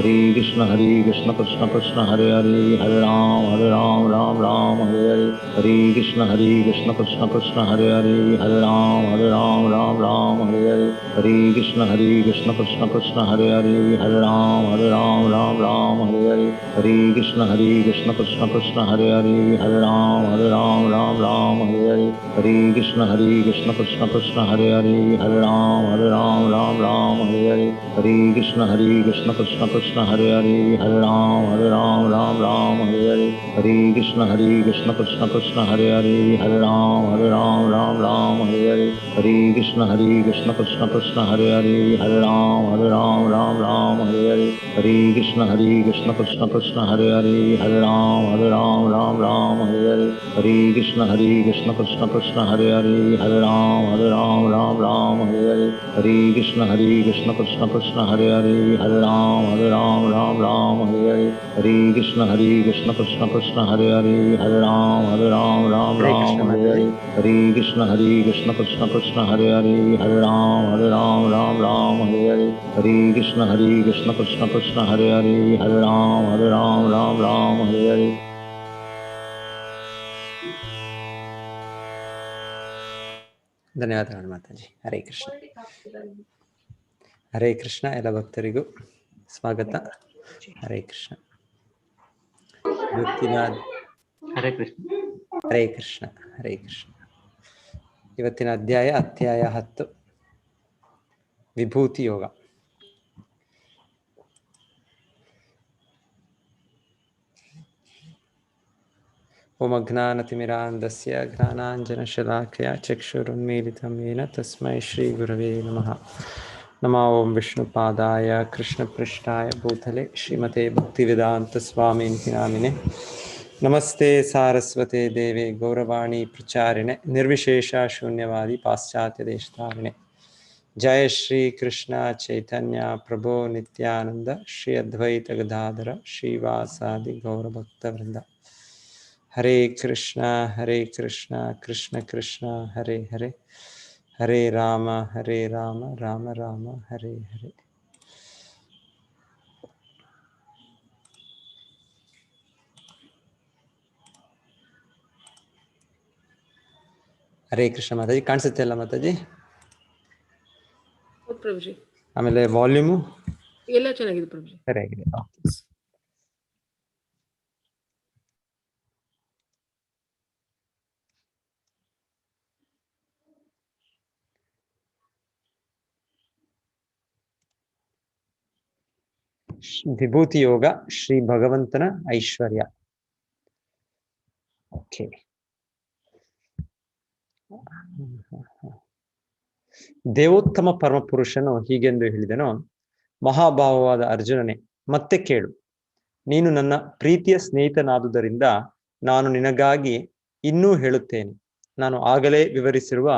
हरे कृष्ण कृष्ण कृष्ण हरे हरे, हरे राम राम राम हरे हरे, हरे कृष्ण कृष्ण कृष्ण हरे हरे, हरे राम राम हरे हरे, हरे कृष्ण कृष्ण कृष्ण हरे हरे, हरे राम राम हरे हरे, हरे कृष्ण कृष्ण कृष्ण हरे हरे, हरे राम राम हरे हरे, हरे कृष्ण कृष्ण कृष्ण हरे हरे, हरे राम राम हरे हरे, हरे कृष्ण कृष्ण कृष्ण हरे हरे, हरे राम राम हरे हरे, हरे कृष्ण कृष्ण कृष्ण हरे हरे, हरे राम राम हरे हरे, हरे कृष्ण कृष्ण कृष्ण हरे हरे, हरे राम राम हरे हरे, हरे कृष्ण कृष्ण कृष्ण हरे हरे, हरे राम राम हरे हरे, हरे कृष्ण कृष्ण कृष्ण हरे हरे, हरे राम राम हरे हरे, हरे कृष्ण कृष्ण कृष्ण हरे हरे, हरे राम राम हरे हरे, हरे कृष्ण कृष्ण कृष्ण हरे हरे, हरे राम हरे कृष्ण राम हरे माताजी। हरे, हरे कृष्ण कृष्ण कृष्ण हरे हरे, हरे राम राम हरे हरे, हरे कृष्ण कृष्ण कृष्ण हरे हरे, हरे राम राम हरे हरे। ಧನ್ಯವಾದಗಳು ಮಾತಾಜಿ. ಹರೇ ಕೃಷ್ಣ. ಹರೇ ಕೃಷ್ಣ. ಎಲ್ಲ ಭಕ್ತರಿಗೂ ಸ್ವಾಗತ. ಹರೇ ಕೃಷ್ಣ. ಇವತ್ತಿನ ಹರೇ ಕೃಷ್ಣ. ಹರೇ ಕೃಷ್ಣ. ಹರೇ ಕೃಷ್ಣ. ಇವತ್ತಿನ ಅಧ್ಯಾಯ 10 ವಿಭೂತಿ ಯೋಗ. ಓಂ ಅಜ್ಞಾನತಿಮಿರಾಂಧಸ್ಯ ಜ್ಞಾನಾಂಜನಶಲಾಕಯ ಚಕ್ಷುರುನ್ಮೀಲಿತಂ ಯೇನ ತಸ್ಮೈ ಶ್ರೀ ಗುರವೇ ನಮಃ. ನಮೋ ಓಂ ವಿಷ್ಣುಪಾದಾಯ ಕೃಷ್ಣಪೃಷ್ಠಾಯ ಭೂತಲೆ ಶ್ರೀಮತೆ ಭಕ್ತಿವೇದಾಂತ ಸ್ವಾಮಿನಿತಿ ನಾಮಿನೆ. ನಮಸ್ತೆ ಸಾರಸ್ವತೆ ದೇವೆ ಗೌರವಾಣಿ ಪ್ರಚಾರಿಣೆ ನಿರ್ವಿಶೇಷ ಶೂನ್ಯವಾದಿ ಪಾಶ್ಚಾತ್ಯ ದೇಶಧಾರಿಣೆ. ಜಯ ಶ್ರೀ ಕೃಷ್ಣ ಚೈತನ್ಯ ಪ್ರಭೋ ನಿತ್ಯಾನಂದ ಶ್ರೀ ಅದ್ವೈತ ಗದಾಧರ ಶ್ರೀವಾಸಾದಿ ಗೌರಭಕ್ತವೃಂದ. ಹರೇ ಕೃಷ್ಣ ಕೃಷ್ಣ ಕೃಷ್ಣ ಹರೇ ಹರೇ, ಹರೇ ರಾಮ ರಾಮ ರಾಮ ಹರೇ ಹರೇ. ಹರೇ ಕೃಷ್ಣ ಮಾತಾಜಿ. ಕಾಣಿಸುತ್ತೆ ಅಲ್ಲ ಮಾತಾಜಿ? ಪ್ರಭುಜಿ. ಆಮೇಲೆ ವಾಲ್ಯೂಮು ಎಲ್ಲ ಚೆನ್ನಾಗಿದೆ ಪ್ರಭುಜಿ. ಸರಿಯಾಗಿದೆ. ವಿಭೂತಿ ಯೋಗ, ಶ್ರೀ ಭಗವಂತನ ಐಶ್ವರ್ಯ. ಓಕೆ. ದೇವೋತ್ತಮ ಪರಮಪುರುಷನು ಹೀಗೆಂದು ಹೇಳಿದನು: ಮಹಾಭಾವವಾದ ಅರ್ಜುನನೇ, ಮತ್ತೆ ಕೇಳು. ನೀನು ನನ್ನ ಪ್ರೀತಿಯ ಸ್ನೇಹಿತನಾದುದರಿಂದ ನಾನು ನಿನಗಾಗಿ ಇನ್ನೂ ಹೇಳುತ್ತೇನೆ. ನಾನು ಆಗಲೇ ವಿವರಿಸಿರುವ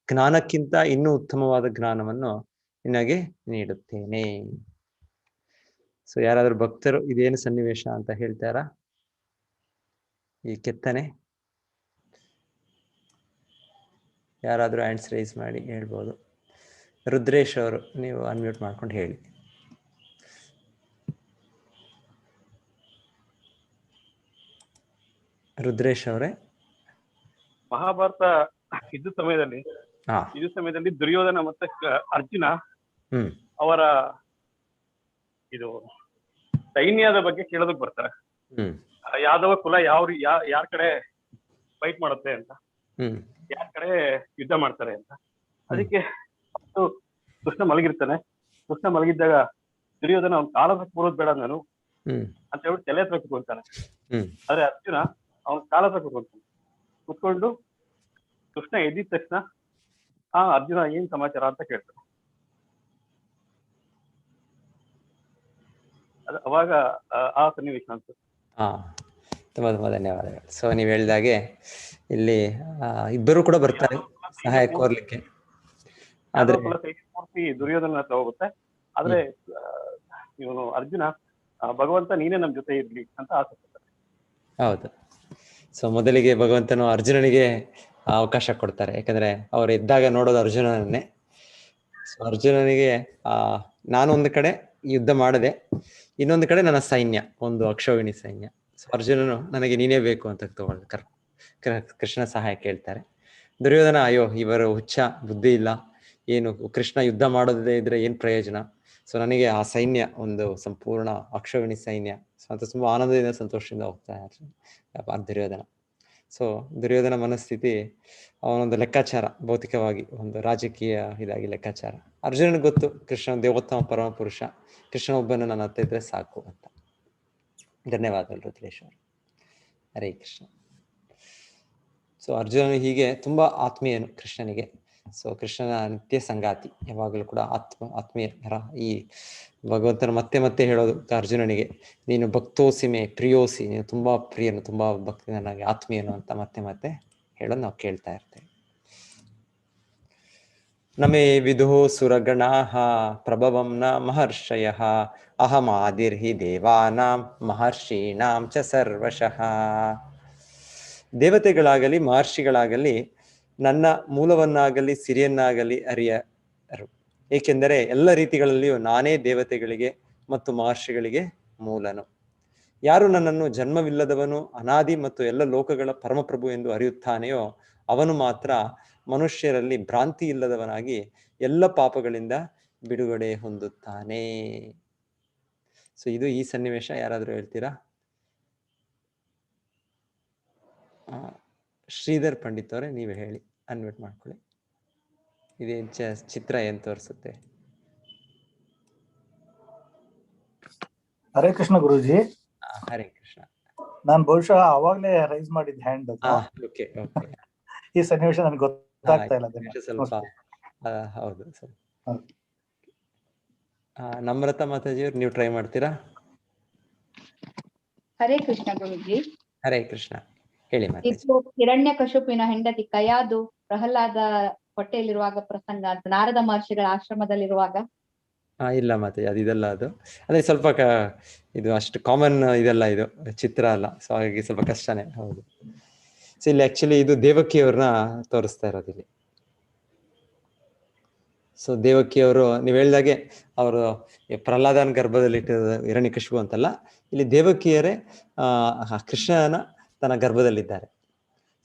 ಜ್ಞಾನಕ್ಕಿಂತ ಇನ್ನೂ ಉತ್ತಮವಾದ ಜ್ಞಾನವನ್ನು ನಿನಗೆ ನೀಡುತ್ತೇನೆ. ಸೊ ಯಾರಾದ್ರೂ ಭಕ್ತರು ಇದೇನು ಸನ್ನಿವೇಶ ಅಂತ ಹೇಳ್ತಾರಾ? ಈ ಕೆತ್ತನೆ ಯಾರಾದ್ರೂ ಹ್ಯಾಂಡ್ಸ್ ರೈಸ್ ಮಾಡಿ ಹೇಳ್ಬೋದು. ರುದ್ರೇಶ್ ಅವರು ನೀವು ಅನ್ಮ್ಯೂಟ್ ಮಾಡ್ಕೊಂಡು ಹೇಳಿ. ರುದ್ರೇಶ್ ಅವರೇ. ಮಹಾಭಾರತ ಯುದ್ಧ ಸಮಯದಲ್ಲಿ ದುರ್ಯೋಧನ ಮತ್ತೆ ಅರ್ಜುನ ಅವರ ಇದು ಸೈನ್ಯದ ಬಗ್ಗೆ ಕೇಳೋದಕ್ ಬರ್ತಾರೆ. ಯಾದವ ಕುಲ ಯಾರ ಕಡೆ ಫೈಟ್ ಮಾಡುತ್ತೆ ಅಂತ, ಯಾರ ಕಡೆ ಯುದ್ಧ ಮಾಡ್ತಾರೆ ಅಂತ. ಅದಕ್ಕೆ ಕೃಷ್ಣ ಮಲಗಿರ್ತಾನೆ. ಕೃಷ್ಣ ಮಲಗಿದ್ದಾಗ ದುರ್ಯೋಧನ ಅವ್ನ ಕಾಲ ಹತ್ರ ಕೂರೋದ್ ಬೇಡ ನಾನು ಅಂತ ಹೇಳ್ಬಿಟ್ಟು ತಲೆ ಹತ್ರ ಕುತ್ಕೊಂತಾನೆ. ಆದ್ರೆ ಅರ್ಜುನ ಅವ್ನ ಕಾಲ ಹತ್ರ ಕುತ್ಕೊಂಡು ಕೃಷ್ಣ ಎದ್ದಿದ ತಕ್ಷಣ ಅರ್ಜುನ ಏನ್ ಸಮಾಚಾರ ಅಂತ ಕೇಳ್ತಾನೆ. ಅವಾಗ ಆ ಸನ್ನಿವೇಶ ಅನ್ಸುತ್ತೆ. ತುಂಬಾ ತುಂಬಾ ಧನ್ಯವಾದಗಳು. ಸೊ ನೀವ್ ಹೇಳ್ದಾಗೆ ಇಲ್ಲಿ ಇಬ್ಬರು ಕೂಡ ಬರ್ತಾರೆ ಸಹಾಯ ಕೋರ್ಲಿಕ್ಕೆ. ಆದ್ರೆ ಪೂರ್ತಿ ದುರ್ಯೋಧನ ಹತ್ರ ಹೋಗುತ್ತೆ. ಆದ್ರೆ ಇವನು ಅರ್ಜುನ ಭಗವಂತ ನೀನೇ ನಮ್ ಜೊತೆ ಇರ್ಲಿ ಅಂತ ಆಸೆ ಪಡ್ತಾರೆ. ಹೌದು. ಸೊ ಮೊದಲಿಗೆ ಭಗವಂತನು ಅರ್ಜುನನಿಗೆ ಅವಕಾಶ ಕೊಡ್ತಾರೆ. ಯಾಕಂದ್ರೆ ಅವ್ರು ಎದ್ದಾಗ ನೋಡೋದು ಅರ್ಜುನನನ್ನೇ. ಸೊ ಅರ್ಜುನನಿಗೆ ನಾನು ಒಂದು ಕಡೆ ಯುದ್ಧ ಮಾಡದೆ, ಇನ್ನೊಂದು ಕಡೆ ನನ್ನ ಸೈನ್ಯ, ಒಂದು ಅಕ್ಷೋಹಿಣಿ ಸೈನ್ಯ. ಸೊ ಅರ್ಜುನನು ನನಗೆ ನೀನೇ ಬೇಕು ಅಂತ ಕೃಷ್ಣ ಸಹಾಯ ಕೇಳ್ತಾರೆ. ದುರ್ಯೋಧನ ಅಯ್ಯೋ ಇವರು ಹುಚ್ಚ, ಬುದ್ಧಿ ಇಲ್ಲ, ಏನು ಕೃಷ್ಣ ಯುದ್ಧ ಮಾಡೋದೇ ಇದ್ರೆ ಏನ್ ಪ್ರಯೋಜನ, ಸೊ ನನಗೆ ಆ ಸೈನ್ಯ ಒಂದು ಸಂಪೂರ್ಣ ಅಕ್ಷೋಹಿಣಿ ಸೈನ್ಯ ಅಂತ ತುಂಬಾ ಆನಂದದಿಂದ ಸಂತೋಷದಿಂದ ಹೋಗ್ತಾ ದುರ್ಯೋಧನ. ಸೊ ದುರ್ಯೋಧನ ಮನಸ್ಥಿತಿ ಅವನೊಂದು ಲೆಕ್ಕಾಚಾರ, ಭೌತಿಕವಾಗಿ ಒಂದು ರಾಜಕೀಯ ಇದಾಗಿ ಲೆಕ್ಕಾಚಾರ. ಅರ್ಜುನನಿಗೆ ಗೊತ್ತು ಕೃಷ್ಣ ದೇವೋತ್ತಮ ಪರಮ ಪುರುಷ, ಕೃಷ್ಣ ಒಬ್ಬನ ನನ್ನ ಹತ್ತ ಇದ್ರೆ ಸಾಕು ಅಂತ. ಧನ್ಯವಾದಗಳು ರುದ್ರೇಶ್ವರ್. ಹರೇ ಕೃಷ್ಣ. ಸೊ ಅರ್ಜುನನು ಹೀಗೆ ತುಂಬಾ ಆತ್ಮೀಯನು ಕೃಷ್ಣನಿಗೆ. ಸೊ ಕೃಷ್ಣನ ನಿತ್ಯ ಸಂಗಾತಿ, ಯಾವಾಗಲೂ ಕೂಡ ಆತ್ಮೀಯರ. ಈ ಭಗವಂತನ ಮತ್ತೆ ಮತ್ತೆ ಹೇಳೋದು ಅರ್ಜುನನಿಗೆ, ನೀನು ಭಕ್ತೋಸಿಮೆ ಪ್ರಿಯೋಸಿ, ನೀನು ತುಂಬಾ ಪ್ರಿಯನು, ತುಂಬಾ ಭಕ್ತಿ ನನಗೆ ಆತ್ಮೀಯನು ಅಂತ ಮತ್ತೆ ಮತ್ತೆ ಹೇಳೋದು ನಾವು ಕೇಳ್ತಾ ಇರ್ತೇವೆ. ನಮೇ ವಿದುಃ ಸುರಗಣಾಃ ಪ್ರಭವಂ ನ ಮಹರ್ಷಯಃ ಅಹಮಾದಿರ್ಹಿ ದೇವಾನಾಂ ಮಹರ್ಷೀಣಾಂ ಚ ಸರ್ವಶಃ. ದೇವತೆಗಳಾಗಲಿ ಮಹರ್ಷಿಗಳಾಗಲಿ ನನ್ನ ಮೂಲವನ್ನಾಗಲಿ ಸಿರಿಯನ್ನಾಗಲಿ ಅರಿಯರು, ಏಕೆಂದರೆ ಎಲ್ಲ ರೀತಿಗಳಲ್ಲಿಯೂ ನಾನೇ ದೇವತೆಗಳಿಗೆ ಮತ್ತು ಮಹರ್ಷಿಗಳಿಗೆ ಮೂಲನು. ಯಾರು ನನ್ನನ್ನು ಜನ್ಮವಿಲ್ಲದವನು, ಅನಾದಿ ಮತ್ತು ಎಲ್ಲ ಲೋಕಗಳ ಪರಮಪ್ರಭು ಎಂದು ಅರಿಯುತ್ತಾನೆಯೋ ಅವನು ಮಾತ್ರ ಮನುಷ್ಯರಲ್ಲಿ ಭ್ರಾಂತಿ ಇಲ್ಲದವನಾಗಿ ಎಲ್ಲ ಪಾಪಗಳಿಂದ ಬಿಡುಗಡೆ ಹೊಂದುತ್ತಾನೆ. ಸೊ ಇದು ಈ ಸನ್ನಿವೇಶ. ಯಾರಾದರೂ ಹೇಳ್ತೀರಾ? ಶ್ರೀಧರ್ ಪಂಡಿತ್ ಅವರೇ ನೀವೇ ಹೇಳಿ, ಅನ್ಮ್ಯೂಟ್ ಮಾಡ್ಕೊಳ್ಳಿ. ಇದೇ ಚಿತ್ರ ಏನ್ ತೋರಿಸುತ್ತೆ? ಹರೇ ಕೃಷ್ಣ ಗುರುಜಿ. ಹರೇ ಕೃಷ್ಣ. ನಾನು ಬಹುಶಃ ಅವಾಗ್ಲೇ ರೈಸ್ ಮಾಡಿದ ಹ್ಯಾಂಡ್. Okay okay. ಈ ಸನ್ನಿವೇಶ ನನಗೆ ಗೊತ್ತಾಗ್ತಾ ಇಲ್ಲ. ಸ್ವಲ್ಪ ಹೌದು ಸರ್. ನಮ್ರತಾ ಮಾತಾಜಿಯವ್ರು ನೀವು ಟ್ರೈ ಮಾಡ್ತೀರಾ? ಹರೇ ಕೃಷ್ಣ ಗುರುಜಿ. ಹರೇ ಕೃಷ್ಣ, ಹೇಳಿ ಮಾತಾಜಿ. ಇದು ಹಿರಣ್ಯಕಶಿಪುವಿನ ಹೆಂಡತಿ ಕಯಾದು ಪ್ರಹ್ಲಾದ ಹೊಟ್ಟೆಯಲ್ಲಿರುವಾಗ ಪ್ರಸಂಗ ಅಂತ, ನಾರದ ಮಹರ್ಷಿಗಳ ಆಶ್ರಮದಲ್ಲಿರುವಾಗ. ಇಲ್ಲ ಮಾತಾಜಿ, ಅದು ಇದೆಲ್ಲ ಅದು ಅದೇ ಸ್ವಲ್ಪ ಇದು ಅಷ್ಟು ಕಾಮನ್ ಇದೆಲ್ಲ, ಇದು ಚಿತ್ರ ಅಲ್ಲ, ಸೊ ಹಾಗಾಗಿ ಸ್ವಲ್ಪ ಕಷ್ಟನೇ. ಹೌದು. ಸೊ ಇಲ್ಲಿ ಆಕ್ಚುಲಿ ಇದು ದೇವಕಿಯವ್ರನ್ನ ತೋರಿಸ್ತಾ ಇರೋದು ಇಲ್ಲಿ. ಸೊ ದೇವಕಿಯವರು ನೀವು ಹೇಳಿದಾಗೆ ಅವರು ಪ್ರಹ್ಲಾದನ ಗರ್ಭದಲ್ಲಿಟ್ಟಿರೋದು ಹಿರಣ್ಯಕಶಿಪು ಅಂತಲ್ಲ, ಇಲ್ಲಿ ದೇವಕಿಯರೇ ಕೃಷ್ಣನ ತನ್ನ ಗರ್ಭದಲ್ಲಿದ್ದಾರೆ.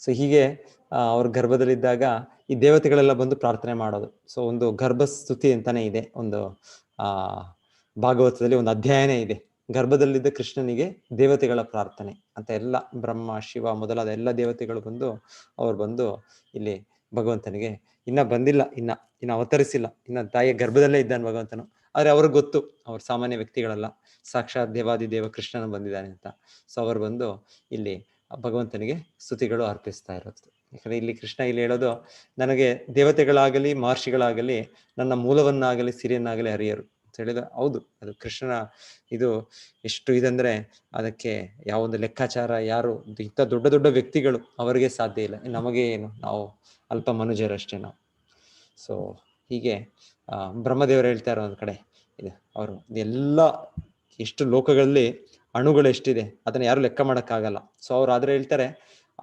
ಸೊ ಹೀಗೆ ಅವ್ರ ಗರ್ಭದಲ್ಲಿದ್ದಾಗ ಈ ದೇವತೆಗಳೆಲ್ಲ ಬಂದು ಪ್ರಾರ್ಥನೆ ಮಾಡೋದು. ಸೊ ಒಂದು ಗರ್ಭಸ್ತುತಿ ಅಂತಾನೆ ಇದೆ, ಒಂದು ಭಾಗವತದಲ್ಲಿ ಒಂದು ಅಧ್ಯಾಯನೇ ಇದೆ, ಗರ್ಭದಲ್ಲಿದ್ದ ಕೃಷ್ಣನಿಗೆ ದೇವತೆಗಳ ಪ್ರಾರ್ಥನೆ ಅಂತ. ಎಲ್ಲ ಬ್ರಹ್ಮ ಶಿವ ಮೊದಲಾದ ಎಲ್ಲ ದೇವತೆಗಳು ಬಂದು ಅವ್ರು ಬಂದು ಇಲ್ಲಿ ಭಗವಂತನಿಗೆ, ಇನ್ನ ಬಂದಿಲ್ಲ, ಇನ್ನ ಅವತರಿಸಿಲ್ಲ, ಇನ್ನ ತಾಯಿಯ ಗರ್ಭದಲ್ಲೇ ಇದ್ದಾನೆ ಭಗವಂತನು, ಆದ್ರೆ ಅವ್ರಿಗೆ ಗೊತ್ತು ಅವ್ರು ಸಾಮಾನ್ಯ ವ್ಯಕ್ತಿಗಳಲ್ಲ, ಸಾಕ್ಷಾತ್ ದೇವಾದಿ ದೇವ ಕೃಷ್ಣನ ಬಂದಿದ್ದಾನೆ ಅಂತ. ಸೊ ಅವರು ಬಂದು ಇಲ್ಲಿ ಭಗವಂತನಿಗೆ ಸ್ತುತಿಗಳು ಅರ್ಪಿಸ್ತಾ ಇರೋದು. ಯಾಕಂದ್ರೆ ಇಲ್ಲಿ ಕೃಷ್ಣ ಇಲ್ಲಿ ಹೇಳೋದು, ನನಗೆ ದೇವತೆಗಳಾಗಲಿ ಮಹರ್ಷಿಗಳಾಗಲಿ ನನ್ನ ಮೂಲವನ್ನಾಗಲಿ ಸಿರಿಯನ್ನಾಗಲಿ ಅರಿಯರು ಅಂತ ಹೇಳಿದ. ಹೌದು, ಅದು ಕೃಷ್ಣನ ಇದು ಎಷ್ಟು ಇದಂದ್ರೆ ಅದಕ್ಕೆ ಯಾವೊಂದು ಲೆಕ್ಕಾಚಾರ, ಯಾರು ಇಂಥ ದೊಡ್ಡ ದೊಡ್ಡ ವ್ಯಕ್ತಿಗಳು ಅವರಿಗೆ ಸಾಧ್ಯ ಇಲ್ಲ, ನಮಗೆ ಏನು, ನಾವು ಅಲ್ಪ ಮನುಜರಷ್ಟೇ ನಾವು. ಸೊ ಹೀಗೆ ಬ್ರಹ್ಮದೇವರು ಹೇಳ್ತಾ ಇರೋ ಒಂದು ಕಡೆ ಇದೆ, ಅವರು ಎಲ್ಲ ಎಷ್ಟು ಲೋಕಗಳಲ್ಲಿ ಅಣುಗಳು ಎಷ್ಟಿದೆ ಅದನ್ನ ಯಾರು ಲೆಕ್ಕ ಮಾಡಕ್ಕಾಗಲ್ಲ. ಸೊ ಅವ್ರು ಆದ್ರೆ ಹೇಳ್ತಾರೆ,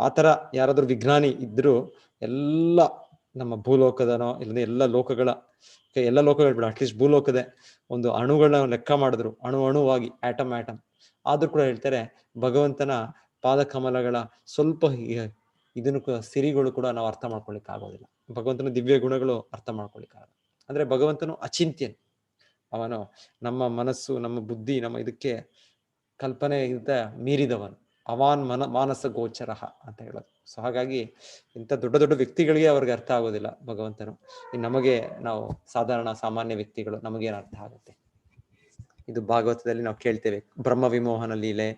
ಆ ಥರ ಯಾರಾದ್ರೂ ವಿಜ್ಞಾನಿ ಇದ್ರು ಎಲ್ಲ ನಮ್ಮ ಭೂಲೋಕದನೋ ಇಲ್ಲ ಎಲ್ಲ ಲೋಕಗಳು ಬಿಡ, ಅಟ್ಲೀಸ್ಟ್ ಭೂಲೋಕದ ಒಂದು ಅಣುಗಳನ್ನ ಲೆಕ್ಕ ಮಾಡಿದ್ರು, ಅಣುವಾಗಿ ಆಟಮ್ ಆದ್ರೂ ಕೂಡ ಹೇಳ್ತಾರೆ ಭಗವಂತನ ಪಾದಕಮಲಗಳ ಸ್ವಲ್ಪ ಇದನ್ನು ಸಿರಿಗಳು ಕೂಡ ನಾವು ಅರ್ಥ ಮಾಡ್ಕೊಳಿಕ್ ಆಗೋದಿಲ್ಲ, ಭಗವಂತನ ದಿವ್ಯ ಗುಣಗಳು ಅರ್ಥ ಮಾಡ್ಕೊಳಿಕ್ ಆಗೋದು. ಅಂದ್ರೆ ಭಗವಂತನು ಅಚಿಂತ್ಯನ್, ಅವನು ನಮ್ಮ ಮನಸ್ಸು ನಮ್ಮ ಬುದ್ಧಿ ನಮ್ಮ ಇದಕ್ಕೆ ಕಲ್ಪನೆ ಮೀರಿದವನು, ಅವಾನ್ ಮಾನಸ ಗೋಚರ ಅಂತ ಹೇಳೋದು. ಸೊ ಹಾಗಾಗಿ ಇಂಥ ದೊಡ್ಡ ದೊಡ್ಡ ವ್ಯಕ್ತಿಗಳಿಗೆ ಅವ್ರಿಗೆ ಅರ್ಥ ಆಗೋದಿಲ್ಲ ಭಗವಂತನು. ನಮಗೆ ನಾವು ಸಾಮಾನ್ಯ ವ್ಯಕ್ತಿಗಳು, ನಮಗೇನು ಅರ್ಥ ಆಗುತ್ತೆ? ಇದು ಭಾಗವತದಲ್ಲಿ ನಾವು ಕೇಳ್ತೇವೆ, ಬ್ರಹ್ಮ ವಿಮೋಹನ ಲೀಲೆ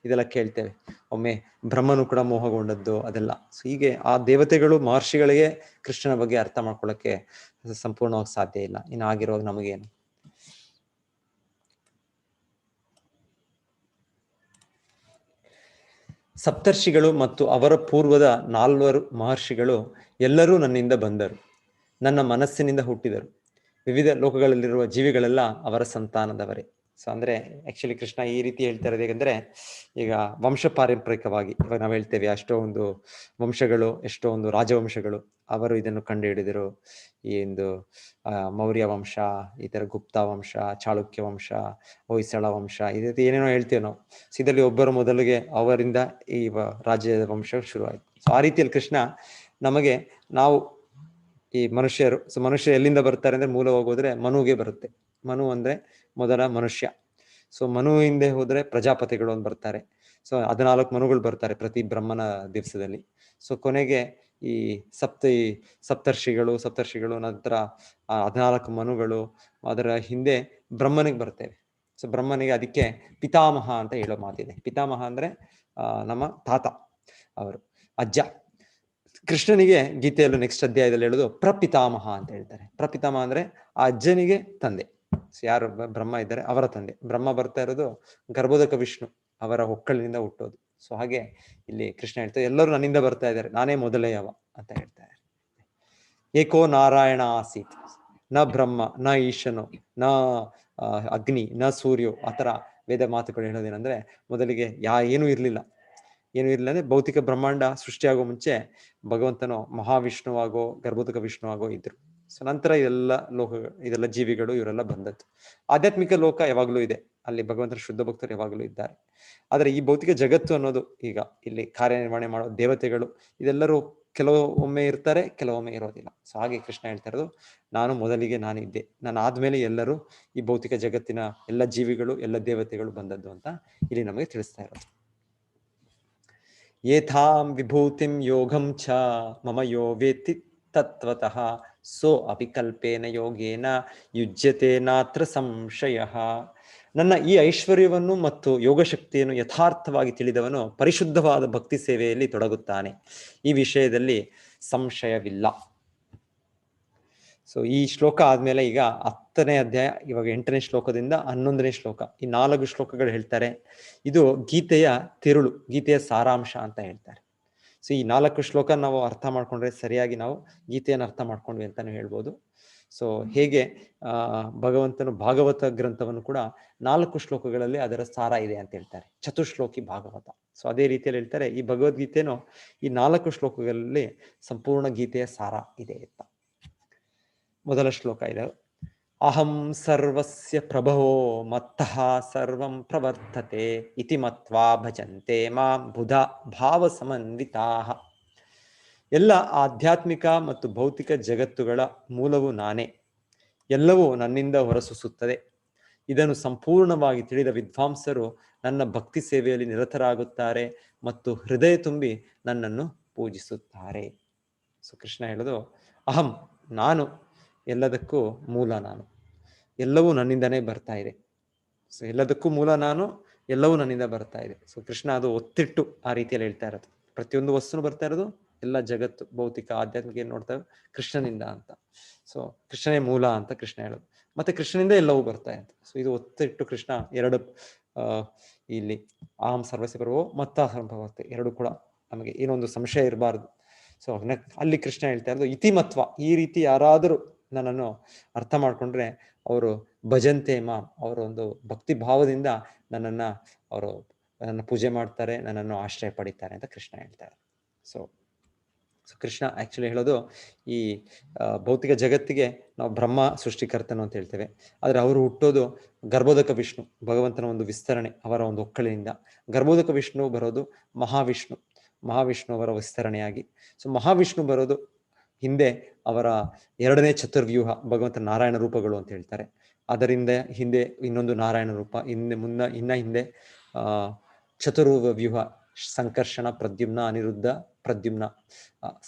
ಇದೆಲ್ಲ ಕೇಳ್ತೇವೆ. ಒಮ್ಮೆ ಬ್ರಹ್ಮನು ಕೂಡ ಮೋಹಗೊಂಡದ್ದು ಅದೆಲ್ಲ. ಸೊ ಹೀಗೆ ಆ ದೇವತೆಗಳು ಮಹರ್ಷಿಗಳಿಗೆ ಕೃಷ್ಣನ ಬಗ್ಗೆ ಅರ್ಥ ಮಾಡ್ಕೊಳ್ಳೋಕೆ ಸಂಪೂರ್ಣವಾಗಿ ಸಾಧ್ಯ ಇಲ್ಲ, ಇನ್ನು ಆಗಿರುವಾಗ ನಮಗೇನು? ಸಪ್ತರ್ಷಿಗಳು ಮತ್ತು ಅವರ ಪೂರ್ವದ 4 ಮಹರ್ಷಿಗಳು ಎಲ್ಲರೂ ನನ್ನಿಂದ ಬಂದರು, ನನ್ನ ಮನಸ್ಸಿನಿಂದ ಹುಟ್ಟಿದರು. ವಿವಿಧ ಲೋಕಗಳಲ್ಲಿರುವ ಜೀವಿಗಳೆಲ್ಲ ಅವರ ಸಂತಾನದವರೇ. ಸೊ ಅಂದ್ರೆ ಆಕ್ಚುಲಿ ಕೃಷ್ಣ ಈ ರೀತಿ ಹೇಳ್ತಾ ಇರೋದು ಹೇಗೆಂದ್ರೆ, ಈಗ ವಂಶ ಪಾರಂಪರಿಕವಾಗಿ ಇವಾಗ ನಾವು ಹೇಳ್ತೇವೆ ಎಷ್ಟೋ ಒಂದು ವಂಶಗಳು, ಎಷ್ಟೋ ಒಂದು ರಾಜವಂಶಗಳು, ಅವರು ಇದನ್ನು ಕಂಡುಹಿಡಿದರು. ಈ ಒಂದು ಮೌರ್ಯ ವಂಶ, ಈ ಥರ ಗುಪ್ತ ವಂಶ, ಚಾಳುಕ್ಯ ವಂಶ, ಹೊಯ್ಸಳ ವಂಶ, ಈ ರೀತಿ ಏನೇನೋ ಹೇಳ್ತೀವಿ ನಾವು. ಸೊ ಇದರಲ್ಲಿ ಒಬ್ಬರು ಮೊದಲಿಗೆ ಅವರಿಂದ ಈ ರಾಜ್ಯದ ವಂಶ ಶುರುವಾಯಿತು. ಸೊ ಆ ರೀತಿಯಲ್ಲಿ ಕೃಷ್ಣ ನಮಗೆ, ನಾವು ಈ ಮನುಷ್ಯರು, ಸೊ ಮನುಷ್ಯ ಎಲ್ಲಿಂದ ಬರ್ತಾರೆ ಅಂದ್ರೆ ಮೂಲ ಹೋಗೋದ್ರೆ ಮನುಗೆ ಬರುತ್ತೆ. ಮನು ಅಂದ್ರೆ ಮೊದಲ ಮನುಷ್ಯ. ಸೊ ಮನು ಹಿಂದೆ ಹೋದ್ರೆ ಪ್ರಜಾಪತಿಗಳು ಅಂತ ಬರ್ತಾರೆ. ಸೊ 14 ಮನುಗಳು ಬರ್ತಾರೆ ಪ್ರತಿ ಬ್ರಹ್ಮನ ದಿವಸದಲ್ಲಿ. ಸೊ ಕೊನೆಗೆ ಈ ಸಪ್ತರ್ಷಿಗಳು ನಂತರ 14 ಮನುಗಳು, ಅದರ ಹಿಂದೆ ಬ್ರಹ್ಮನಿಗೆ ಬರ್ತೇವೆ. ಸೊ ಬ್ರಹ್ಮನಿಗೆ ಅದಕ್ಕೆ ಪಿತಾಮಹ ಅಂತ ಹೇಳೋ ಮಾತಿದೆ. ಪಿತಾಮಹ ಅಂದ್ರೆ ನಮ್ಮ ತಾತ, ಅವರು ಅಜ್ಜ. ಕೃಷ್ಣನಿಗೆ ಗೀತೆಯಲ್ಲೂ ನೆಕ್ಸ್ಟ್ ಅಧ್ಯಾಯದಲ್ಲಿ ಹೇಳೋದು ಪ್ರಪಿತಾಮಹ ಅಂತ ಹೇಳ್ತಾರೆ. ಪ್ರಪಿತಾಮಹ ಅಂದ್ರೆ ಆ ಅಜ್ಜನಿಗೆ ತಂದೆ. ಸೊ ಯಾರು ಬ್ರಹ್ಮ ಇದ್ದಾರೆ ಅವರ ತಂದೆ. ಬ್ರಹ್ಮ ಬರ್ತಾ ಇರೋದು ಗರ್ಭೋದಕ ವಿಷ್ಣು, ಅವರ ಹೊಕ್ಕಳಿನಿಂದ ಹುಟ್ಟೋದು. ಸೊ ಹಾಗೆ ಇಲ್ಲಿ ಕೃಷ್ಣ ಹೇಳ್ತಾರೆ, ಎಲ್ಲರೂ ನನ್ನಿಂದ ಬರ್ತಾ ಇದ್ದಾರೆ, ನಾನೇ ಮೊದಲೆಯವ ಅಂತ ಹೇಳ್ತಾರೆ. ಏಕೋ ನಾರಾಯಣ ಆಸೀತ್, ನ ಬ್ರಹ್ಮ ನ ಈಶನು ನ ಅಗ್ನಿ ನ ಸೂರ್ಯೋ, ಆ ಥರ ವೇದ ಮಾತುಗಳು ಹೇಳೋದೇನಂದ್ರೆ, ಮೊದಲಿಗೆ ಏನೂ ಇರಲಿಲ್ಲ ಅಂದ್ರೆ ಭೌತಿಕ ಬ್ರಹ್ಮಾಂಡ ಸೃಷ್ಟಿಯಾಗೋ ಮುಂಚೆ ಭಗವಂತನು ಮಹಾವಿಷ್ಣುವಾಗೋ ಗರ್ಭೋದಕ ವಿಷ್ಣುವಾಗೋ ಇದ್ರು. ಸೊ ನಂತರ ಇದೆಲ್ಲ ಜೀವಿಗಳು ಇವರೆಲ್ಲ ಬಂದದ್ದು. ಆಧ್ಯಾತ್ಮಿಕ ಲೋಕ ಯಾವಾಗಲೂ ಇದೆ, ಅಲ್ಲಿ ಭಗವಂತನ ಶುದ್ಧ ಭಕ್ತರು ಯಾವಾಗಲೂ ಇದ್ದಾರೆ. ಆದರೆ ಈ ಭೌತಿಕ ಜಗತ್ತು ಅನ್ನೋದು, ಈಗ ಇಲ್ಲಿ ಕಾರ್ಯನಿರ್ವಹಣೆ ಮಾಡೋ ದೇವತೆಗಳು, ಇದೆಲ್ಲರೂ ಕೆಲವೊಮ್ಮೆ ಇರ್ತಾರೆ, ಕೆಲವೊಮ್ಮೆ ಇರೋದಿಲ್ಲ. ಸೊ ಹಾಗೆ ಕೃಷ್ಣ ಹೇಳ್ತಾ ಇರೋದು, ನಾನು ಮೊದಲಿಗೆ ನಾನಿದ್ದೆ, ನಾನು ಆದ್ಮೇಲೆ ಎಲ್ಲರೂ ಈ ಭೌತಿಕ ಜಗತ್ತಿನ ಎಲ್ಲ ಜೀವಿಗಳು, ಎಲ್ಲ ದೇವತೆಗಳು ಬಂದದ್ದು ಅಂತ ಇಲ್ಲಿ ನಮಗೆ ತಿಳಿಸ್ತಾ ಇರೋದು. ಯಥಾಂ ವಿಭೂತಿಂ ಯೋಗಂ ಚ ಮಮ ಯೋ ವೇತ್ತಿ ತತ್ವತಃ ಸೋ ಅಪಿ ಕಲ್ಪೇನ ಯೋಗೇನ ಯುಜ್ಯತೆ ನಾತ್ರ ಸಂಶಯಃ. ನನ್ನ ಈ ಐಶ್ವರ್ಯವನ್ನು ಮತ್ತು ಯೋಗಶಕ್ತಿಯನ್ನು ಯಥಾರ್ಥವಾಗಿ ತಿಳಿದವನು ಪರಿಶುದ್ಧವಾದ ಭಕ್ತಿ ಸೇವೆಯಲ್ಲಿ ತೊಡಗುತ್ತಾನೆ, ಈ ವಿಷಯದಲ್ಲಿ ಸಂಶಯವಿಲ್ಲ. ಸೊ ಈ ಶ್ಲೋಕ ಆದ್ಮೇಲೆ ಈಗ 10ನೇ ಅಧ್ಯಾಯ, ಇವಾಗ 8ನೇ ಶ್ಲೋಕದಿಂದ 11ನೇ ಶ್ಲೋಕ, ಈ 4 ಶ್ಲೋಕಗಳು ಹೇಳ್ತಾರೆ. ಇದು ಗೀತೆಯ ತಿರುಳು, ಗೀತೆಯ ಸಾರಾಂಶ ಅಂತ ಹೇಳ್ತಾರೆ. ಸೊ ಈ 4 ಶ್ಲೋಕ ನಾವು ಅರ್ಥ ಮಾಡ್ಕೊಂಡ್ರೆ ಸರಿಯಾಗಿ ನಾವು ಗೀತೆಯನ್ನು ಅರ್ಥ ಮಾಡ್ಕೊಂಡ್ವಿ ಅಂತಾನು ಹೇಳ್ಬೋದು. ಸೊ ಹೇಗೆ ಭಗವಂತನು ಭಾಗವತ ಗ್ರಂಥವನ್ನು ಕೂಡ 4 ಶ್ಲೋಕಗಳಲ್ಲಿ ಅದರ ಸಾರ ಇದೆ ಅಂತ ಹೇಳ್ತಾರೆ, ಚತುಶ್ಲೋಕಿ ಭಾಗವತ. ಸೊ ಅದೇ ರೀತಿಯಲ್ಲಿ ಹೇಳ್ತಾರೆ, ಈ ಭಗವದ್ಗೀತೆನೂ ಈ 4 ಶ್ಲೋಕಗಳಲ್ಲಿ ಸಂಪೂರ್ಣ ಗೀತೆಯ ಸಾರ ಇದೆ ಅಂತ. ಮೊದಲ ಶ್ಲೋಕ ಇದೆ, ಅಹಂ ಸರ್ವಸ್ಯ ಪ್ರಭವೋ ಮತ್ತಃ ಸರ್ವಂ ಪ್ರವರ್ತತೆ ಇತಿ ಮತ್ವಾ ಭಜಂತೆ ಮಾಂ ಬುಧ ಭಾವ ಸಮನ್ವಿತಾಃ. ಎಲ್ಲ ಆಧ್ಯಾತ್ಮಿಕ ಮತ್ತು ಭೌತಿಕ ಜಗತ್ತುಗಳ ಮೂಲವು ನಾನೇ, ಎಲ್ಲವೂ ನನ್ನಿಂದ ಹೊರಸೂಸುತ್ತದೆ. ಇದನ್ನು ಸಂಪೂರ್ಣವಾಗಿ ತಿಳಿದ ವಿದ್ವಾಂಸರು ನನ್ನ ಭಕ್ತಿ ಸೇವೆಯಲ್ಲಿ ನಿರತರಾಗುತ್ತಾರೆ ಮತ್ತು ಹೃದಯ ತುಂಬಿ ನನ್ನನ್ನು ಪೂಜಿಸುತ್ತಾರೆ. ಸೊ ಕೃಷ್ಣ ಹೇಳೋದು, ಅಹಂ ನಾನು, ಎಲ್ಲದಕ್ಕೂ ಮೂಲ ನಾನು, ಎಲ್ಲವೂ ನನ್ನಿಂದನೇ ಬರ್ತಾ ಇದೆ. ಸೊ ಎಲ್ಲದಕ್ಕೂ ಮೂಲ ನಾನು, ಎಲ್ಲವೂ ನನ್ನಿಂದ ಬರ್ತಾ ಇದೆ. ಸೊ ಕೃಷ್ಣ ಅದು ಒತ್ತಿಟ್ಟು ಆ ರೀತಿಯಲ್ಲಿ ಹೇಳ್ತಾ ಇರೋದು. ಪ್ರತಿಯೊಂದು ವಸ್ತುನು ಬರ್ತಾ ಇರೋದು, ಎಲ್ಲ ಜಗತ್ತು ಭೌತಿಕ ಆಧ್ಯಾತ್ಮಿಕ ಏನು ನೋಡ್ತೇವೆ ಕೃಷ್ಣನಿಂದ ಅಂತ. ಸೊ ಕೃಷ್ಣನೇ ಮೂಲ ಅಂತ ಕೃಷ್ಣ ಹೇಳೋದು, ಮತ್ತೆ ಕೃಷ್ಣನಿಂದ ಎಲ್ಲವೂ ಬರ್ತಾ ಇದೆ. ಸೊ ಇದು ಒತ್ತಿಟ್ಟು ಕೃಷ್ಣ ಎರಡು ಇಲ್ಲಿ ಅಹಂ ಸರ್ವಸ್ಯ ಪ್ರಭವೋ ಮತ್ತ ಸಂಭವತೆ ಎರಡು ಕೂಡ ನಮಗೆ ಏನೊಂದು ಸಂಶಯ ಇರಬಾರ್ದು. ಸೊ ಅಲ್ಲಿ ಕೃಷ್ಣ ಹೇಳ್ತಾ ಇರೋದು ಇತಿಮತ್ವ, ಈ ರೀತಿ ಯಾರಾದರೂ ನನ್ನನ್ನು ಅರ್ಥ ಮಾಡ್ಕೊಂಡ್ರೆ ಅವರು ಭಜಂತೆ ಮಾಂ, ಅವರ ಒಂದು ಭಕ್ತಿ ಭಾವದಿಂದ ನನ್ನ ಪೂಜೆ ಮಾಡ್ತಾರೆ, ನನ್ನನ್ನು ಆಶ್ರಯ ಪಡಿತಾರೆ ಅಂತ ಕೃಷ್ಣ ಹೇಳ್ತಾರೆ. ಸೊ ಕೃಷ್ಣ ಆಕ್ಚುಲಿ ಹೇಳೋದು, ಈ ಭೌತಿಕ ಜಗತ್ತಿಗೆ ನಾವು ಬ್ರಹ್ಮ ಸೃಷ್ಟಿಕರ್ತನು ಅಂತ ಹೇಳ್ತೇವೆ, ಆದರೆ ಅವರು ಹುಟ್ಟೋದು ಗರ್ಭೋದಕ ವಿಷ್ಣು, ಭಗವಂತನ ಒಂದು ವಿಸ್ತರಣೆ, ಅವರ ಒಂದು ಒಕ್ಕಳಿನಿಂದ. ಗರ್ಭೋದಕ ವಿಷ್ಣು ಬರೋದು ಮಹಾವಿಷ್ಣು ಅವರ ವಿಸ್ತರಣೆಯಾಗಿ. ಸೊ ಮಹಾವಿಷ್ಣು ಬರೋದು ಹಿಂದೆ ಅವರ 2ನೇ ಚತುರ್ವ್ಯೂಹ, ಭಗವಂತ ನಾರಾಯಣ ರೂಪಗಳು ಅಂತ ಹೇಳ್ತಾರೆ. ಅದರಿಂದ ಹಿಂದೆ ಇನ್ನೊಂದು ನಾರಾಯಣ ರೂಪ, ಹಿಂದೆ ಚತುರ್ವ್ಯೂಹ, ಸಂಕರ್ಷಣ ಪ್ರದ್ಯುಮ್ನ ಅನಿರುದ್ಧ ಪ್ರದ್ಯುಮ್ನ,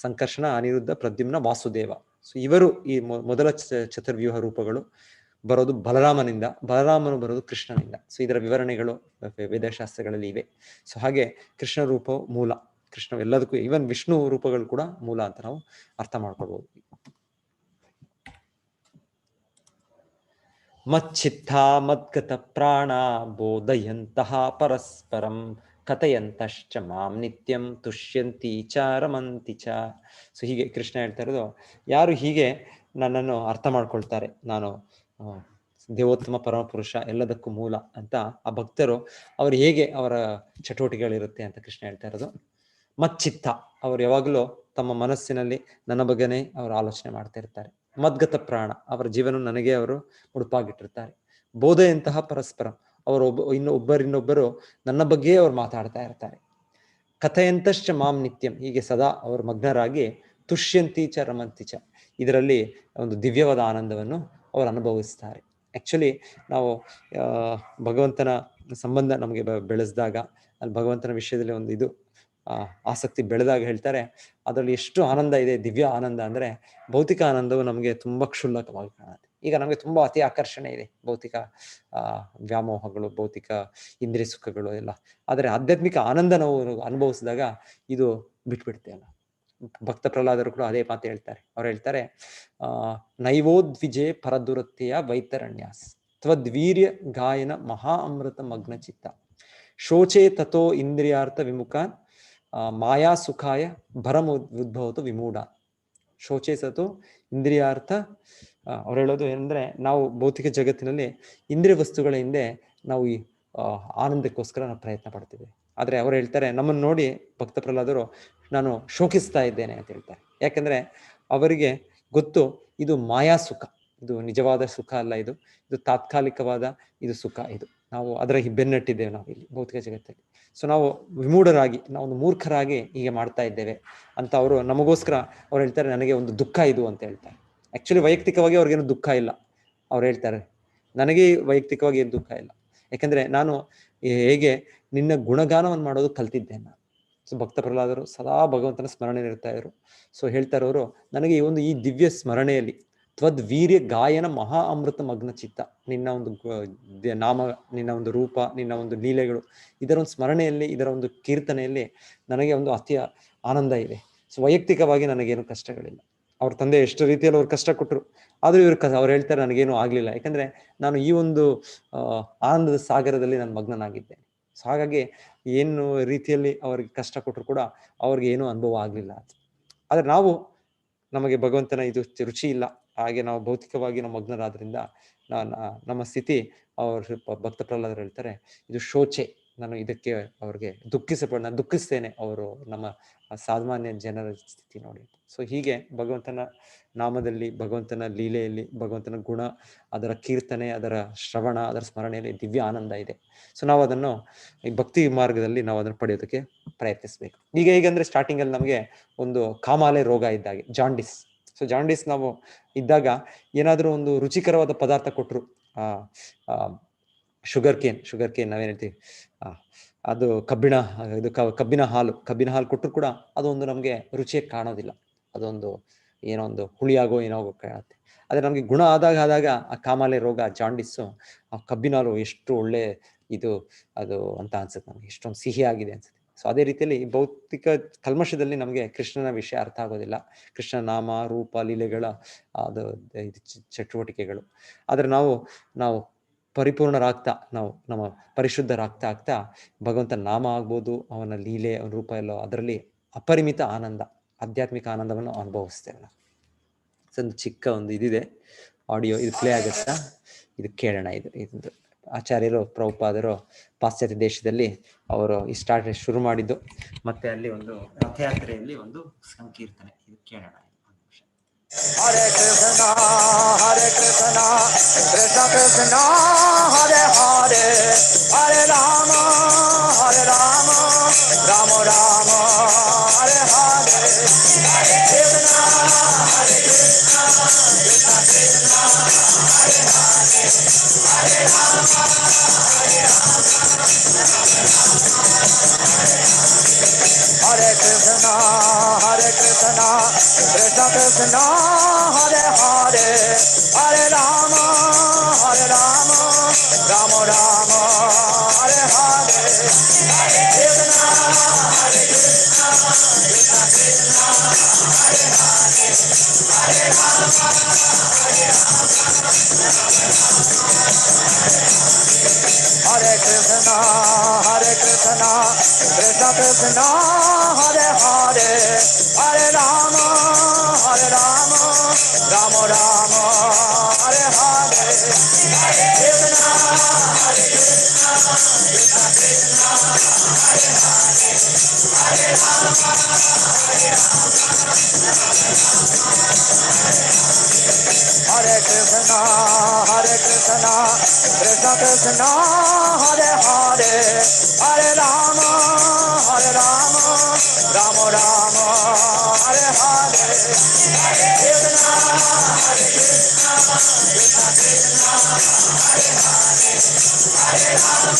ಸಂಕರ್ಷಣ ಅನಿರುದ್ಧ ಪ್ರದ್ಯುಮ್ನ ವಾಸುದೇವ. ಸೊ ಇವರು ಈ ಮೊದಲ ಚತುರ್ವ್ಯೂಹ ರೂಪಗಳು ಬರೋದು ಬಲರಾಮನಿಂದ, ಬಲರಾಮನು ಬರೋದು ಕೃಷ್ಣನಿಂದ. ಸೊ ಇದರ ವಿವರಣೆಗಳು ವೇದಶಾಸ್ತ್ರಗಳಲ್ಲಿ ಇವೆ. ಸೊ ಹಾಗೆ ಕೃಷ್ಣ ರೂಪವು ಮೂಲ, ಕೃಷ್ಣ ಎಲ್ಲದಕ್ಕೂ, ಈವನ್ ವಿಷ್ಣು ರೂಪಗಳು ಕೂಡ ಮೂಲ ಅಂತ ನಾವು ಅರ್ಥ ಮಾಡ್ಕೊಳ್ಬಹುದು. ಮಚ್ಚಿತ್ತ ಮದ್ಗತ ಪ್ರಾಣ ಬೋಧಯಂತಹ ಪರಸ್ಪರಂ ಕಥಯಂತಶ್ಚ ಮಾಂ ನಿತ್ಯಂ ತುಷ್ಯಂತಿ ಚ ರಮಂತಿ ಚ. ಸೊ ಹೀಗೆ ಕೃಷ್ಣ ಹೇಳ್ತಾ ಇರೋದು, ಯಾರು ಹೀಗೆ ನನ್ನನ್ನು ಅರ್ಥ ಮಾಡ್ಕೊಳ್ತಾರೆ, ನಾನು ದೇವೋತ್ತಮ ಪರಮಪುರುಷ, ಎಲ್ಲದಕ್ಕೂ ಮೂಲ ಅಂತ ಆ ಭಕ್ತರು, ಅವರು ಹೇಗೆ ಅವರ ಚಟುವಟಿಕೆಗಳಿರುತ್ತೆ ಅಂತ ಕೃಷ್ಣ ಹೇಳ್ತಾ ಇರೋದು. ಮಚ್ಚಿತ್ತ, ಅವರು ಯಾವಾಗಲೂ ತಮ್ಮ ಮನಸ್ಸಿನಲ್ಲಿ ನನ್ನ ಬಗ್ಗೆನೇ ಅವರು ಆಲೋಚನೆ ಮಾಡ್ತಾ ಇರ್ತಾರೆ. ಮದ್ಗತ ಪ್ರಾಣ, ಅವರ ಜೀವನ ನನಗೆ ಅವರು ಉಡುಪಾಗಿಟ್ಟಿರ್ತಾರೆ. ಬೋಧೆಯಂತಹ ಪರಸ್ಪರ, ಅವರು ಇನ್ನೊಬ್ಬರು ನನ್ನ ಬಗ್ಗೆಯೇ ಅವ್ರು ಮಾತಾಡ್ತಾ ಇರ್ತಾರೆ. ಕಥೆಯಂತಶ್ಚ ಮಾಂ ನಿತ್ಯಂ, ಹೀಗೆ ಸದಾ ಅವರು ಮಗ್ನರಾಗಿ ತುಷ್ಯಂತಿ ಚ ರಮಂತಿ ಚ, ಇದರಲ್ಲಿ ಒಂದು ದಿವ್ಯವಾದ ಆನಂದವನ್ನು ಅವರು ಅನುಭವಿಸ್ತಾರೆ. ಆ್ಯಕ್ಚುಲಿ ನಾವು ಭಗವಂತನ ಸಂಬಂಧ ನಮಗೆ ಬೆಳೆಸಿದಾಗ, ಅಲ್ಲಿ ಭಗವಂತನ ವಿಷಯದಲ್ಲಿ ಒಂದು ಇದು ಆಸಕ್ತಿ ಬೆಳೆದಾಗ ಹೇಳ್ತಾರೆ, ಅದರಲ್ಲಿ ಎಷ್ಟು ಆನಂದ ಇದೆ, ದಿವ್ಯ ಆನಂದ ಅಂದರೆ ಭೌತಿಕ ಆನಂದವು ನಮಗೆ ತುಂಬ ಕ್ಷುಲ್ಲಕವಾಗಿ ಕಾಣುತ್ತೆ. ಈಗ ನಮಗೆ ತುಂಬ ಅತಿ ಆಕರ್ಷಣೆ ಇದೆ ಭೌತಿಕ ವ್ಯಾಮೋಹಗಳು, ಭೌತಿಕ ಇಂದ್ರಿಯ ಸುಖಗಳು ಎಲ್ಲ. ಆದರೆ ಆಧ್ಯಾತ್ಮಿಕ ಆನಂದ ನಾವು ಅನುಭವಿಸಿದಾಗ ಇದು ಬಿಟ್ಬಿಡ್ತೇವಲ್ಲ. ಭಕ್ತ ಪ್ರಹ್ಲಾದರು ಕೂಡ ಅದೇ ಮಾತು ಹೇಳ್ತಾರೆ. ಅವ್ರು ಹೇಳ್ತಾರೆ, ನೈವೋದ್ವಿಜೆ ಪರದುರತ್ತೆಯ ವೈತರಣ್ಯಾಸ್ ತ್ವದ್ವೀರ್ಯ ಗಾಯನ ಮಹಾ ಅಮೃತ ಮಗ್ನ ಚಿತ್ತ ಶೋಚೆ ತಥೋ ಇಂದ್ರಿಯಾರ್ಥ ವಿಮುಖಾನ್ ಮಾಯಾ ಸುಖಾಯ ಭರಮ ಉದ್ಭವತು ವಿಮೂಢ. ಶೋಚೆ ತಥೋ ಇಂದ್ರಿಯಾರ್ಥ, ಅವ್ರು ಹೇಳೋದು ಏನಂದ್ರೆ, ನಾವು ಭೌತಿಕ ಜಗತ್ತಿನಲ್ಲಿ ಇಂದ್ರಿಯ ವಸ್ತುಗಳ ಹಿಂದೆ ನಾವು ಈ ಆನಂದಕ್ಕೋಸ್ಕರ ನಾವು ಪ್ರಯತ್ನ ಪಡ್ತೀವಿ. ಆದರೆ ಅವ್ರು ಹೇಳ್ತಾರೆ, ನಮ್ಮನ್ನು ನೋಡಿ ಭಕ್ತ ಪ್ರಹ್ಲಾದರು ನಾನು ಶೋಕಿಸ್ತಾ ಇದ್ದೇನೆ ಅಂತ ಹೇಳ್ತಾರೆ. ಯಾಕಂದ್ರೆ ಅವರಿಗೆ ಗೊತ್ತು ಇದು ಮಾಯಾ ಸುಖ, ಇದು ನಿಜವಾದ ಸುಖ ಅಲ್ಲ, ಇದು ತಾತ್ಕಾಲಿಕವಾದ ಇದು ಸುಖ, ಇದು ನಾವು ಅದರ ಬೆನ್ನಟ್ಟಿದ್ದೇವೆ ನಾವು ಇಲ್ಲಿ ಭೌತಿಕ ಜಗತ್ತಲ್ಲಿ. ಸೊ ನಾವು ವಿಮೂಢರಾಗಿ, ನಾವು ಒಂದು ಮೂರ್ಖರಾಗಿ ಹೀಗೆ ಮಾಡ್ತಾ ಇದ್ದೇವೆ ಅಂತ ಅವರು ನಮಗೋಸ್ಕರ ಅವ್ರು ಹೇಳ್ತಾರೆ, ನನಗೆ ಒಂದು ದುಃಖ ಇದು ಅಂತ ಹೇಳ್ತಾರೆ. ಆ್ಯಕ್ಚುಲಿ ವೈಯಕ್ತಿಕವಾಗಿ ಅವ್ರಿಗೇನು ದುಃಖ ಇಲ್ಲ. ಅವ್ರು ಹೇಳ್ತಾರೆ, ನನಗೆ ವೈಯಕ್ತಿಕವಾಗಿ ಏನು ದುಃಖ ಇಲ್ಲ, ಯಾಕಂದ್ರೆ ನಾನು ಹೇಗೆ ನಿನ್ನ ಗುಣಗಾನವನ್ನು ಮಾಡೋದು ಕಲ್ತಿದ್ದೇನೆ ನಾನು. ಸೊ ಭಕ್ತ ಪ್ರಹ್ಲಾದರು ಸದಾ ಭಗವಂತನ ಸ್ಮರಣೆ ಇರ್ತಾ ಇದ್ರು. ಸೊ ಹೇಳ್ತಾರೆ ಅವರು, ನನಗೆ ಈ ದಿವ್ಯ ಸ್ಮರಣೆಯಲ್ಲಿ ತ್ವದ್ವೀರ್ಯ ಗಾಯನ ಮಹಾ ಅಮೃತ ಮಗ್ನ ಚಿತ್ತ, ನಿನ್ನ ಒಂದು ನಾಮ, ನಿನ್ನ ಒಂದು ರೂಪ, ನಿನ್ನ ಒಂದು ಲೀಲೆಗಳು, ಇದರ ಒಂದು ಸ್ಮರಣೆಯಲ್ಲಿ, ಇದರ ಒಂದು ಕೀರ್ತನೆಯಲ್ಲಿ ನನಗೆ ಒಂದು ಅತಿ ಆನಂದ ಇದೆ. ಸೊ ವೈಯಕ್ತಿಕವಾಗಿ ನನಗೇನು ಕಷ್ಟಗಳಿಲ್ಲ. ಅವ್ರ ತಂದೆ ಎಷ್ಟು ರೀತಿಯಲ್ಲಿ ಅವ್ರು ಕಷ್ಟ ಕೊಟ್ಟರು, ಆದರೂ ಅವ್ರು ಹೇಳ್ತಾರೆ ನನಗೇನು ಆಗ್ಲಿಲ್ಲ, ಯಾಕಂದ್ರೆ ನಾನು ಈ ಒಂದು ಆನಂದದ ಸಾಗರದಲ್ಲಿ ನಾನು ಮಗ್ನನಾಗಿದ್ದೇನೆ. ಸೊ ಹಾಗಾಗಿ ಏನು ರೀತಿಯಲ್ಲಿ ಅವ್ರಿಗೆ ಕಷ್ಟ ಕೊಟ್ಟರು ಕೂಡ ಅವ್ರಿಗೆ ಏನೂ ಅನುಭವ ಆಗ್ಲಿಲ್ಲ. ಆದ್ರೆ ನಮಗೆ ಭಗವಂತನ ಇದು ರುಚಿ ಇಲ್ಲ, ಹಾಗೆ ನಾವು ಭೌತಿಕವಾಗಿ ನಾವು ಮಗ್ನರಾದ್ರಿಂದ ನಮ್ಮ ಸ್ಥಿತಿ, ಅವ್ರ ಭಕ್ತ ಪ್ರಹ್ಲಾದರು ಹೇಳ್ತಾರೆ, ಇದು ಶೋಚೆ, ನಾನು ಇದಕ್ಕೆ ಅವ್ರಿಗೆ ನಾನು ದುಃಖಿಸ್ತೇನೆ, ಅವರು ನಮ್ಮ ಸಾಮಾನ್ಯ ಜನರ ಸ್ಥಿತಿ ನೋಡಿ. ಸೊ ಹೀಗೆ ಭಗವಂತನ ನಾಮದಲ್ಲಿ, ಭಗವಂತನ ಲೀಲೆಯಲ್ಲಿ, ಭಗವಂತನ ಗುಣ, ಅದರ ಕೀರ್ತನೆ, ಅದರ ಶ್ರವಣ, ಅದರ ಸ್ಮರಣೆಯಲ್ಲಿ ದಿವ್ಯ ಆನಂದ ಇದೆ. ಸೊ ನಾವು ಅದನ್ನು ಈ ಭಕ್ತಿ ಮಾರ್ಗದಲ್ಲಿ ನಾವು ಅದನ್ನು ಪಡೆಯೋದಕ್ಕೆ ಪ್ರಯತ್ನಿಸ್ಬೇಕು. ಹೇಗಂದ್ರೆ ಸ್ಟಾರ್ಟಿಂಗಲ್ಲಿ ನಮಗೆ ಒಂದು ಕಾಮಾಲೆ ರೋಗ ಇದ್ದಾಗೆ, ಜಾಂಡಿಸ್. ಸೊ ಜಾಂಡಿಸ್ ನಾವು ಇದ್ದಾಗ ಏನಾದರೂ ಒಂದು ರುಚಿಕರವಾದ ಪದಾರ್ಥ ಕೊಟ್ಟರು, ಶುಗರ್ ಕೇನ್ ನಾವೇನ್ ಹೇಳ್ತೀವಿ, ಅದು ಕಬ್ಬಿನ ಹಾಲು ಕೊಟ್ಟರು ಕೂಡ ಅದೊಂದು ನಮಗೆ ರುಚಿಯಾಗಿ ಕಾಣೋದಿಲ್ಲ, ಅದೊಂದು ಏನೋ ಒಂದು ಹುಳಿಯಾಗೋ ಏನೋ ಕಾಣುತ್ತೆ. ಆದರೆ ನಮಗೆ ಗುಣ ಆದಾಗ ಆ ಕಾಮಾಲೆ ರೋಗ, ಜಾಂಡಿಸ್ಸು, ಆ ಕಬ್ಬಿನ ಹಾಲು ಎಷ್ಟು ಒಳ್ಳೆ ಅದು ಅಂತ ಅನ್ಸುತ್ತೆ ನಮಗೆ, ಎಷ್ಟೊಂದು ಸಿಹಿ ಆಗಿದೆ ಅನ್ಸುತ್ತೆ. ಸೊ ಅದೇ ರೀತಿಯಲ್ಲಿ ಭೌತಿಕ ಕಲ್ಮಶದಲ್ಲಿ ನಮಗೆ ಕೃಷ್ಣನ ವಿಷಯ ಅರ್ಥ ಆಗೋದಿಲ್ಲ, ಕೃಷ್ಣ ನಾಮ, ರೂಪ, ಲೀಲೆಗಳ ಚಟುವಟಿಕೆಗಳು. ಆದರೆ ನಾವು ಪರಿಪೂರ್ಣರಾಗ್ತಾ, ನಾವು ನಮ್ಮ ಪರಿಶುದ್ಧರಾಗ್ತಾ ಭಗವಂತನ ನಾಮ ಆಗ್ಬೋದು, ಅವನ ಲೀಲೆ, ಅವನ ರೂಪ ಎಲ್ಲೋ, ಅದರಲ್ಲಿ ಅಪರಿಮಿತ ಆನಂದ, ಆಧ್ಯಾತ್ಮಿಕ ಆನಂದವನ್ನು ಅನುಭವಿಸ್ತೇವೆ ನಾವು. ಸೊ ಒಂದು ಚಿಕ್ಕ ಒಂದು ಇದಿದೆ ಆಡಿಯೋ, ಇದು ಪ್ಲೇ ಆಗುತ್ತಾ, ಇದು ಕೇಳೋಣ. ಇದು ಆಚಾರ್ಯರು, ಪ್ರಭುಪಾದರು ಪಾಶ್ಚಾತ್ಯ ದೇಶದಲ್ಲಿ ಅವರು ಶುರು ಮಾಡಿದ್ದು, ಮತ್ತೆ ಅಲ್ಲಿ ಒಂದು ರಥಯಾತ್ರೆಯಲ್ಲಿ ಒಂದು ಸಂಕೀರ್ತನೆ, ಇದು ಕೇಳೋಣ. Hare Krishna, Krishna Krishna, Hare Hare, Hare Rama, Rama Rama, Hare Hare, Hare Krishna, Krishna Krishna, Hare Hare, Hare Rama, Hare Krishna, Krishna Krishna, Hare Hare, Hare Rama, Rama Rama, Hare Hare, Hare Krishna, Krishna Krishna, Hare Hare, Hare Rama, Hare Krishna, Krishna Krishna, Hare Hare, Hare Rama, Rama Rama, Hare Hare, Hare Krishna, Krishna Krishna, Hare Hare, Hare Rama, Krishna, Hare Hare, Hare Rama, Rama Rama, Hare Hare, Hare Krishna, Krishna Krishna, Hare Hare, Hare Rama,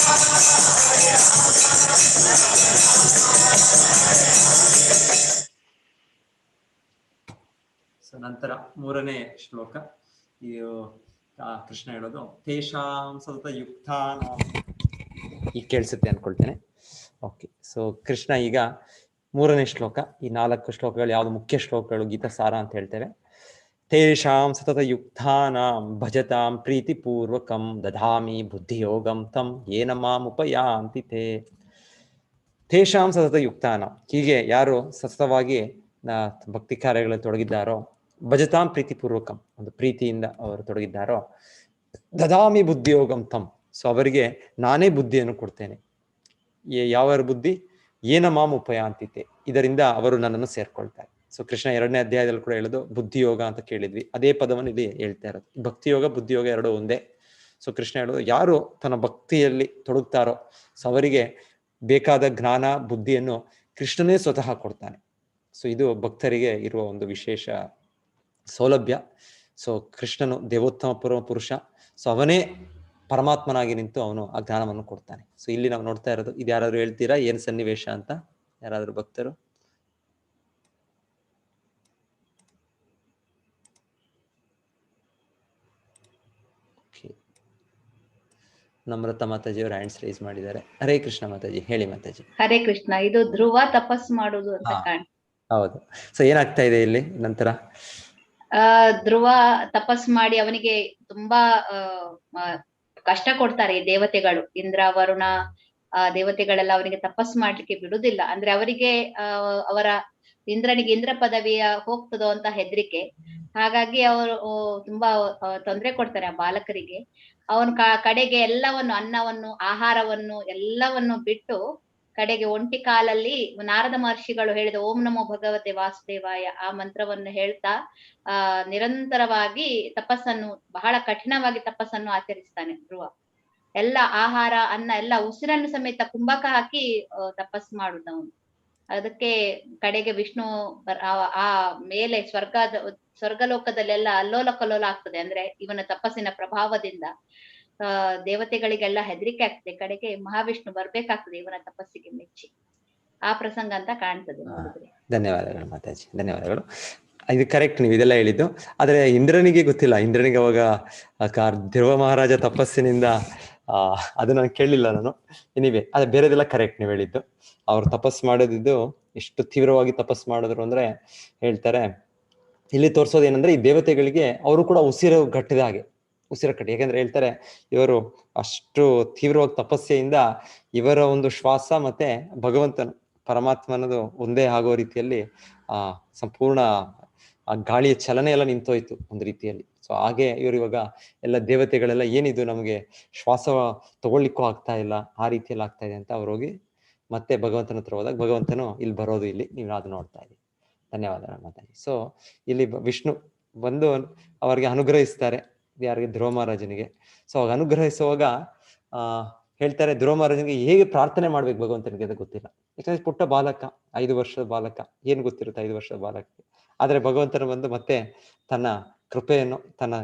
so ನಂತರ ಮೂರನೇ ಶ್ಲೋಕ ಇದು ಕೃಷ್ಣ ಹೇಳೋದು ತೇಷಾಂ ಸತತ ಯುಕ್ತಾನ, ಈಗ ಕೇಳಿಸುತ್ತೆ ಅನ್ಕೊಳ್ತೇನೆ. Okay, so Krishna ಈಗ ಮೂರನೇ ಶ್ಲೋಕ, ಈ 4 ಶ್ಲೋಕಗಳು ಯಾವುದು ಮುಖ್ಯ ಶ್ಲೋಕಗಳು, ಗೀತಾ ಸಾರ ಅಂತ ಹೇಳ್ತೇವೆ. ತೇಷಾಂ ಸತತ ಯುಕ್ತಾನಾಂ ಭಜತಾಂ ಪ್ರೀತಿಪೂರ್ವಕಂ ದಧಾಮಿ ಬುದ್ಧಿಯೋಗಂ ತಂ ಯೇನ ಮಾಂ ಉಪಯಾಂತಿ ತೇ. ತೇಷಾಂ ಸತತ ಯುಕ್ತಾನಾಂ, ಹೀಗೆ ಯಾರು ಸತತವಾಗಿ ಭಕ್ತಿ ಕಾರ್ಯಗಳಲ್ಲಿ ತೊಡಗಿದ್ದಾರೋ, ಭಜತಾಂ ಪ್ರೀತಿಪೂರ್ವಕಂ, ಒಂದು ಪ್ರೀತಿಯಿಂದ ಅವರು ತೊಡಗಿದ್ದಾರೋ, ದದಾಮಿ ಬುದ್ಧಿಯೋಗಂ ತಂ, ಸೊ ಅವರಿಗೆ ನಾನೇ ಬುದ್ಧಿಯನ್ನು ಕೊಡ್ತೇನೆ. ಯಾವ ಬುದ್ಧಿ? ಏನ ಮಾಂ ಉಪಯಾಂತಿತೆ, ಇದರಿಂದ ಅವರು ನನ್ನನ್ನು ಸೇರ್ಕೊಳ್ತಾರೆ. ಸೊ ಕೃಷ್ಣ 2ನೇ ಅಧ್ಯಾಯದಲ್ಲಿ ಕೂಡ ಹೇಳೋದು ಬುದ್ಧಿಯೋಗ ಅಂತ ಕೇಳಿದ್ವಿ, ಅದೇ ಪದವನ್ನು ಇಲ್ಲಿ ಹೇಳ್ತಾ ಇರೋದು. ಭಕ್ತಿಯೋಗ ಬುದ್ಧಿಯೋಗ ಎರಡೂ ಒಂದೇ. ಸೊ ಕೃಷ್ಣ ಹೇಳೋದು ಯಾರು ತನ್ನ ಭಕ್ತಿಯಲ್ಲಿ ತೊಡಗ್ತಾರೋ ಸೊ ಅವರಿಗೆ ಬೇಕಾದ ಜ್ಞಾನ ಬುದ್ಧಿಯನ್ನು ಕೃಷ್ಣನೇ ಸ್ವತಃ ಕೊಡ್ತಾನೆ. ಸೊ ಇದು ಭಕ್ತರಿಗೆ ಇರುವ ಒಂದು ವಿಶೇಷ ಸೌಲಭ್ಯ. ಸೊ ಕೃಷ್ಣನು ದೇವೋತ್ತಮ ಪುರುಷ, ಸೊ ಅವನೇ ಪರಮಾತ್ಮನಾಗಿ ನಿಂತು ಅವನು ಆ ಜ್ಞಾನವನ್ನು ಕೊಡ್ತಾನೆ. ಸೊ ಇಲ್ಲಿ ನಾವು ನೋಡ್ತಾ ಇರೋದು, ಇದು ಯಾರಾದ್ರೂ ಹೇಳ್ತೀರಾ ಏನ್ ಸನ್ನಿವೇಶ ಅಂತ? ಯಾರಾದ್ರೂ ಭಕ್ತರು? ನಮ್ರತಾ ಮಾತಾಜಿಯವರು ಹ್ಯಾಂಡ್ಸ್ ರೈಸ್ ಮಾಡಿದ್ದಾರೆ. ಹರೇ ಕೃಷ್ಣ ಮಾತಾಜಿ, ಹೇಳಿ ಮಾತಾಜಿ. ಹರೇ ಕೃಷ್ಣ. ಇದು ಧ್ರುವ ತಪಸ್ ಮಾಡುದು ಅಂತ ಕಾಣ. ಹೌದು. ಸೊ ಏನಾಗ್ತಾ ಇದೆ ಇಲ್ಲಿ ನಂತರ? ಧ್ರುವ ತಪಸ್ ಮಾಡಿ ಅವನಿಗೆ ತುಂಬಾ ಕಷ್ಟ ಕೊಡ್ತಾರೆ ಈ ದೇವತೆಗಳು. ಇಂದ್ರ ವರುಣ ದೇವತೆಗಳೆಲ್ಲ ಅವನಿಗೆ ತಪಸ್ ಮಾಡ್ಲಿಕ್ಕೆ ಬಿಡುದಿಲ್ಲ. ಅಂದ್ರೆ ಅವರಿಗೆ ಅವರ ಇಂದ್ರನಿಗೆ ಇಂದ್ರ ಪದವಿಯ ಹೋಗ್ತದೋ ಅಂತ ಹೆದರಿಕೆ. ಹಾಗಾಗಿ ಅವರು ತುಂಬಾ ತೊಂದರೆ ಕೊಡ್ತಾರೆ ಆ ಬಾಲಕರಿಗೆ. ಅವನು ಕಡೆಗೆ ಎಲ್ಲವನ್ನು, ಅನ್ನವನ್ನು, ಆಹಾರವನ್ನು ಎಲ್ಲವನ್ನು ಬಿಟ್ಟು ಕಡೆಗೆ ಒಂಟಿ ಕಾಲಲ್ಲಿ ನಾರದ ಮಹರ್ಷಿಗಳು ಹೇಳಿದ ಓಂ ನಮೋ ಭಗವತೆ ವಾಸುದೇವಾಯ ಆ ಮಂತ್ರವನ್ನು ಹೇಳ್ತಾ ನಿರಂತರವಾಗಿ ತಪಸ್ಸನ್ನು, ಬಹಳ ಕಠಿಣವಾಗಿ ತಪಸ್ಸನ್ನು ಆಚರಿಸ್ತಾನೆ ಧ್ರುವ. ಎಲ್ಲ ಆಹಾರ ಅನ್ನ ಎಲ್ಲ ಉಸಿರನ್ನು ಸಮೇತ ಕುಂಭಕ ಹಾಕಿ ತಪಸ್ ಮಾಡುದವನು. ಅದಕ್ಕೆ ಕಡೆಗೆ ವಿಷ್ಣು ಆ ಮೇಲೆ ಸ್ವರ್ಗಲೋಕದಲ್ಲೆಲ್ಲ ಅಲ್ಲೋಲ ಕಲ್ಲೋಲ ಆಗ್ತದೆ. ಅಂದ್ರೆ ಇವನ ತಪಸ್ಸಿನ ಪ್ರಭಾವದಿಂದ ದೇವತೆಗಳಿಗೆಲ್ಲ ಹೆದರಿಕೆ ಆಗ್ತದೆ. ಕಡೆಗೆ ಮಹಾವಿಷ್ಣು ಬರ್ಬೇಕಾಗ್ತದೆ ಇವನ ತಪಸ್ಸಿಗೆ ಮೆಚ್ಚಿ. ಆ ಪ್ರಸಂಗ ಅಂತ ಕಾಣ್ತದೆ ನೋಡಿದ್ರೆ. ಧನ್ಯವಾದಗಳು ಮಾತಾಜಿ, ಧನ್ಯವಾದಗಳು. ಇದು ಕರೆಕ್ಟ್, ನೀವು ಇದೆಲ್ಲ ಹೇಳಿದ್ದು. ಆದ್ರೆ ಇಂದ್ರನಿಗೆ ಗೊತ್ತಿಲ್ಲ. ಇಂದ್ರನಿಗೆ ಅವಾಗ ಧ್ರುವ ಮಹಾರಾಜ ತಪಸ್ಸಿನಿಂದ ಅದು ನಾನು ಕೇಳಲಿಲ್ಲ ನಾನು. ಎನಿವೆ ಅದೇ ಬೇರೆದೆಲ್ಲ ಕರೆಕ್ಟ್ ನೀವು ಹೇಳಿದ್ದು. ಅವ್ರು ತಪಸ್ ಮಾಡೋದಿದ್ದು ಎಷ್ಟು ತೀವ್ರವಾಗಿ ತಪಸ್ ಮಾಡಿದ್ರು ಅಂದ್ರೆ ಹೇಳ್ತಾರೆ, ಇಲ್ಲಿ ತೋರ್ಸೋದು ಏನಂದ್ರೆ ಈ ದೇವತೆಗಳಿಗೆ ಅವರು ಕೂಡ ಉಸಿರು ಗಟ್ಟಿದ ಹಾಗೆ, ಉಸಿರು ಕಟ್ಟಿ. ಯಾಕಂದ್ರೆ ಹೇಳ್ತಾರೆ ಇವರು ಅಷ್ಟು ತೀವ್ರವಾಗಿ ತಪಸ್ಸೆಯಿಂದ ಇವರ ಒಂದು ಶ್ವಾಸ ಮತ್ತೆ ಭಗವಂತನ ಪರಮಾತ್ಮನದು ಒಂದೇ ಆಗೋ ರೀತಿಯಲ್ಲಿ ಸಂಪೂರ್ಣ ಆ ಗಾಳಿಯ ಚಲನೆ ಎಲ್ಲ ನಿಂತೋಯ್ತು ಒಂದು ರೀತಿಯಲ್ಲಿ. ಸೊ ಹಾಗೆ ಇವರು ಇವಾಗ ಎಲ್ಲ ದೇವತೆಗಳೆಲ್ಲ ಏನಿದು ನಮಗೆ ಶ್ವಾಸ ತಗೊಳ್ಲಿಕ್ಕೂ ಆಗ್ತಾ ಇಲ್ಲ, ಆ ರೀತಿಯಲ್ಲಿ ಆಗ್ತಾ ಇದೆ ಅಂತ ಅವ್ರು ಹೋಗಿ ಮತ್ತೆ ಭಗವಂತನ ಹತ್ರ ಹೋದಾಗ ಭಗವಂತನು ಇಲ್ಲಿ ಬರೋದು, ಇಲ್ಲಿ ನೀವು ಅದು ನೋಡ್ತಾ ಇದ್ದೀವಿ. ಧನ್ಯವಾದಗಳು ಮಾತಾಡಿ. ಸೊ ಇಲ್ಲಿ ವಿಷ್ಣು ಬಂದು ಅವರಿಗೆ ಅನುಗ್ರಹಿಸ್ತಾರೆ, ಯಾರಿಗೆ? ಧ್ರುವ ಮಹಾರಾಜನಿಗೆ. ಸೊ ಅವಾಗ ಅನುಗ್ರಹಿಸುವಾಗ ಹೇಳ್ತಾರೆ ಧ್ರುವ ಮಹಾರಾಜನಿಗೆ ಹೇಗೆ ಪ್ರಾರ್ಥನೆ ಮಾಡ್ಬೇಕು ಭಗವಂತನಿಗೆ ಅದು ಗೊತ್ತಿಲ್ಲ. ಯಾಕಂದ್ರೆ ಪುಟ್ಟ ಬಾಲಕ, 5 ವರ್ಷದ ಬಾಲಕ, ಏನ್ ಗೊತ್ತಿರುತ್ತೆ 5 ವರ್ಷದ ಬಾಲಕಕ್ಕೆ. ಆದ್ರೆ ಭಗವಂತನ ಬಂದು ಮತ್ತೆ ತನ್ನ ಕೃಪೆಯನ್ನು, ತನ್ನ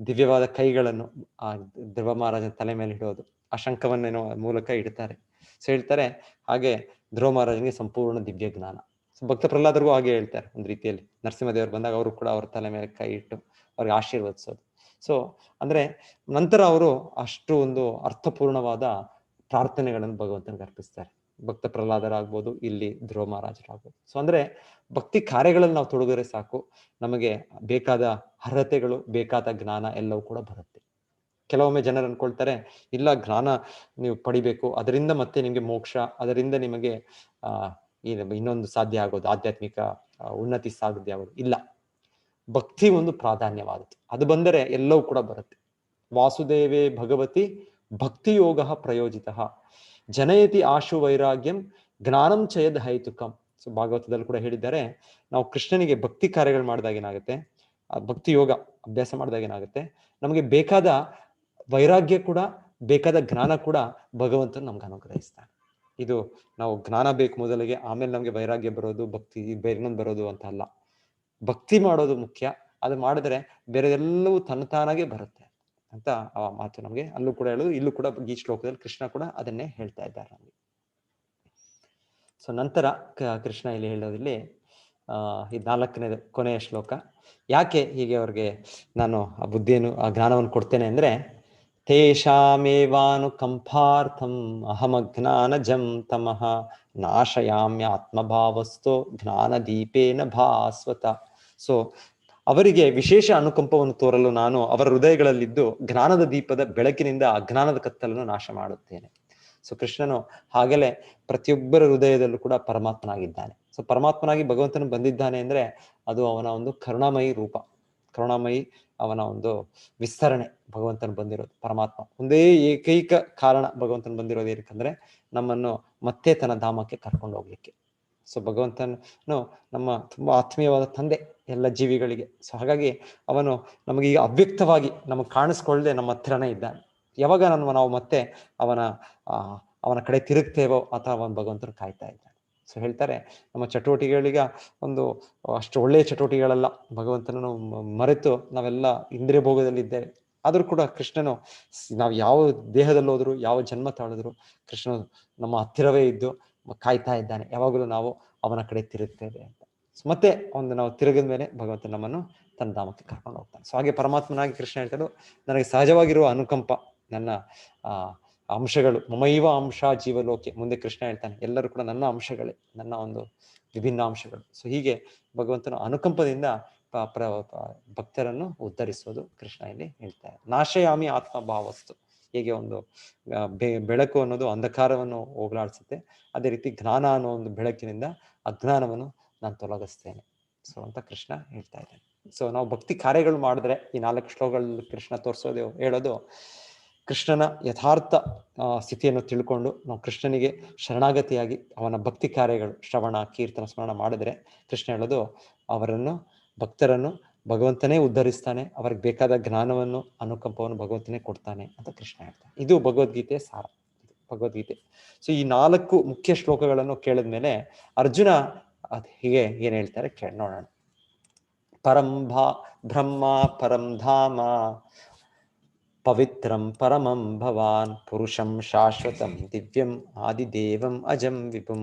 ದಿವ್ಯವಾದ ಕೈಗಳನ್ನು ಆ ಧ್ರುವ ಮಹಾರಾಜನ ತಲೆ ಮೇಲೆ ಇಡೋದು, ಆ ಶಂಖವನ್ನೇನೋ ಮೂಲಕ ಇಡ್ತಾರೆ. ಸೊ ಹೇಳ್ತಾರೆ ಹಾಗೆ ಧ್ರುವ ಮಹಾರಾಜನಿಗೆ ಸಂಪೂರ್ಣ ದಿವ್ಯ ಜ್ಞಾನ. ಸೊ ಭಕ್ತ ಪ್ರಹ್ಲಾದರಿಗೂ ಹಾಗೆ ಹೇಳ್ತಾರೆ ಒಂದು ರೀತಿಯಲ್ಲಿ. ನರಸಿಂಹದೇವರು ಬಂದಾಗ ಅವರು ಕೂಡ ಅವ್ರ ತಲೆ ಮೇಲೆ ಕೈ ಇಟ್ಟು ಅವ್ರಿಗೆ ಆಶೀರ್ವದಿಸೋದು. ಸೊ ಅಂದ್ರೆ ನಂತರ ಅವರು ಅಷ್ಟು ಒಂದು ಅರ್ಥಪೂರ್ಣವಾದ ಪ್ರಾರ್ಥನೆಗಳನ್ನು ಭಗವಂತನಿಗೆ ಅರ್ಪಿಸ್ತಾರೆ. ಭಕ್ತ ಪ್ರಹ್ಲಾದರಾಗ್ಬೋದು, ಇಲ್ಲಿ ಧ್ರುವ ಮಹಾರಾಜರಾಗ್ಬೋದು. ಸೊ ಅಂದ್ರೆ ಭಕ್ತಿ ಕಾರ್ಯಗಳಲ್ಲಿ ನಾವು ತೊಡಗಿದ್ರೆ ಸಾಕು, ನಮಗೆ ಬೇಕಾದ ಅರ್ಹತೆಗಳು, ಬೇಕಾದ ಜ್ಞಾನ ಎಲ್ಲವೂ ಕೂಡ ಬರುತ್ತೆ. ಕೆಲವೊಮ್ಮೆ ಜನರು ಅನ್ಕೊಳ್ತಾರೆ ಇಲ್ಲ ಜ್ಞಾನ ನೀವು ಪಡಿಬೇಕು, ಅದರಿಂದ ಮತ್ತೆ ನಿಮ್ಗೆ ಮೋಕ್ಷ, ಅದರಿಂದ ನಿಮಗೆ ಇನ್ನೊಂದು ಸಾಧ್ಯ ಆಗೋದು, ಆಧ್ಯಾತ್ಮಿಕ ಉನ್ನತಿ ಸಾಧ್ಯ ಆಗೋದು. ಇಲ್ಲ, ಭಕ್ತಿ ಒಂದು ಪ್ರಾಧಾನ್ಯವಾದದ್ದು. ಅದು ಬಂದರೆ ಎಲ್ಲವೂ ಕೂಡ ಬರುತ್ತೆ. ವಾಸುದೇವೇ ಭಗವತಿ ಭಕ್ತಿ ಯೋಗ ಪ್ರಯೋಜಿತ ಜನಯತಿ ಆಶು ವೈರಾಗ್ಯಂ ಜ್ಞಾನಂ ಚಯದ್ ಹೈತುಕಂ. ಸೊ ಭಾಗವತದಲ್ಲಿ ಕೂಡ ಹೇಳಿದ್ದಾರೆ, ನಾವು ಕೃಷ್ಣನಿಗೆ ಭಕ್ತಿ ಕಾರ್ಯಗಳು ಮಾಡಿದಾಗ ಏನಾಗುತ್ತೆ, ಭಕ್ತಿ ಯೋಗ ಅಭ್ಯಾಸ ಮಾಡಿದಾಗ ಏನಾಗುತ್ತೆ, ನಮಗೆ ಬೇಕಾದ ವೈರಾಗ್ಯ ಕೂಡ ಬೇಕಾದ ಜ್ಞಾನ ಕೂಡ ಭಗವಂತನು ನಮ್ಗೆ ಅನುಗ್ರಹಿಸ್ತಾನೆ. ಇದು ನಾವು ಜ್ಞಾನ ಬೇಕು ಮೊದಲಿಗೆ, ಆಮೇಲೆ ನಮಗೆ ವೈರಾಗ್ಯ ಬರೋದು, ಭಕ್ತಿ ಬೇರೆನೊಂದು ಬರೋದು ಅಂತ ಅಲ್ಲ. ಭಕ್ತಿ ಮಾಡೋದು ಮುಖ್ಯ, ಅದು ಮಾಡಿದ್ರೆ ಬೇರೆ ಎಲ್ಲವೂ ತನ್ನತಾನಾಗೆ ಬರುತ್ತೆ ಅಂತ ಆ ಮಾತು ನಮಗೆ ಅಲ್ಲೂ ಕೂಡ ಹೇಳೋದು, ಇಲ್ಲೂ ಕೂಡ ಈ ಶ್ಲೋಕದಲ್ಲಿ ಕೃಷ್ಣ ಕೂಡ ಅದನ್ನೇ ಹೇಳ್ತಾ ಇದ್ದಾರೆ ನಮಗೆ. ಸೊ ನಂತರ ಕೃಷ್ಣ ಇಲ್ಲಿ ಹೇಳೋದಿಲ್ಲಿ ಈ 4ನೇದು ಕೊನೆಯ ಶ್ಲೋಕ. ಯಾಕೆ ಹೀಗೆ ಅವ್ರಿಗೆ ನಾನು ಆ ಬುದ್ಧಿಯನ್ನು ಆ ಜ್ಞಾನವನ್ನು ಕೊಡ್ತೇನೆ ಅಂದ್ರೆ, ತೇಷಾಮೇವಾನು ಕಂಪಾರ್ಥಂ ಅಹಮಜ್ಞಾನಜಂ ತಮಃ ನಾಶಯಾಮ್ಯಾತ್ಮಭಾವಸ್ಥೋ ಜ್ಞಾನದೀಪೇನ ಭಾಸ್ವತ. ಸೊ ಅವರಿಗೆ ವಿಶೇಷ ಅನುಕಂಪವನ್ನು ತೋರಲು ನಾನು ಅವರ ಹೃದಯಗಳಲ್ಲಿದ್ದು ಜ್ಞಾನದ ದೀಪದ ಬೆಳಕಿನಿಂದ ಅಜ್ಞಾನದ ಕತ್ತಲನ್ನು ನಾಶ ಮಾಡುತ್ತೇನೆ. ಸೊ ಕೃಷ್ಣನು ಹಾಗಲೇ ಪ್ರತಿಯೊಬ್ಬರ ಹೃದಯದಲ್ಲೂ ಕೂಡ ಪರಮಾತ್ಮನಾಗಿದ್ದಾನೆ. ಸೊ ಪರಮಾತ್ಮನಾಗಿ ಭಗವಂತನು ಬಂದಿದ್ದಾನೆ ಅಂದ್ರೆ ಅದು ಅವನ ಒಂದು ಕರುಣಾಮಯಿ ರೂಪ, ಕರುಣಾಮಯಿ ಅವನ ಒಂದು ವಿಸ್ತರಣೆ. ಭಗವಂತನು ಬಂದಿರೋದು ಪರಮಾತ್ಮ ಒಂದೇ ಏಕೈಕ ಕಾರಣ ಭಗವಂತನು ಬಂದಿರೋದು ಏನಕ್ಕಂದ್ರೆ ನಮ್ಮನ್ನು ಮತ್ತೆ ತನ್ನ ಧಾಮಕ್ಕೆ ಕರ್ಕೊಂಡು ಹೋಗ್ಲಿಕ್ಕೆ. ಸೊ ಭಗವಂತನು ನಮ್ಮ ತುಂಬಾ ಆತ್ಮೀಯವಾದ ತಂದೆ ಎಲ್ಲ ಜೀವಿಗಳಿಗೆ. ಸೊ ಹಾಗಾಗಿ ಅವನು ನಮಗೆ ಈಗ ಅವ್ಯಕ್ತವಾಗಿ ನಮಗೆ ಕಾಣಿಸ್ಕೊಳ್ಳದೆ ನಮ್ಮ ಹತ್ರನೇ ಇದ್ದಾನೆ. ಯಾವಾಗ ನಾವು ಮತ್ತೆ ಅವನ ಕಡೆ ತಿರುಗ್ತೇವೋ ಅಥವಾ ಅವನ ಭಗವಂತನು ಕಾಯ್ತಾ ಇದ್ದಾನೆ. ಸೊ ಹೇಳ್ತಾರೆ, ನಮ್ಮ ಚಟುವಟಿಕೆಗಳೀಗ ಒಂದು ಅಷ್ಟು ಒಳ್ಳೆಯ ಚಟುವಟಿಕೆಗಳೆಲ್ಲ, ಭಗವಂತನನ್ನು ಮರೆತು ನಾವೆಲ್ಲ ಇಂದ್ರಿಯ ಭೋಗದಲ್ಲಿದ್ದೇವೆ. ಆದರೂ ಕೂಡ ಕೃಷ್ಣನು ನಾವು ಯಾವ ದೇಹದಲ್ಲಿ ಹೋದ್ರು, ಯಾವ ಜನ್ಮ ತಾಳಿದ್ರು ಕೃಷ್ಣನು ನಮ್ಮ ಹತ್ತಿರವೇ ಇದ್ದು ಕಾಯ್ತಾ ಇದ್ದಾನೆ. ಯಾವಾಗಲೂ ನಾವು ಅವನ ಕಡೆ ತಿರುಗ್ತೇವೆ ಅಂತ. ಸೊ ಮತ್ತೆ ನಾವು ತಿರುಗಿದ ಮೇಲೆ ಭಗವಂತ ನಮ್ಮನ್ನು ತನ್ನ ಧಾಮಕ್ಕೆ ಕರ್ಕೊಂಡು ಹೋಗ್ತಾನೆ. ಸೊ ಹಾಗೆ ಪರಮಾತ್ಮನಾಗಿ ಕೃಷ್ಣ ಹೇಳ್ತಾರೋ, ನನಗೆ ಸಹಜವಾಗಿರುವ ಅನುಕಂಪ, ನನ್ನ ಅಂಶಗಳು, ಮಮೈವ ಅಂಶ ಜೀವಲೋಕೆ. ಮುಂದೆ ಕೃಷ್ಣ ಹೇಳ್ತಾನೆ, ಎಲ್ಲರೂ ಕೂಡ ನನ್ನ ಅಂಶಗಳೇ, ನನ್ನ ಒಂದು ವಿಭಿನ್ನ ಅಂಶಗಳು. ಸೊ ಹೀಗೆ ಭಗವಂತನ ಅನುಕಂಪದಿಂದ ಭಕ್ತರನ್ನು ಉದ್ಧರಿಸೋದು ಕೃಷ್ಣ ಇಲ್ಲಿ ಹೇಳ್ತಾರೆ. ನಾಶಯಾಮಿ ಆತ್ಮಭಾವಸ್ತು. ಹೇಗೆ ಒಂದು ಬೆಳಕು ಅನ್ನೋದು ಅಂಧಕಾರವನ್ನು ಹೋಗಲಾಡಿಸುತ್ತೆ, ಅದೇ ರೀತಿ ಜ್ಞಾನ ಅನ್ನೋ ಒಂದು ಬೆಳಕಿನಿಂದ ಅಜ್ಞಾನವನ್ನು ನಾನು ತೊಲಗಿಸ್ತೇನೆ. ಸೊ ಅಂತ ಕೃಷ್ಣ ಹೇಳ್ತಾ ಇದ್ದಾನೆ. ಸೊ ನಾವು ಭಕ್ತಿ ಕಾರ್ಯಗಳು ಮಾಡಿದ್ರೆ ಈ 4 ಶ್ಲೋಕಗಳಲ್ಲಿ ಕೃಷ್ಣ ತೋರಿಸೋದು ಹೇಳೋದು, ಕೃಷ್ಣನ ಯಥಾರ್ಥ ಸ್ಥಿತಿಯನ್ನು ತಿಳ್ಕೊಂಡು ನಾವು ಕೃಷ್ಣನಿಗೆ ಶರಣಾಗತಿಯಾಗಿ ಅವನ ಭಕ್ತಿ ಕಾರ್ಯಗಳು ಶ್ರವಣ ಕೀರ್ತನ ಸ್ಮರಣ ಮಾಡಿದ್ರೆ ಕೃಷ್ಣ ಹೇಳೋದು ಭಕ್ತರನ್ನು ಭಗವಂತನೇ ಉದ್ಧರಿಸ್ತಾನೆ, ಅವ್ರಿಗೆ ಬೇಕಾದ ಜ್ಞಾನವನ್ನು ಅನುಕಂಪವನ್ನು ಭಗವಂತನೇ ಕೊಡ್ತಾನೆ ಅಂತ ಕೃಷ್ಣ ಹೇಳ್ತಾನೆ. ಇದು ಭಗವದ್ಗೀತೆಯ ಸಾರ, ಭಗವದ್ಗೀತೆ. ಸೊ ಈ 4 ಮುಖ್ಯ ಶ್ಲೋಕಗಳನ್ನು ಕೇಳಿದ್ಮೇಲೆ ಅರ್ಜುನ ಹೀಗೆ ಏನ್ ಹೇಳ್ತಾರೆ ಕೇಳಿ ನೋಡೋಣ. ಬ್ರಹ್ಮ ಪರಂ ಧಾಮ ಪವಿತ್ರಂ ಪರಮಂ ಭವಾನ್ ಪುರುಷಂ ಶಾಶ್ವತಂ ದಿವ್ಯಂ ಆದಿದೇವಂ ಅಜಂ ವಿಪುಂ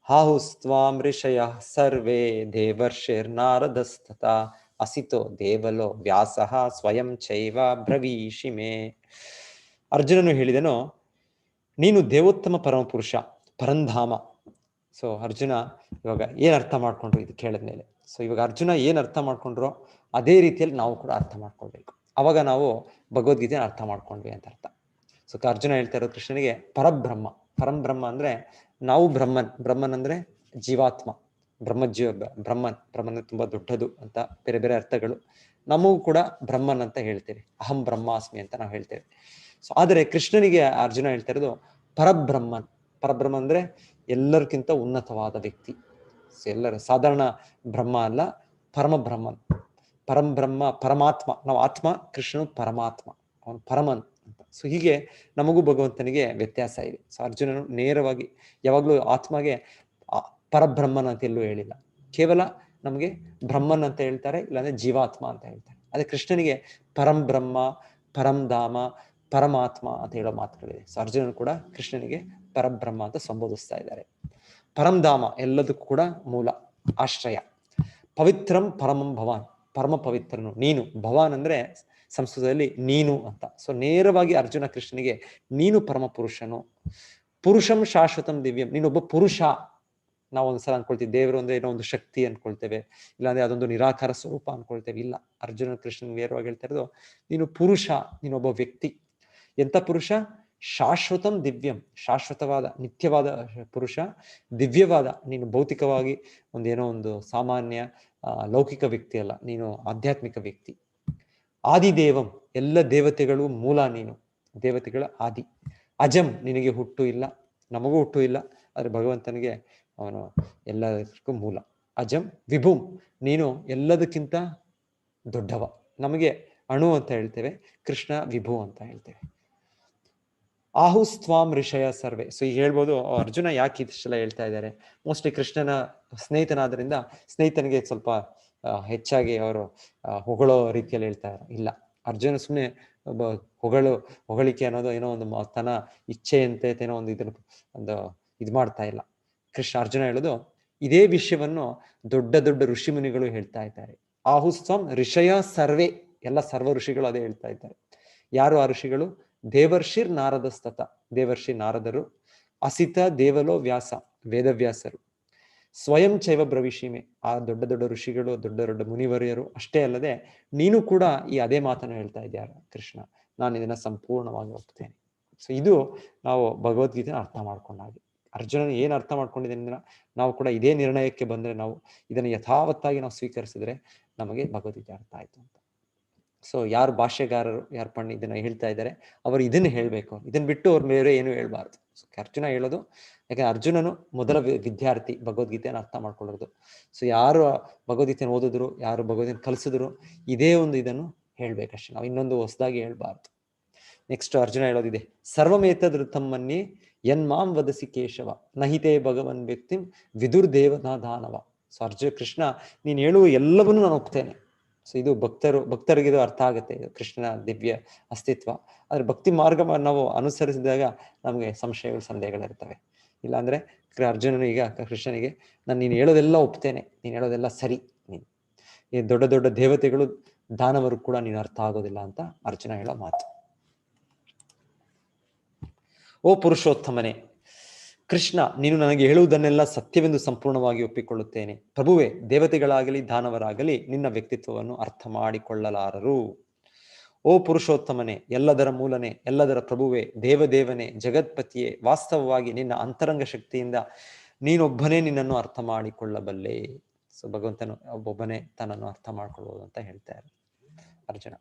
ಹಾಹುಸ್ತ್ವಾಂ ಋಷಯಃ ಸರ್ವೇ ದೇವರ್ಷಿರ್ನಾರದಸ್ತಥಾ ಅಸಿತೋ ದೇವಲೋ ವ್ಯಾಸಃ ಸ್ವಯಂ ಚೈವ ಬ್ರವೀಷಿ ಮೇ. ಅರ್ಜುನನು ಹೇಳಿದನು, ನೀನು ದೇವೋತ್ತಮ ಪರಮಪುರುಷ, ಪರಂಧಾಮ. ಸೊ ಅರ್ಜುನ ಇವಾಗ ಏನ್ ಅರ್ಥ ಮಾಡ್ಕೊಂಡ್ರು ಇದು ಕೇಳಿದ್ಮೇಲೆ? ಸೊ ಇವಾಗ ಅರ್ಜುನ ಏನ್ ಅರ್ಥ ಮಾಡ್ಕೊಂಡ್ರೋ ಅದೇ ರೀತಿಯಲ್ಲಿ ನಾವು ಕೂಡ ಅರ್ಥ ಮಾಡ್ಕೊಳ್ಬೇಕು. ಅವಾಗ ನಾವು ಭಗವದ್ಗೀತೆನ ಅರ್ಥ ಮಾಡ್ಕೊಂಡ್ವಿ ಅಂತ ಅರ್ಥ. ಸೊ ಅರ್ಜುನ ಹೇಳ್ತಾ ಇರೋದು ಕೃಷ್ಣನಿಗೆ ಪರಬ್ರಹ್ಮ. ಪರಂಬ್ರಹ್ಮ ಅಂದ್ರೆ ನಾವು ಬ್ರಹ್ಮನ್ ಅಂದ್ರೆ ಜೀವಾತ್ಮ, ಬ್ರಹ್ಮನ್ ತುಂಬಾ ದೊಡ್ಡದು ಅಂತ ಬೇರೆ ಬೇರೆ ಅರ್ಥಗಳು. ನಮಗೂ ಕೂಡ ಬ್ರಹ್ಮನ್ ಅಂತ ಹೇಳ್ತೇವೆ, ಅಹಂ ಬ್ರಹ್ಮಾಸ್ಮಿ ಅಂತ ನಾವು ಹೇಳ್ತೇವೆ. ಸೊ ಆದರೆ ಕೃಷ್ಣನಿಗೆ ಅರ್ಜುನ ಹೇಳ್ತಾ ಇರೋದು ಪರಬ್ರಹ್ಮನ್ ಅಂದ್ರೆ ಎಲ್ಲರಿಗಿಂತ ಉನ್ನತವಾದ ವ್ಯಕ್ತಿ. ಸೊ ಎಲ್ಲರ ಸಾಧಾರಣ ಬ್ರಹ್ಮ ಅಲ್ಲ, ಪರಮಬ್ರಹ್ಮನ್, ಪರಂಬ್ರಹ್ಮ, ಪರಮಾತ್ಮ. ನಾವು ಆತ್ಮ, ಕೃಷ್ಣನು ಪರಮಾತ್ಮ, ಅವನು ಪರಮನ್ ಅಂತ. ಸೊ ಹೀಗೆ ನಮಗೂ ಭಗವಂತನಿಗೆ ವ್ಯತ್ಯಾಸ ಇದೆ. ಸೊ ಅರ್ಜುನನು ನೇರವಾಗಿ ಯಾವಾಗ್ಲೂ ಆತ್ಮಗೆ ಪರಬ್ರಹ್ಮನ್ ಅಂತ ಎಲ್ಲೂ ಹೇಳಿಲ್ಲ, ಕೇವಲ ನಮಗೆ ಬ್ರಹ್ಮನ್ ಅಂತ ಹೇಳ್ತಾರೆ, ಇಲ್ಲಾಂದ್ರೆ ಜೀವಾತ್ಮ ಅಂತ ಹೇಳ್ತಾರೆ. ಅದೇ ಕೃಷ್ಣನಿಗೆ ಪರಂಬ್ರಹ್ಮ, ಪರಂಧಾಮ, ಪರಮಾತ್ಮ ಅಂತ ಹೇಳೋ ಮಾತುಗಳಿದೆ. ಸೊ ಅರ್ಜುನನು ಕೂಡ ಕೃಷ್ಣನಿಗೆ ಪರಬ್ರಹ್ಮ ಅಂತ ಸಂಬೋಧಿಸ್ತಾ ಇದ್ದಾರೆ. ಪರಂಧಾಮ ಎಲ್ಲದಕ್ಕೂ ಕೂಡ ಮೂಲ ಆಶ್ರಯ. ಪವಿತ್ರಂ ಪರಮಂ ಭವಾನ್, ಪರಮ ಪವಿತ್ರನು ನೀನು. ಭವಾನ್ ಅಂದ್ರೆ ಸಂಸ್ಕೃತದಲ್ಲಿ ನೀನು ಅಂತ. ಸೊ ನೇರವಾಗಿ ಅರ್ಜುನ ಕೃಷ್ಣನಿಗೆ ನೀನು ಪರಮ ಪುರುಷನು, ಪುರುಷಂ ಶಾಶ್ವತಂ ದಿವ್ಯಂ, ನೀನೊಬ್ಬ ಪುರುಷ. ನಾವು ಒಂದ್ಸಲ ಅನ್ಕೊಳ್ತೀವಿ ದೇವರು ಅಂದ್ರೆ ಏನೋ ಒಂದು ಶಕ್ತಿ ಅನ್ಕೊಳ್ತೇವೆ, ಇಲ್ಲಾಂದ್ರೆ ಅದೊಂದು ನಿರಾಕಾರ ಸ್ವರೂಪ ಅನ್ಕೊಳ್ತೇವೆ. ಇಲ್ಲ, ಅರ್ಜುನ ಕೃಷ್ಣನ್ ನೇರವಾಗಿ ಹೇಳ್ತಾ ಇರೋದು ನೀನು ಪುರುಷ, ನೀನೊಬ್ಬ ವ್ಯಕ್ತಿ. ಎಂತ ಪುರುಷ? ಶಾಶ್ವತಂ ದಿವ್ಯಂ, ಶಾಶ್ವತವಾದ ನಿತ್ಯವಾದ ಪುರುಷ, ದಿವ್ಯವಾದ. ನೀನು ಭೌತಿಕವಾಗಿ ಒಂದೇನೋ ಒಂದು ಸಾಮಾನ್ಯ ಲೌಕಿಕ ವ್ಯಕ್ತಿ ಅಲ್ಲ, ನೀನು ಆಧ್ಯಾತ್ಮಿಕ ವ್ಯಕ್ತಿ. ಆದಿದೇವಂ, ಎಲ್ಲ ದೇವತೆಗಳು ಮೂಲ ನೀನು, ದೇವತೆಗಳ ಆದಿ. ಅಜಂ, ನಿನಗೆ ಹುಟ್ಟು ಇಲ್ಲ, ನಮಗೂ ಹುಟ್ಟು ಇಲ್ಲ, ಆದ್ರೆ ಭಗವಂತನಿಗೆ ಅವನು ಎಲ್ಲದಕ್ಕೂ ಮೂಲ. ಅಜಂ ವಿಭುಂ, ನೀನು ಎಲ್ಲದಕ್ಕಿಂತ ದೊಡ್ಡವ. ನಮಗೆ ಅಣು ಅಂತ ಹೇಳ್ತೇವೆ, ಕೃಷ್ಣ ವಿಭು ಅಂತ ಹೇಳ್ತೇವೆ. ಆಹುಸ್ತ್ವಾಂ ಋಷಯ ಸರ್ವೆ. ಸೊ ಈಗ ಹೇಳ್ಬೋದು ಅರ್ಜುನ ಯಾಕೆ ಇಷ್ಟೆಲ್ಲ ಹೇಳ್ತಾ ಇದ್ದಾರೆ, ಮೋಸ್ಟ್ಲಿ ಕೃಷ್ಣನ ಸ್ನೇಹಿತನಾದ್ರಿಂದ ಸ್ನೇಹಿತನಿಗೆ ಸ್ವಲ್ಪ ಹೆಚ್ಚಾಗಿ ಅವರು ಹೊಗಳೋ ರೀತಿಯಲ್ಲಿ ಹೇಳ್ತಾ ಇದ್ದಾರೆ. ಇಲ್ಲ, ಅರ್ಜುನ ಸುಮ್ಮನೆ ಒಬ್ಬ ಹೊಗಳಿಕೆ ಅನ್ನೋದು ಏನೋ ಒಂದು ತನ್ನ ಇಚ್ಛೆಯಂತೆ ಏನೋ ಒಂದು ಇದು ಮಾಡ್ತಾ ಇಲ್ಲ. ಅರ್ಜುನ ಹೇಳೋದು ಇದೇ ವಿಷಯವನ್ನು ದೊಡ್ಡ ದೊಡ್ಡ ಋಷಿ ಮುನಿಗಳು ಹೇಳ್ತಾ ಇದ್ದಾರೆ. ಆಹುಸ್ತ್ವಂ ಋಷಯ ಸರ್ವೇ, ಎಲ್ಲ ಸರ್ವ ಋಷಿಗಳು ಅದೇ ಹೇಳ್ತಾ ಇದ್ದಾರೆ. ಯಾರು ಆ ಋಷಿಗಳು? ದೇವರ್ಷಿರ್ ನಾರದಸ್ತತ, ದೇವರ್ಷಿ ನಾರದರು, ಅಸಿತ ದೇವಲೋ ವ್ಯಾಸ, ವೇದವ್ಯಾಸರು, ಸ್ವಯಂ ಚೈವ ಬ್ರವಿಷೀಮೆ, ಆ ದೊಡ್ಡ ದೊಡ್ಡ ಋಷಿಗಳು, ದೊಡ್ಡ ದೊಡ್ಡ ಮುನಿವರಿಯರು. ಅಷ್ಟೇ ಅಲ್ಲದೆ ನೀನು ಕೂಡ ಈ ಅದೇ ಮಾತನ್ನು ಹೇಳ್ತಾ ಇದ್ದೀಯ ಕೃಷ್ಣ, ನಾನು ಇದನ್ನ ಸಂಪೂರ್ಣವಾಗಿ ಒಪ್ತೇನೆ. ಸೊ ಇದು ನಾವು ಭಗವದ್ಗೀತೆನ ಅರ್ಥ ಮಾಡ್ಕೊಂಡಾಗೆ. ಅರ್ಜುನನ ಏನು ಅರ್ಥ ಮಾಡ್ಕೊಂಡಿದ್ದೇನೆ, ನಾವು ಕೂಡ ಇದೇ ನಿರ್ಣಯಕ್ಕೆ ಬಂದ್ರೆ, ನಾವು ಇದನ್ನು ಯಥಾವತ್ತಾಗಿ ನಾವು ಸ್ವೀಕರಿಸಿದ್ರೆ ನಮಗೆ ಭಗವದ್ಗೀತೆ ಅರ್ಥ ಆಯ್ತು ಅಂತ. ಸೊ ಯಾರು ಭಾಷ್ಯಗಾರರು, ಯಾರು ಇದನ್ನ ಹೇಳ್ತಾ ಇದ್ದಾರೆ, ಅವರು ಇದನ್ನ ಹೇಳ್ಬೇಕು, ಇದನ್ನ ಬಿಟ್ಟು ಅವ್ರ ಬೇರೆ ಏನು ಹೇಳ್ಬಾರ್ದು. ಸೊ ಅರ್ಜುನ ಹೇಳೋದು, ಯಾಕಂದ್ರೆ ಅರ್ಜುನನು ಮೊದಲ ವಿದ್ಯಾರ್ಥಿ ಭಗವದ್ಗೀತೆಯನ್ನು ಅರ್ಥ ಮಾಡ್ಕೊಳ್ಳೋದು. ಸೊ ಯಾರು ಭಗವದ್ಗೀತೆಯನ್ನು ಓದಿದ್ರು, ಯಾರು ಭಗವದ್ಗೀತೆ ಕಲಿಸಿದ್ರು, ಇದೇ ಒಂದು ಇದನ್ನು ಹೇಳ್ಬೇಕಷ್ಟೇ, ನಾವು ಇನ್ನೊಂದು ಹೊಸದಾಗಿ ಹೇಳ್ಬಾರ್ದು. ನೆಕ್ಸ್ಟ್ ಅರ್ಜುನ ಹೇಳೋದಿದೆ, ಸರ್ವಮೇತದೃತಮ್ಮನ್ನೇ ಯನ್ಮಾಂ ವದಸಿ ಕೇಶವ ನಹಿತೇ ಭಗವನ್ ವ್ಯಕ್ತಿಂ ವಿದುರ್ದೇವನ ದಾನವ. ಸೊ ಕೃಷ್ಣ ನೀನು ಹೇಳುವ ಎಲ್ಲವನ್ನೂ ನಾನು ಒಪ್ತೇನೆ. ಸೊ ಇದು ಭಕ್ತರಿಗೆ ಇದು ಅರ್ಥ ಆಗುತ್ತೆ, ಇದು ಕೃಷ್ಣನ ದಿವ್ಯ ಅಸ್ತಿತ್ವ. ಆದ್ರೆ ಭಕ್ತಿ ಮಾರ್ಗ ನಾವು ಅನುಸರಿಸಿದಾಗ ನಮಗೆ ಸಂಶಯಗಳು, ಸಂದೇಹಗಳಿರ್ತವೆ. ಇಲ್ಲಾಂದ್ರೆ ಅರ್ಜುನನು ಈಗ ಕೃಷ್ಣನಿಗೆ ನೀನು ಹೇಳೋದೆಲ್ಲ ಒಪ್ತೇನೆ, ನೀನು ಹೇಳೋದೆಲ್ಲ ಸರಿ, ನೀನು ಈ ದೊಡ್ಡ ದೊಡ್ಡ ದೇವತೆಗಳು ದಾನವರು ಕೂಡ ನೀನು ಅರ್ಥ ಆಗೋದಿಲ್ಲ ಅಂತ ಅರ್ಜುನ ಹೇಳೋ ಮಾತು. ಓ ಪುರುಷೋತ್ತಮನೇ ಕೃಷ್ಣ, ನೀನು ನನಗೆ ಹೇಳುವುದನ್ನೆಲ್ಲ ಸತ್ಯವೆಂದು ಸಂಪೂರ್ಣವಾಗಿ ಒಪ್ಪಿಕೊಳ್ಳುತ್ತೇನೆ. ಪ್ರಭುವೇ, ದೇವತೆಗಳಾಗಲಿ ದಾನವರಾಗಲಿ ನಿನ್ನ ವ್ಯಕ್ತಿತ್ವವನ್ನು ಅರ್ಥ ಮಾಡಿಕೊಳ್ಳಲಾರರು. ಓ ಪುರುಷೋತ್ತಮನೇ, ಎಲ್ಲದರ ಮೂಲನೆ, ಎಲ್ಲದರ ಪ್ರಭುವೇ, ದೇವದೇವನೇ, ಜಗತ್ಪತಿಯೇ, ವಾಸ್ತವವಾಗಿ ನಿನ್ನ ಅಂತರಂಗ ಶಕ್ತಿಯಿಂದ ನೀನೊಬ್ಬನೇ ನಿನ್ನನ್ನು ಅರ್ಥ ಮಾಡಿಕೊಳ್ಳಬಲ್ಲೆ. ಸೊ ಭಗವಂತನು ಒಬ್ಬೊಬ್ಬನೇ ತನ್ನನ್ನು ಅರ್ಥ ಮಾಡ್ಕೊಳ್ಳಬಹುದು ಅಂತ ಹೇಳ್ತಾರೆ ಅರ್ಜುನ.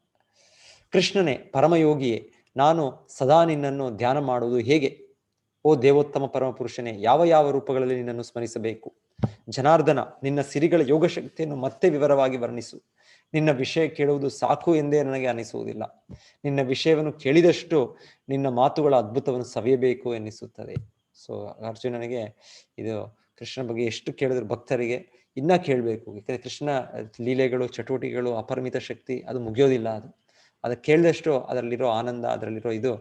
ಕೃಷ್ಣನೇ, ಪರಮಯೋಗಿಯೇ, ನಾನು ಸದಾ ನಿನ್ನನ್ನು ಧ್ಯಾನ ಮಾಡುವುದು ಹೇಗೆ? ಓ ದೇವೋತ್ತಮ ಪರಮಪುರುಷನೇ, ಯಾವ ಯಾವ ರೂಪಗಳಲ್ಲಿ ನಿನ್ನನ್ನು ಸ್ಮರಿಸಬೇಕು? ಜನಾರ್ದನ, ನಿನ್ನ ಸಿರಿಗಳ ಯೋಗಶಕ್ತಿಯನ್ನು ಮತ್ತೆ ವಿವರವಾಗಿ ವರ್ಣಿಸು. ನಿನ್ನ ವಿಷಯ ಕೇಳುವುದು ಸಾಕು ಎಂದೇ ನನಗೆ ಅನಿಸುವುದಿಲ್ಲ. ನಿನ್ನ ವಿಷಯವನ್ನು ಕೇಳಿದಷ್ಟು ನಿನ್ನ ಮಾತುಗಳ ಅದ್ಭುತವನ್ನು ಸವಿಯಬೇಕು ಎನ್ನಿಸುತ್ತದೆ. ಸೊ ಅರ್ಜುನನಿಗೆ ಇದು ಕೃಷ್ಣನ ಬಗ್ಗೆ ಎಷ್ಟು ಕೇಳಿದ್ರು ಭಕ್ತರಿಗೆ ಇನ್ನ ಕೇಳಬೇಕು. ಯಾಕಂದ್ರೆ ಕೃಷ್ಣ ಲೀಲೆಗಳು, ಚಟುವಟಿಕೆಗಳು, ಅಪರಿಮಿತ ಶಕ್ತಿ, ಅದು ಮುಗಿಯೋದಿಲ್ಲ. ಅದು ಕೇಳಿದಷ್ಟು ಅದರಲ್ಲಿರೋ ಆನಂದ, ಅದರಲ್ಲಿರೋ ಇದು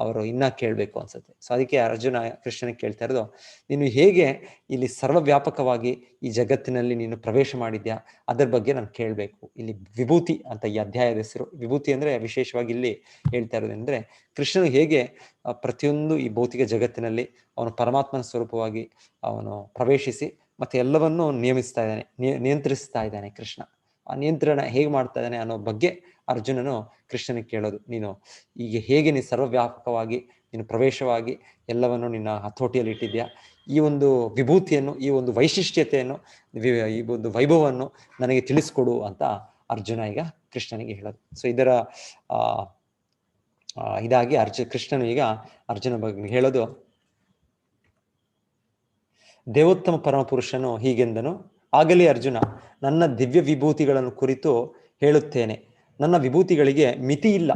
ಅವರು ಇನ್ನ ಕೇಳಬೇಕು ಅನ್ಸುತ್ತೆ. ಸೊ ಅದಕ್ಕೆ ಅರ್ಜುನ ಕೃಷ್ಣನಿಗೆ ಕೇಳ್ತಾ ಇರೋದು, ನೀನು ಹೇಗೆ ಇಲ್ಲಿ ಸರ್ವವ್ಯಾಪಕವಾಗಿ ಈ ಜಗತ್ತಿನಲ್ಲಿ ನೀನು ಪ್ರವೇಶ ಮಾಡಿದ್ಯಾ, ಅದರ ಬಗ್ಗೆ ನಾನು ಕೇಳಬೇಕು. ಇಲ್ಲಿ ವಿಭೂತಿ ಅಂತ ಈ ಅಧ್ಯಾಯದ ಹೆಸರು. ವಿಭೂತಿ ಅಂದ್ರೆ ವಿಶೇಷವಾಗಿ ಇಲ್ಲಿ ಹೇಳ್ತಾ ಇರೋದಂದ್ರೆ, ಕೃಷ್ಣನು ಹೇಗೆ ಪ್ರತಿಯೊಂದು ಈ ಭೌತಿಕ ಜಗತ್ತಿನಲ್ಲಿ ಅವನು ಪರಮಾತ್ಮನ ಸ್ವರೂಪವಾಗಿ ಅವನು ಪ್ರವೇಶಿಸಿ ಮತ್ತೆ ಎಲ್ಲವನ್ನೂ ನಿಯಮಿಸ್ತಾ ಇದ್ದಾನೆ, ನಿಯಂತ್ರಿಸ್ತಾ ಇದ್ದಾನೆ. ಕೃಷ್ಣ ಆ ನಿಯಂತ್ರಣ ಹೇಗೆ ಮಾಡ್ತಾ ಇದ್ದಾನೆ ಅನ್ನೋ ಬಗ್ಗೆ ಅರ್ಜುನನು ಕೃಷ್ಣನಿಗೆ ಕೇಳೋದು. ನೀನು ಈಗ ಹೇಗೆ ನೀನು ಸರ್ವವ್ಯಾಪಕವಾಗಿ ನೀನು ಪ್ರವೇಶವಾಗಿ ಎಲ್ಲವನ್ನು ನಿನ್ನ ಹತೋಟಿಯಲ್ಲಿ ಇಟ್ಟಿದ್ಯಾ, ಈ ಒಂದು ವಿಭೂತಿಯನ್ನು, ಈ ಒಂದು ವೈಶಿಷ್ಟ್ಯತೆಯನ್ನು, ಈ ಒಂದು ವೈಭವವನ್ನು ನನಗೆ ತಿಳಿಸ್ಕೊಡು ಅಂತ ಅರ್ಜುನ ಈಗ ಕೃಷ್ಣನಿಗೆ ಹೇಳೋದು. ಸೊ ಇದರ ಇದಾಗಿ ಕೃಷ್ಣನು ಈಗ ಅರ್ಜುನ ಬಗ್ಗೆ ಹೇಳೋದು, ದೇವೋತ್ತಮ ಪರಮಪುರುಷನು ಹೀಗೆಂದನು, ಆಗಲಿ ಅರ್ಜುನ, ನನ್ನ ದಿವ್ಯ ವಿಭೂತಿಗಳನ್ನು ಕುರಿತು ಹೇಳುತ್ತೇನೆ. ನನ್ನ ವಿಭೂತಿಗಳಿಗೆ ಮಿತಿ ಇಲ್ಲ,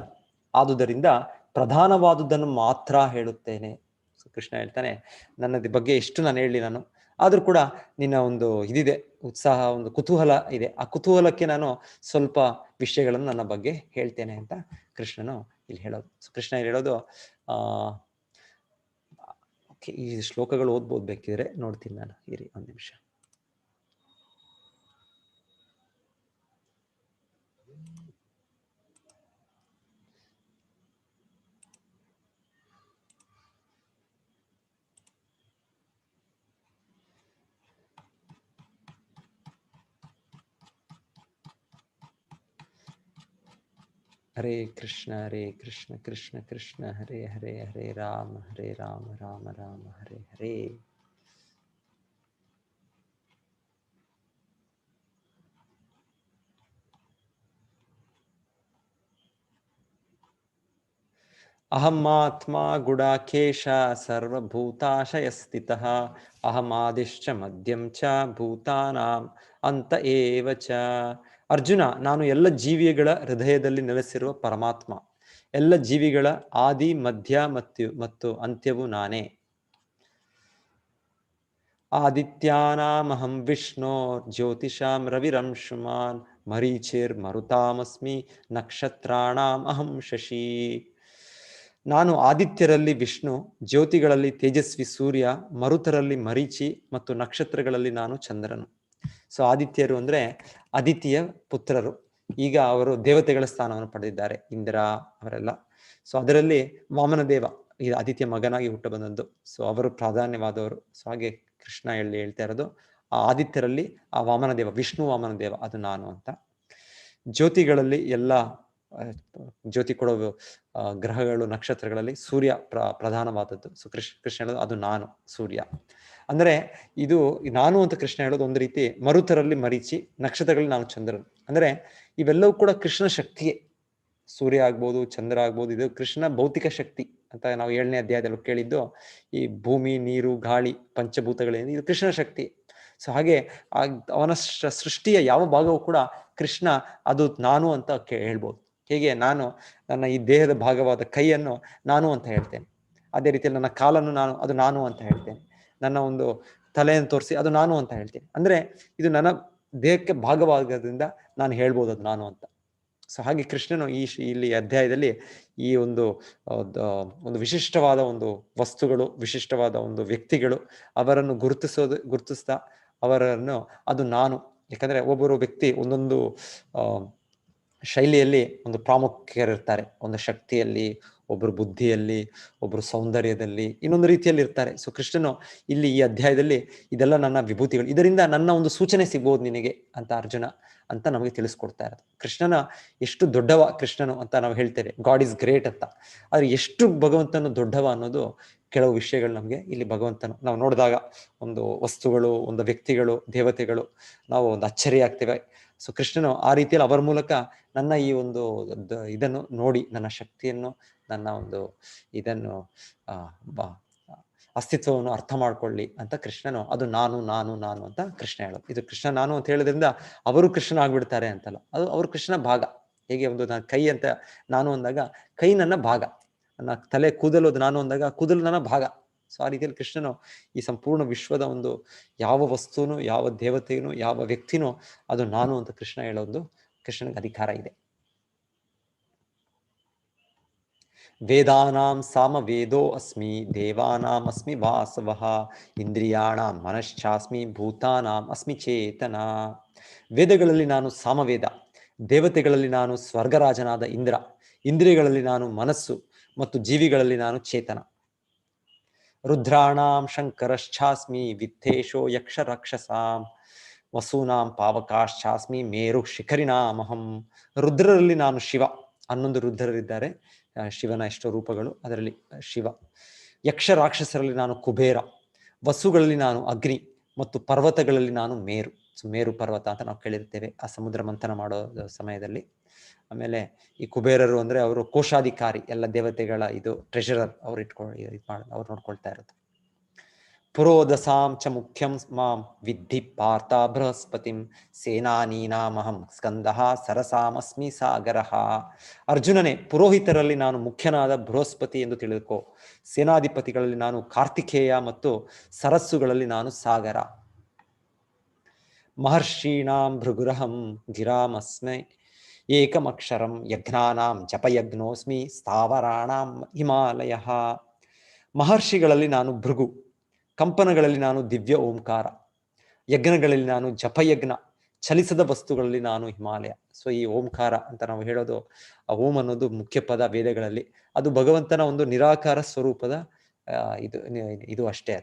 ಆದುದರಿಂದ ಪ್ರಧಾನವಾದುದನ್ನು ಮಾತ್ರ ಹೇಳುತ್ತೇನೆ. ಸೊ ಕೃಷ್ಣ ಹೇಳ್ತಾನೆ, ನನ್ನ ಬಗ್ಗೆ ಎಷ್ಟು ನಾನು ಹೇಳಿ ನಾನು, ಆದ್ರೂ ಕೂಡ ನಿನ್ನ ಒಂದು ಇದಿದೆ, ಉತ್ಸಾಹ, ಒಂದು ಕುತೂಹಲ ಇದೆ, ಆ ಕುತೂಹಲಕ್ಕೆ ನಾನು ಸ್ವಲ್ಪ ವಿಷಯಗಳನ್ನು ನನ್ನ ಬಗ್ಗೆ ಹೇಳ್ತೇನೆ ಅಂತ ಕೃಷ್ಣನು ಇಲ್ಲಿ ಹೇಳೋದು. ಸೊ ಕೃಷ್ಣ ಇಲ್ಲಿ ಹೇಳೋದು, ಈ ಶ್ಲೋಕಗಳು ಓದ್ಬೋದು, ಬೇಕಿದ್ರೆ ನೋಡ್ತೀನಿ ನಾನು, ಇರಿ ಒಂದು ನಿಮಿಷ. ಹರೇ ಕೃಷ್ಣ ಕೃಷ್ಣ ಕೃಷ್ಣ ಹರೇ ಹರೇ, ಹರೇ ರಾಮ ರಾಮ ರಾಮ ಹರೇ ಹರೇ. ಅಹಮಾತ್ಮ ಗುಡಾಕೇಶ ಸರ್ವಭೂತಾಶಯಸ್ಥಿತಃ ಅಹಮಾದಿಶ್ಚ ಮಧ್ಯಂ ಚ ಭೂತಾನಾಂ ಅಂತ ಏವ ಚ. ಅರ್ಜುನ, ನಾನು ಎಲ್ಲ ಜೀವಿಗಳ ಹೃದಯದಲ್ಲಿ ನೆಲೆಸಿರುವ ಪರಮಾತ್ಮ, ಎಲ್ಲ ಜೀವಿಗಳ ಆದಿ ಮಧ್ಯ ಮತ್ತು ಅಂತ್ಯವು ನಾನೇ. ಆದಿತ್ಯಾನಾಮಹಂ ವಿಷ್ಣೋ ಜ್ಯೋತಿಷಾಂ ರವಿರಂಶುಮಾನ್ ಮರೀಚಿರ್ ಮರುತಾಮಸ್ಮಿ ನಕ್ಷತ್ರಾಣಾಂ ಅಹಂ ಶಶಿ. ನಾನು ಆದಿತ್ಯರಲ್ಲಿ ವಿಷ್ಣು, ಜ್ಯೋತಿಗಳಲ್ಲಿ ತೇಜಸ್ವಿ ಸೂರ್ಯ, ಮರುತರಲ್ಲಿ ಮರೀಚಿ ಮತ್ತು ನಕ್ಷತ್ರಗಳಲ್ಲಿ ನಾನು ಚಂದ್ರನು. ಸೊ ಆದಿತ್ಯರು ಅಂದ್ರೆ ಅದಿತಿಯ ಪುತ್ರರು. ಈಗ ಅವರು ದೇವತೆಗಳ ಸ್ಥಾನವನ್ನು ಪಡೆದಿದ್ದಾರೆ, ಇಂದ್ರ ಅವರೆಲ್ಲ. ಸೊ ಅದರಲ್ಲಿ ವಾಮನದೇವ ಈ ಆದಿತ್ಯ ಮಗನಾಗಿ ಹುಟ್ಟು ಬಂದದ್ದು. ಸೊ ಅವರು ಪ್ರಾಧಾನ್ಯವಾದವರು. ಸೊ ಹಾಗೆ ಕೃಷ್ಣ ಹೇಳ್ತಾ ಇರೋದು ಆ ಆದಿತ್ಯರಲ್ಲಿ ಆ ವಾಮನದೇವ, ವಿಷ್ಣು ವಾಮನದೇವ, ಅದು ನಾನು ಅಂತ. ಜ್ಯೋತಿಗಳಲ್ಲಿ ಎಲ್ಲ ಜ್ಯೋತಿ ಕೊಡೋ ಗ್ರಹಗಳು, ನಕ್ಷತ್ರಗಳಲ್ಲಿ ಸೂರ್ಯ ಪ್ರಧಾನವಾದದ್ದು. ಸೊ ಕೃಷ್ಣ ಹೇಳೋದು ಅದು ನಾನು ಸೂರ್ಯ. ಅಂದ್ರೆ ಇದು ನಾನು ಅಂತ ಕೃಷ್ಣ ಹೇಳೋದು ಒಂದು ರೀತಿ. ಮರುತರಲ್ಲಿ ಮರೀಚಿ, ನಕ್ಷತ್ರಗಳಲ್ಲಿ ನಾನು ಚಂದ್ರನು. ಅಂದ್ರೆ ಇವೆಲ್ಲವೂ ಕೂಡ ಕೃಷ್ಣ ಶಕ್ತಿಯೇ. ಸೂರ್ಯ ಆಗ್ಬೋದು, ಚಂದ್ರ ಆಗ್ಬೋದು, ಇದು ಕೃಷ್ಣ ಭೌತಿಕ ಶಕ್ತಿ ಅಂತ ನಾವು 7ನೇ ಅಧ್ಯಾಯದಲ್ಲಿ ಕೇಳಿದ್ದು. ಈ ಭೂಮಿ, ನೀರು, ಗಾಳಿ, ಪಂಚಭೂತಗಳೇನು, ಇದು ಕೃಷ್ಣ ಶಕ್ತಿ. ಸೊ ಹಾಗೆ ಅವನ ಸೃಷ್ಟಿಯ ಯಾವ ಭಾಗವೂ ಕೂಡ ಕೃಷ್ಣ ಅದು ನಾನು ಅಂತ ಹೇಳ್ಬೋದು. ಹೇಗೆ ನಾನು ನನ್ನ ಈ ದೇಹದ ಭಾಗವಾದ ಕೈಯನ್ನು ನಾನು ಅಂತ ಹೇಳ್ತೇನೆ, ಅದೇ ರೀತಿಯಲ್ಲಿ ನನ್ನ ಕಾಲನ್ನು ಅದು ನಾನು ಅಂತ ಹೇಳ್ತೇನೆ. ನನ್ನ ಒಂದು ತಲೆಯನ್ನು ತೋರಿಸಿ ಅದು ನಾನು ಅಂತ ಹೇಳ್ತೇನೆ. ಅಂದ್ರೆ ಇದು ನನ್ನ ದೇಹಕ್ಕೆ ಭಾಗವಾಗೋದ್ರಿಂದ ನಾನು ಹೇಳ್ಬೋದು ಅದು ನಾನು ಅಂತ. ಸೊ ಹಾಗೆ ಕೃಷ್ಣನು ಇಲ್ಲಿ ಅಧ್ಯಾಯದಲ್ಲಿ ಈ ಒಂದು ವಿಶಿಷ್ಟವಾದ ಒಂದು ವಸ್ತುಗಳು, ವಿಶಿಷ್ಟವಾದ ಒಂದು ವ್ಯಕ್ತಿಗಳು, ಅವರನ್ನು ಗುರುತಿಸ್ತಾ ಅವರನ್ನು ಅದು ನಾನು. ಯಾಕಂದ್ರೆ ಒಬ್ಬರು ವ್ಯಕ್ತಿ ಒಂದೊಂದು ಶೈಲಿಯಲ್ಲಿ ಒಂದು ಪ್ರಾಮುಖ್ಯರಿರ್ತಾರೆ. ಒಂದು ಶಕ್ತಿಯಲ್ಲಿ, ಒಬ್ಬರು ಬುದ್ಧಿಯಲ್ಲಿ, ಒಬ್ಬರು ಸೌಂದರ್ಯದಲ್ಲಿ, ಇನ್ನೊಂದು ರೀತಿಯಲ್ಲಿ ಇರ್ತಾರೆ. ಸೊ ಕೃಷ್ಣನು ಇಲ್ಲಿ ಈ ಅಧ್ಯಾಯದಲ್ಲಿ ಇದೆಲ್ಲ ನನ್ನ ವಿಭೂತಿಗಳು, ಇದರಿಂದ ನನ್ನ ಒಂದು ಸೂಚನೆ ಸಿಗ್ಬೋದು ನಿನಗೆ ಅಂತ ಅರ್ಜುನ ಅಂತ ನಮಗೆ ತಿಳಿಸ್ಕೊಡ್ತಾ ಇರೋದು. ಕೃಷ್ಣನ ಎಷ್ಟು ದೊಡ್ಡವ ಕೃಷ್ಣನು ಅಂತ ನಾವು ಹೇಳ್ತೇವೆ, ಗಾಡ್ ಈಸ್ ಗ್ರೇಟ್ ಅಂತ. ಆದ್ರೆ ಎಷ್ಟು ಭಗವಂತನು ದೊಡ್ಡವ ಅನ್ನೋದು ಕೆಲವು ವಿಷಯಗಳು ನಮಗೆ ಇಲ್ಲಿ ಭಗವಂತನು ನಾವು ನೋಡಿದಾಗ, ಒಂದು ವಸ್ತುಗಳು, ಒಂದು ವ್ಯಕ್ತಿಗಳು, ದೇವತೆಗಳು, ನಾವು ಒಂದು ಅಚ್ಚರಿ ಆಗ್ತೇವೆ. ಸೊ ಕೃಷ್ಣನು ಆ ರೀತಿಯಲ್ಲಿ ಅವರ ಮೂಲಕ ನನ್ನ ಈ ಒಂದು ಇದನ್ನು ನೋಡಿ, ನನ್ನ ಶಕ್ತಿಯನ್ನು, ನನ್ನ ಒಂದು ಇದನ್ನು ಅಸ್ತಿತ್ವವನ್ನು ಅರ್ಥ ಮಾಡ್ಕೊಳ್ಳಿ ಅಂತ ಕೃಷ್ಣನು ಅದು ನಾನು ನಾನು ನಾನು ಅಂತ ಕೃಷ್ಣ ಹೇಳೋದು. ಇದು ಕೃಷ್ಣ ನಾನು ಅಂತ ಹೇಳೋದ್ರಿಂದ ಅವರು ಕೃಷ್ಣ ಆಗ್ಬಿಡ್ತಾರೆ ಅಂತಲ್ಲ, ಅದು ಅವರು ಕೃಷ್ಣ ಭಾಗ. ಹೇಗೆ ಒಂದು ನನ್ನ ಕೈ ಅಂತ ನಾನು ಅಂದಾಗ ಕೈ ನನ್ನ ಭಾಗ, ನನ್ನ ತಲೆ ಕೂದಲು ಅದು ನಾನು ಅಂದಾಗ ಕೂದಲು ನನ್ನ ಭಾಗ. ಸೊ ಆ ರೀತಿಯಲ್ಲಿ ಕೃಷ್ಣನು ಈ ಸಂಪೂರ್ಣ ವಿಶ್ವದ ಒಂದು ಯಾವ ವಸ್ತುನು, ಯಾವ ದೇವತೆಯೂ, ಯಾವ ವ್ಯಕ್ತಿನೂ ಅದು ನಾನು ಅಂತ ಕೃಷ್ಣ ಹೇಳೋದು ಕೃಷ್ಣನಿಗೆ ಅಧಿಕಾರ ಇದೆ. ವೇದಾನಾಂ ಸಾಮ ವೇದೋ ಅಸ್ಮಿ, ದೇವಾನಾಂ ಅಸ್ಮಿ ವಾಸವಃ, ಇಂದ್ರಿಯಾಣಾಂ ಮನಶ್ಚಾಸ್ಮಿ, ಭೂತಾನಾಂ ಅಸ್ಮಿ ಚೇತನ. ವೇದಗಳಲ್ಲಿ ನಾನು ಸಾಮವೇದ, ದೇವತೆಗಳಲ್ಲಿ ನಾನು ಸ್ವರ್ಗರಾಜನಾದ ಇಂದ್ರ, ಇಂದ್ರಿಯಗಳಲ್ಲಿ ನಾನು ಮನಸ್ಸು ಮತ್ತು ಜೀವಿಗಳಲ್ಲಿ ನಾನು ಚೇತನ. ರುದ್ರಾಣಾಂ ಶಂಕರಶ್ಚಾಸ್ಮಿ, ವಿತ್ತೇಶೋ ಯಕ್ಷ ರಾಕ್ಷಸಾಂ, ವಸೂನಾಂ ಪಾವಕಾಶ್ಚಾಸ್ಮಿ, ಮೇರು ಶಿಖರಿಣಾಮಹಂ. ರುದ್ರರಲ್ಲಿ ನಾನು ಶಿವ, 11 ರುದ್ರರಿದ್ದಾರೆ, ಶಿವನ ಎಷ್ಟೋ ರೂಪಗಳು, ಅದರಲ್ಲಿ ಶಿವ. ಯಕ್ಷ ರಾಕ್ಷಸರಲ್ಲಿ ನಾನು ಕುಬೇರ, ವಸುಗಳಲ್ಲಿ ನಾನು ಅಗ್ನಿ ಮತ್ತು ಪರ್ವತಗಳಲ್ಲಿ ನಾನು ಮೇರು. ಸೊ ಮೇರು ಪರ್ವತ ಅಂತ ನಾವು ಕೇಳಿರ್ತೇವೆ ಆ ಸಮುದ್ರ ಮಂಥನ ಮಾಡೋ ಸಮಯದಲ್ಲಿ. ಆಮೇಲೆ ಈ ಕುಬೇರರು ಅಂದ್ರೆ ಅವರು ಕೋಶಾಧಿಕಾರಿ, ಎಲ್ಲ ದೇವತೆಗಳ ಇದು ಟ್ರೆಷರರ್, ಅವ್ರು ಅವ್ರು ನೋಡ್ಕೊಳ್ತಾ ಇರೋದು. ಪುರೋದಸಾಂ ಚ ಮುಖ್ಯಂ ಮಾಂ ವಿದ್ಧಿ ಪಾರ್ಥ ಬೃಹಸ್ಪತಿಂ, ಸೇನಾನೀನಾಮಹಂ ಸ್ಕಂದಃ ಸರಸಾಮಸ್ಮಿ ಸಾಗರಃ. ಅರ್ಜುನನೇ, ಪುರೋಹಿತರಲ್ಲಿ ನಾನು ಮುಖ್ಯನಾದ ಬೃಹಸ್ಪತಿ ಎಂದು ತಿಳಿದುಕೋ, ಸೇನಾಧಿಪತಿಗಳಲ್ಲಿ ನಾನು ಕಾರ್ತಿಕೇಯ ಮತ್ತು ಸರಸ್ಸುಗಳಲ್ಲಿ ನಾನು ಸಾಗರ. ಮಹರ್ಷೀಣಾಂ ಭೃಗುರಹಂ ಗಿರಾಮಸ್ಮೈ ಏಕಮಕ್ಷರಂ, ಯಜ್ಞಾನಾಂ ಜಪಯಜ್ಞೋಸ್ಮಿ, ಸ್ಥಾವರಾಣಾಂ ಹಿಮಾಲಯ. ಮಹರ್ಷಿಗಳಲ್ಲಿ ನಾನು ಭೃಗು, ಕಂಪನಗಳಲ್ಲಿ ನಾನು ದಿವ್ಯ ಓಂಕಾರ, ಯಜ್ಞಗಳಲ್ಲಿ ನಾನು ಜಪಯಜ್ಞ, ಚಲಿಸದ ವಸ್ತುಗಳಲ್ಲಿ ನಾನು ಹಿಮಾಲಯ. ಸೊ ಈ ಓಂಕಾರ ಅಂತ ನಾವು ಹೇಳೋದು, ಆ ಓಂ ಅನ್ನೋದು ಮುಖ್ಯ ಪದ ವೇದಗಳಲ್ಲಿ. ಅದು ಭಗವಂತನ ಒಂದು ನಿರಾಕಾರ ಸ್ವರೂಪದ ಇದು ಅಷ್ಟೇ.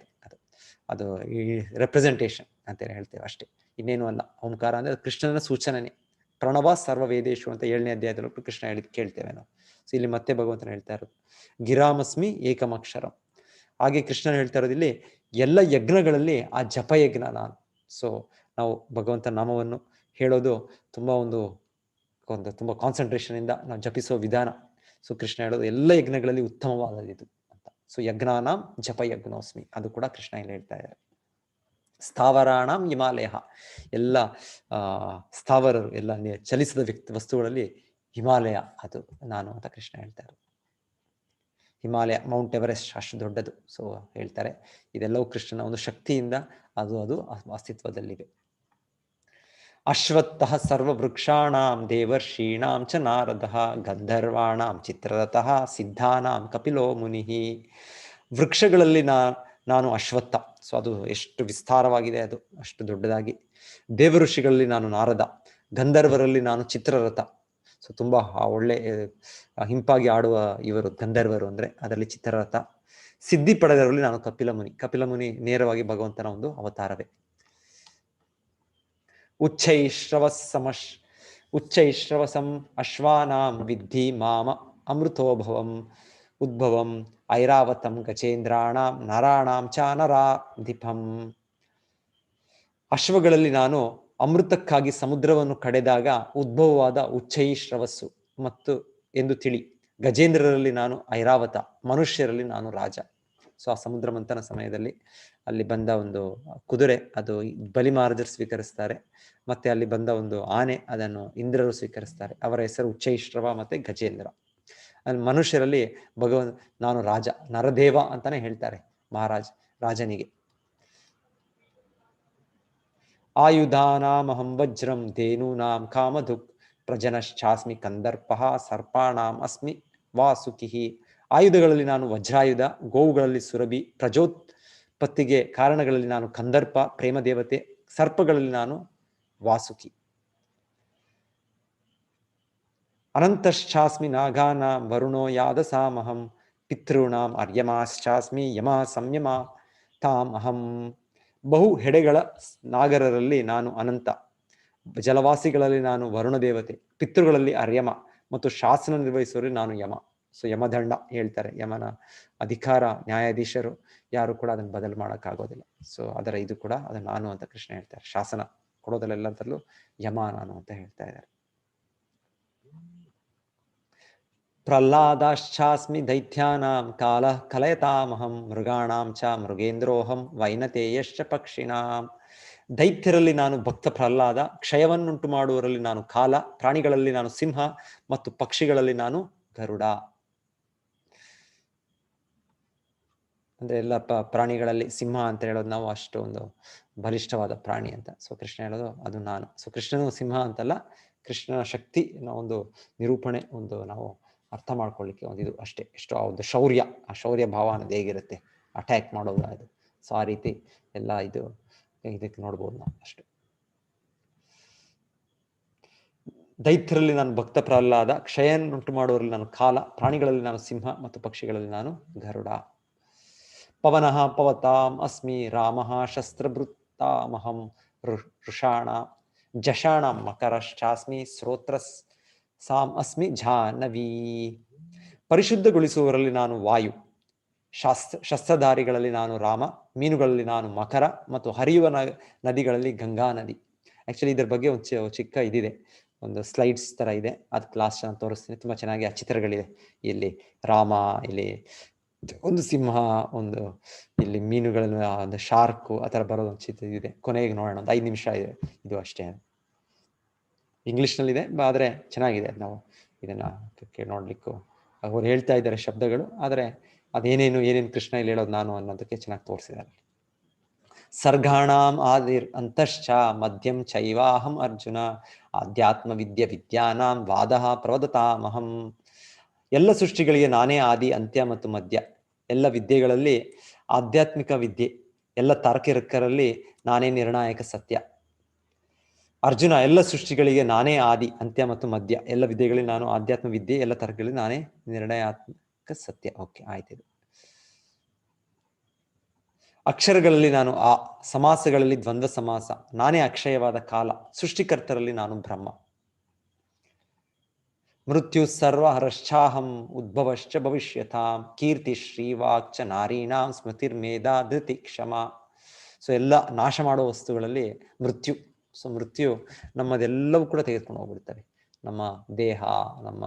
ಅದು ಈ ರೆಪ್ರೆಸೆಂಟೇಷನ್ ಅಂತ ಹೇಳ್ತೇವೆ ಅಷ್ಟೇ, ಇನ್ನೇನು ಅಲ್ಲ. ಓಂಕಾರ ಅಂದ್ರೆ ಕೃಷ್ಣನ ಸೂಚನೆ. ಪ್ರಣವ ಸರ್ವ ವೇದೇಶು ಅಂತ 7ನೇ ಅಧ್ಯಾಯದಲ್ಲೂ ಕೃಷ್ಣ ಕೇಳ್ತೇವೆ ನಾವು. ಸೊ ಇಲ್ಲಿ ಮತ್ತೆ ಭಗವಂತನ ಹೇಳ್ತಾ ಇರೋದು ಗಿರಾಮಸ್ಮಿ ಏಕಮಕ್ಷರಂ. ಹಾಗೆ ಕೃಷ್ಣನ ಹೇಳ್ತಾ ಇರೋದು ಇಲ್ಲಿ ಎಲ್ಲ ಯಜ್ಞಗಳಲ್ಲಿ ಆ ಜಪಯಜ್ಞ ನಾನು. ಸೊ ನಾವು ಭಗವಂತನ ನಾಮವನ್ನು ಹೇಳೋದು ತುಂಬಾ ಒಂದು ತುಂಬಾ ಕಾನ್ಸಂಟ್ರೇಷನ್ ಇಂದ ನಾವು ಜಪಿಸೋ ವಿಧಾನ. ಸೊ ಕೃಷ್ಣ ಹೇಳೋದು ಎಲ್ಲ ಯಜ್ಞಗಳಲ್ಲಿ ಉತ್ತಮವಾದದ್ದು ಅಂತ. ಸೊ ಯಜ್ಞಾನಾಂ ಜಪಯಜ್ಞೋಸ್ಮಿ, ಅದು ಕೂಡ ಕೃಷ್ಣ ಇಲ್ಲಿ ಹೇಳ್ತಾ ಇದ್ದಾರೆ. ಸ್ಥಾವರಾಣಾಂ ಹಿಮಾಲಯ, ಎಲ್ಲ ಸ್ಥಾವರರು, ಎಲ್ಲ ಚಲಿಸದ ವಸ್ತುಗಳಲ್ಲಿ ಹಿಮಾಲಯ ಅದು ನಾನು ಅಂತ ಕೃಷ್ಣ ಹೇಳ್ತಾರೆ. ಹಿಮಾಲಯ, ಮೌಂಟ್ ಎವರೆಸ್ಟ್ ಅಷ್ಟು ದೊಡ್ಡದು. ಸೊ ಹೇಳ್ತಾರೆ ಇದೆಲ್ಲವೂ ಕೃಷ್ಣನ ಒಂದು ಶಕ್ತಿಯಿಂದ ಅದು ಅಸ್ತಿತ್ವದಲ್ಲಿದೆ. ಅಶ್ವತ್ಥಃ ಸರ್ವವೃಕ್ಷಾಣಾಂ ದೇವರ್ಷೀಣಾಂ ಚ ನಾರದಃ ಗಂಧರ್ವಾಣಾಂ ಚಿತ್ರರಥಃ ಸಿದ್ಧಾನಾಂ ಕಪಿಲೋ ಮುನಿಃ. ವೃಕ್ಷಗಳಲ್ಲಿ ನಾನು ಅಶ್ವತ್ಥ. ಸೊ ಅದು ಎಷ್ಟು ವಿಸ್ತಾರವಾಗಿದೆ, ಅದು ಅಷ್ಟು ದೊಡ್ಡದಾಗಿ. ದೇವಋಷಿಗಳಲ್ಲಿ ನಾನು ನಾರದ, ಗಂಧರ್ವರಲ್ಲಿ ನಾನು ಚಿತ್ರರಥ. ಸೊ ತುಂಬಾ ಒಳ್ಳೆ ಹಿಂಪಾಗಿ ಆಡುವ ಇವರು ಗಂಧರ್ವರು ಅಂದ್ರೆ, ಅದರಲ್ಲಿ ಚಿತ್ರರಥ. ಸಿದ್ಧಿ ಪಡೆದವರಲ್ಲಿ ನಾನು ಕಪಿಲಮುನಿ. ಕಪಿಲಮುನಿ ನೇರವಾಗಿ ಭಗವಂತನ ಒಂದು ಅವತಾರವೇ. ಉಚ್ಚೈಶ್ರವಸಂ ಅಶ್ವಾನಾಂ ವಿದ್ಧಿ ಮಾಮ ಅಮೃತೋಭವಂ ಉದ್ಭವಂ ಐರಾವತಂ ಗಜೇಂದ್ರಾಣಾಂ ನರಾಣಾಂ ಚ ನರಾಧಿಪಂ. ಅಶ್ವಗಳಲ್ಲಿ ನಾನು ಅಮೃತಕ್ಕಾಗಿ ಸಮುದ್ರವನ್ನು ಕಡೆದಾಗ ಉದ್ಭವವಾದ ಉಚ್ಚೈಶ್ರವಸ್ಸು ಮತ್ತು ಎಂದು ತಿಳಿ. ಗಜೇಂದ್ರರಲ್ಲಿ ನಾನು ಐರಾವತ, ಮನುಷ್ಯರಲ್ಲಿ ನಾನು ರಾಜ. ಸೊ ಆ ಸಮುದ್ರ ಮಂಥನ ಸಮಯದಲ್ಲಿ ಅಲ್ಲಿ ಬಂದ ಒಂದು ಕುದುರೆ, ಅದು ಬಲಿ ಮಹಾರಾಜರು ಸ್ವೀಕರಿಸ್ತಾರೆ. ಮತ್ತೆ ಅಲ್ಲಿ ಬಂದ ಒಂದು ಆನೆ, ಅದನ್ನು ಇಂದ್ರರು ಸ್ವೀಕರಿಸ್ತಾರೆ. ಅವರ ಹೆಸರು ಉಚ್ಚೈಶ್ರವ ಮತ್ತೆ ಗಜೇಂದ್ರ. ಅಲ್ಲಿ ಮನುಷ್ಯರಲ್ಲಿ ನಾನು ರಾಜ, ನರದೇವ ಅಂತಾನೆ ಹೇಳ್ತಾರೆ ರಾಜನಿಗೆ. ಆಯುಧಾನಾಮಹಂ ವಜ್ರಂ ಧೇನೂನಾಂ ಕಾಮಧುಕ್ ಪ್ರಜನಶ್ಚಾಸ್ಮಿ ಕಂದರ್ಪಃ ಸರ್ಪಾಣಾಂ ಅಸ್ಮಿ ವಾಸುಕಿಃ. ಆಯುಧಗಳಲ್ಲಿ ನಾನು ವಜ್ರಾಯುಧ, ಗೋವುಗಳಲ್ಲಿ ಸುರಭಿ, ಪ್ರಜೋತ್ಪತ್ತಿಗೆ ಕಾರಣಗಳಲ್ಲಿ ನಾನು ಕಂದರ್ಪ ಪ್ರೇಮ ದೇವತೆ, ಸರ್ಪಗಳಲ್ಲಿ ನಾನು ವಾಸುಕಿ. ಅನಂತಶ್ಚಾಸ್ಮಿ ನಾಗಾನಾಂ ವರುಣೋ ಯಾದಸಾಮಹಂ ಪಿತॄಣಾಂ ಅರ್ಯಮಾಶ್ಚಾಸ್ಮಿ ಯಮ ಸಂಯಮ ತಾಂ ಅಹಂ. ಬಹು ಹೆಡೆಗಳ ನಾಗರರಲ್ಲಿ ನಾನು ಅನಂತ, ಜಲವಾಸಿಗಳಲ್ಲಿ ನಾನು ವರುಣ ದೇವತೆ, ಪಿತೃಗಳಲ್ಲಿ ಅರ್ಯಮ ಮತ್ತು ಶಾಸನ ನಿರ್ವಹಿಸುವಲ್ಲಿ ನಾನು ಯಮ. ಸೊ ಯಮದಂಡ ಹೇಳ್ತಾರೆ, ಯಮನ ಅಧಿಕಾರ, ನ್ಯಾಯಾಧೀಶರು ಯಾರು ಕೂಡ ಅದನ್ನು ಬದಲು ಮಾಡೋಕ್ಕಾಗೋದಿಲ್ಲ. ಸೊ ಅದರ ಇದು ಕೂಡ ಅದು ನಾನು ಅಂತ ಕೃಷ್ಣ ಹೇಳ್ತಾರೆ. ಶಾಸನ ಕೊಡೋದಲ್ಲೆಲ್ಲದರಲ್ಲೂ ಯಮ ನಾನು ಅಂತ ಹೇಳ್ತಾ ಇದ್ದಾರೆ. ಪ್ರಹ್ಲಾದಾಶ್ಚಾಸ್ಮಿ ದೈತ್ಯಾನಾಂ ಕಾಲ ಕಲಯತಾಮಹಂ ಮೃಗಾಣಾಂ ಚ ಮೃಗೇಂದ್ರೋಹಂ ವೈನತೇಯಶ್ಚ ಪಕ್ಷಿಣಾಂ. ದೈತ್ಯರಲ್ಲಿ ನಾನು ಭಕ್ತ ಪ್ರಹ್ಲಾದ, ಕ್ಷಯವನ್ನುಂಟು ಮಾಡುವವರಲ್ಲಿ ನಾನು ಕಾಲ, ಪ್ರಾಣಿಗಳಲ್ಲಿ ನಾನು ಸಿಂಹ ಮತ್ತು ಪಕ್ಷಿಗಳಲ್ಲಿ ನಾನು ಗರುಡ. ಅಂದ್ರೆ ಎಲ್ಲ ಪ್ರಾಣಿಗಳಲ್ಲಿ ಸಿಂಹ ಅಂತ ಹೇಳೋದು ನಾವು ಅಷ್ಟು ಒಂದು ಬಲಿಷ್ಠವಾದ ಪ್ರಾಣಿ ಅಂತ. ಸೊ ಕೃಷ್ಣ ಹೇಳೋದು ಅದು ನಾನು. ಸೊ ಕೃಷ್ಣನು ಸಿಂಹ ಅಂತಲ್ಲ, ಕೃಷ್ಣನ ಶಕ್ತಿ ಒಂದು ನಿರೂಪಣೆ, ಒಂದು ನಾವು ಅರ್ಥ ಮಾಡ್ಕೊಳ್ಳಿಕ್ಕೆ ಒಂದು ಇದು ಅಷ್ಟೇ. ಎಷ್ಟೋ ಒಂದು ಶೌರ್ಯ, ಆ ಶೌರ್ಯ ಭಾವ ಅನ್ನೋದು ಹೇಗಿರುತ್ತೆ, ಅಟ್ಯಾಕ್ ಮಾಡೋದು ಅದು. ಸೊ ಆ ರೀತಿ ಎಲ್ಲ ಇದಕ್ಕೆ ನೋಡ್ಬೋದು ನಾವು ಅಷ್ಟೇ. ದೈತ್ಯರಲ್ಲಿ ನಾನು ಭಕ್ತ ಪ್ರಹ್ಲಾದ, ಕ್ಷಯವನ್ನುಂಟು ಮಾಡುವವರಲ್ಲಿ ನಾನು ಕಾಲ, ಪ್ರಾಣಿಗಳಲ್ಲಿ ನಾನು ಸಿಂಹ ಮತ್ತು ಪಕ್ಷಿಗಳಲ್ಲಿ ನಾನು ಗರುಡ. ಪವನಃ ಪವತಾಂ ಅಸ್ಮಿ ರಾಮಃ ಶಸ್ತ್ರಭೃತಾಮಹಂ ಋಷಾಣಾಂ ಜಷಾಣಾಂ ಮಕರಶ್ಚಾಸ್ಮಿ ಶ್ರೋತ್ರಸ್ ಸಾಂ ಅಸ್ಮಿ ಜಾಹ್ನವೀ. ಪರಿಶುದ್ಧಗೊಳಿಸುವವರಲ್ಲಿ ನಾನು ವಾಯು, ಶಸ್ತ್ರಧಾರಿಗಳಲ್ಲಿ ನಾನು ರಾಮ, ಮೀನುಗಳಲ್ಲಿ ನಾನು ಮಕರ ಮತ್ತು ಹರಿಯುವ ನದಿಗಳಲ್ಲಿ ಗಂಗಾ ನದಿ. ಆಕ್ಚುಲಿ ಇದ್ರ ಬಗ್ಗೆ ಒಂದು ಚಿಕ್ಕ ಇದಿದೆ, ಒಂದು ಸ್ಲೈಡ್ಸ್ ತರ ಇದೆ, ಅದು ಕ್ಲಾಸ್ ನಾನು ತೋರಿಸ್ತೀನಿ. ತುಂಬಾ ಚೆನ್ನಾಗಿ ಆ ಚಿತ್ರಗಳಿದೆ. ಇಲ್ಲಿ ರಾಮ, ಇಲ್ಲಿ ಒಂದು ಸಿಂಹ, ಒಂದು ಇಲ್ಲಿ ಮೀನುಗಳ ಒಂದು ಶಾರ್ಕು, ಆ ಥರ ಬರೋದು ಒಂದು ಚಿತ್ರ ಇದೆ. ಕೊನೆಗೆ ನೋಡೋಣ, ಒಂದು 5 ನಿಮಿಷ ಇದೆ ಇದು ಅಷ್ಟೇ. ಇಂಗ್ಲಿಷ್ನಲ್ಲಿದೆ, ಆದರೆ ಚೆನ್ನಾಗಿದೆ. ನಾವು ಇದನ್ನ ನೋಡ್ಲಿಕ್ಕೂ ಅವ್ರು ಹೇಳ್ತಾ ಇದ್ದಾರೆ ಶಬ್ದಗಳು, ಆದರೆ ಏನೇನು ಕೃಷ್ಣ ಇಲ್ಲಿ ಹೇಳೋದು ನಾನು ಅನ್ನೋದಕ್ಕೆ ಚೆನ್ನಾಗಿ ತೋರಿಸಿದ್ದಾರೆ. ಸರ್ಗಾಣಾಂ ಆದಿರ್ ಅಂತಶ್ಚ ಮಧ್ಯಂ ಚೈವಾಹಂ ಅರ್ಜುನ ಆಧ್ಯಾತ್ಮ ವಿದ್ಯಾನಾಂ ವಾದಃ ಪ್ರವದತಾಮಹಂ. ಎಲ್ಲ ಸೃಷ್ಟಿಗಳಿಗೆ ನಾನೇ ಆದಿ, ಅಂತ್ಯ ಮತ್ತು ಮಧ್ಯ. ಎಲ್ಲ ವಿದ್ಯೆಗಳಲ್ಲಿ ಆಧ್ಯಾತ್ಮಿಕ ವಿದ್ಯೆ, ಎಲ್ಲ ತಾರ್ಕಿಕರಲ್ಲಿ ನಾನೇ ನಿರ್ಣಾಯಕ ಸತ್ಯ. ಅರ್ಜುನ, ಎಲ್ಲ ಸೃಷ್ಟಿಗಳಿಗೆ ನಾನೇ ಆದಿ, ಅಂತ್ಯ ಮತ್ತು ಮಧ್ಯ. ಎಲ್ಲ ವಿದ್ಯೆಗಳಲ್ಲಿ ನಾನು ಆಧ್ಯಾತ್ಮ ವಿದ್ಯೆ, ಎಲ್ಲ ತಾರ್ಕಿಗಳಲ್ಲಿ ನಾನೇ ನಿರ್ಣಯಾತ್ಮಕ ಸತ್ಯ. ಓಕೆ, ಆಯ್ತು. ಅಕ್ಷರಗಳಲ್ಲಿ ನಾನು ಆ, ಸಮಾಸಗಳಲ್ಲಿ ದ್ವಂದ್ವ ಸಮಾಸ, ನಾನೇ ಅಕ್ಷಯವಾದ ಕಾಲ, ಸೃಷ್ಟಿಕರ್ತರಲ್ಲಿ ನಾನು ಬ್ರಹ್ಮ. ಮೃತ್ಯು ಸರ್ವ ಹರಶ್ಚಾಹಂ ಉದ್ಭವಶ್ಚ ಭವಿಷ್ಯತಾಂ ಕೀರ್ತಿ ಶ್ರೀವಾಕ್ಚ ನಾರೀಣಾಂ ಸ್ಮೃತಿರ್ಮೇಧಾ ಧೃತಿ ಕ್ಷಮ. ಸೊ ಎಲ್ಲ ನಾಶ ಮಾಡುವ ವಸ್ತುಗಳಲ್ಲಿ ಮೃತ್ಯು. ಸೊ ಮೃತ್ಯು ನಮ್ಮದೆಲ್ಲವೂ ಕೂಡ ತೆಗೆದುಕೊಂಡು ಹೋಗ್ಬಿಡ್ತವೆ. ನಮ್ಮ ದೇಹ, ನಮ್ಮ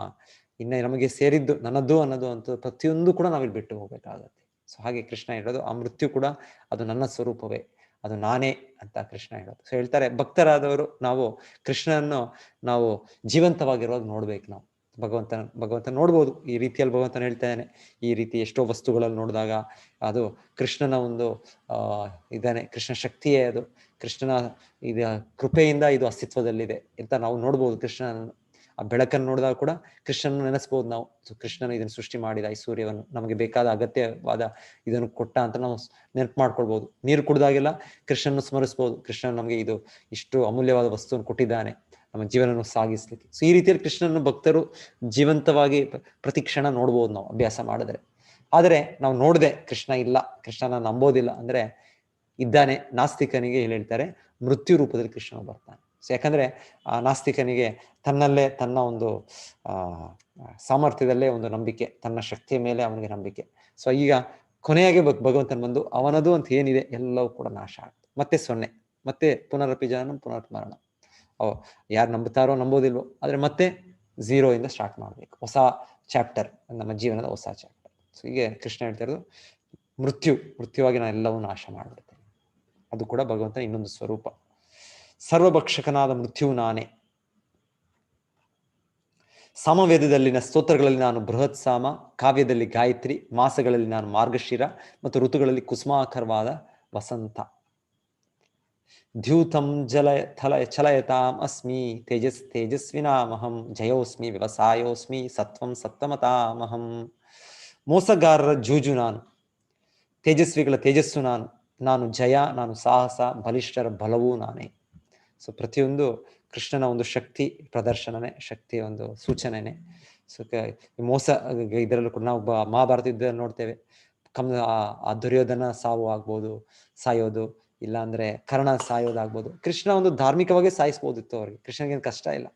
ನಮಗೆ ಸೇರಿದ್ದು, ನನ್ನದು ಅನ್ನೋದು ಅಂತ ಪ್ರತಿಯೊಂದು ಕೂಡ ನಾವಿಲ್ಲಿ ಬಿಟ್ಟು ಹೋಗ್ಬೇಕಾಗತ್ತೆ. ಸೊ ಹಾಗೆ ಕೃಷ್ಣ ಹೇಳೋದು, ಆ ಮೃತ್ಯು ಕೂಡ ಅದು ನನ್ನ ಸ್ವರೂಪವೇ, ಅದು ನಾನೇ ಅಂತ ಕೃಷ್ಣ ಹೇಳೋದು. ಸೊ ಹೇಳ್ತಾರೆ, ಭಕ್ತರಾದವರು ನಾವು ಕೃಷ್ಣನನ್ನು ನಾವು ಜೀವಂತವಾಗಿರೋದು ನೋಡ್ಬೇಕು. ನಾವು ಭಗವಂತ ನೋಡ್ಬೋದು. ಈ ರೀತಿಯಲ್ಲಿ ಭಗವಂತನ ಹೇಳ್ತಾ ಇದ್ದಾನೆ. ಈ ರೀತಿ ಎಷ್ಟೋ ವಸ್ತುಗಳಲ್ಲಿ ನೋಡಿದಾಗ ಅದು ಕೃಷ್ಣನ ಒಂದು ಇದಾನೆ, ಕೃಷ್ಣ ಶಕ್ತಿಯೇ ಅದು, ಕೃಷ್ಣನ ಕೃಪೆಯಿಂದ ಇದು ಅಸ್ತಿತ್ವದಲ್ಲಿದೆ ಅಂತ ನಾವು ನೋಡ್ಬೋದು. ಕೃಷ್ಣನ ಆ ಬೆಳಕನ್ನು ನೋಡಿದಾಗ ಕೂಡ ಕೃಷ್ಣನ ನೆನೆಸ್ಬೋದು ನಾವು. ಕೃಷ್ಣನ ಇದನ್ನು ಸೃಷ್ಟಿ ಮಾಡಿದ, ಈ ಸೂರ್ಯವನ್ನು ನಮಗೆ ಬೇಕಾದ ಅಗತ್ಯವಾದ ಇದನ್ನು ಕೊಟ್ಟ ಅಂತ ನಾವು ನೆನಪು ಮಾಡ್ಕೊಳ್ಬೋದು. ನೀರು ಕುಡಿದಾಗೆಲ್ಲ ಕೃಷ್ಣನ ಸ್ಮರಿಸ್ಬೋದು. ಕೃಷ್ಣ ನಮಗೆ ಇದು ಇಷ್ಟು ಅಮೂಲ್ಯವಾದ ವಸ್ತುವನ್ನು ಕೊಟ್ಟಿದ್ದಾನೆ ನಮ್ಮ ಜೀವನವನ್ನು ಸಾಗಿಸ್ಲಿಕ್ಕೆ. ಸೊ ಈ ರೀತಿಯಲ್ಲಿ ಕೃಷ್ಣನ ಭಕ್ತರು ಜೀವಂತವಾಗಿ ಪ್ರತಿ ಕ್ಷಣ ನೋಡ್ಬೋದು ನಾವು ಅಭ್ಯಾಸ ಮಾಡಿದ್ರೆ. ಆದರೆ ನಾವು ನೋಡದೆ ಕೃಷ್ಣ ಇಲ್ಲ, ಕೃಷ್ಣನ ನಂಬೋದಿಲ್ಲ ಅಂದ್ರೆ ಇದ್ದಾನೆ. ನಾಸ್ತಿಕನಿಗೆ ಹೇಳ್ತಾರೆ ಮೃತ್ಯು ರೂಪದಲ್ಲಿ ಕೃಷ್ಣ ಬರ್ತಾನೆ. ಸೊ ಯಾಕಂದ್ರೆ ಆ ನಾಸ್ತಿಕನಿಗೆ ತನ್ನಲ್ಲೇ, ತನ್ನ ಒಂದು ಸಾಮರ್ಥ್ಯದಲ್ಲೇ ಒಂದು ನಂಬಿಕೆ, ತನ್ನ ಶಕ್ತಿಯ ಮೇಲೆ ಅವನಿಗೆ ನಂಬಿಕೆ. ಸೊ ಈಗ ಕೊನೆಯಾಗಿ ಭಗವಂತನ ಬಂದು ಅವನದು ಅಂತ ಏನಿದೆ ಎಲ್ಲವೂ ಕೂಡ ನಾಶ ಆಗ್ತದೆ, ಮತ್ತೆ ಸೊನ್ನೆ, ಮತ್ತೆ ಪುನರಪಿ ಜನನ ಪುನರ್ಮರಣ. ಯಾರು ನಂಬುತ್ತಾರೋ ನಂಬೋದಿಲ್ವೋ, ಆದ್ರೆ ಮತ್ತೆ 0 ಇಂದ ಸ್ಟಾರ್ಟ್ ಮಾಡ್ಬೇಕು, ಹೊಸ ಚಾಪ್ಟರ್, ನಮ್ಮ ಜೀವನದ ಹೊಸ ಚಾಪ್ಟರ್. ಸೊ ಹೀಗೆ ಕೃಷ್ಣ ಹೇಳ್ತಾ ಇರೋದು ಮೃತ್ಯುವಾಗಿ ನಾನು ಎಲ್ಲವೂ ನಾಶ ಮಾಡಿಬಿಡ್ತೇನೆ. ಅದು ಕೂಡ ಭಗವಂತನ ಇನ್ನೊಂದು ಸ್ವರೂಪ. ಸರ್ವಭಕ್ಷಕನಾದ ಮೃತ್ಯು ನಾನೇ. ಸಾಮವೇದದಲ್ಲಿನ ಸ್ತೋತ್ರಗಳಲ್ಲಿ ನಾನು ಬೃಹತ್ ಸಾಮ, ಕಾವ್ಯದಲ್ಲಿ ಗಾಯತ್ರಿ, ಮಾಸಗಳಲ್ಲಿ ನಾನು ಮಾರ್ಗಶಿರ ಮತ್ತು ಋತುಗಳಲ್ಲಿ ಕುಸುಮಾಕರವಾದ ವಸಂತ. ದ್ಯೂತಂ ಚಲಯತಾಂ ಅಸ್ಮಿ, ತೇಜಸ್ವಿನಾಮಹಂ, ಜಯೋಸ್ಮಿ ವ್ಯವಸಾಯೋಸ್ಮಿ, ಸತ್ವಂ ಸತ್ವಮತಾಮಹಂ. ಮೋಸಗಾರರ ಜೂಜು ನಾನು, ತೇಜಸ್ವಿಗಳ ತೇಜಸ್ಸು ನಾನು ಜಯ, ನಾನು ಸಾಹಸ, ಬಲಿಷ್ಠರ ಬಲವೂ ನಾನೇ. ಸೊ ಪ್ರತಿಯೊಂದು ಕೃಷ್ಣನ ಒಂದು ಶಕ್ತಿ ಪ್ರದರ್ಶನನೇ, ಶಕ್ತಿಯ ಒಂದು ಸೂಚನೆನೇ. ಸೊ ಮೋಸ ಇದರಲ್ಲೂ ಕೂಡ ನಾವು ಮಹಾಭಾರತ ಯುದ್ಧದಲ್ಲಿ ನೋಡ್ತೇವೆ. ಆ ದುರ್ಯೋಧನ ಸಾಯೋದು, ಇಲ್ಲ ಅಂದ್ರೆ ಕರ್ಣ ಸಾಯೋದಾಗ್ಬೋದು. ಕೃಷ್ಣ ಒಂದು ಧಾರ್ಮಿಕವಾಗಿ ಸಾಯಿಸ್ಬೋದಿತ್ತು ಅವ್ರಿಗೆ, ಕೃಷ್ಣನಿಗೇನು ಕಷ್ಟ ಇಲ್ಲ.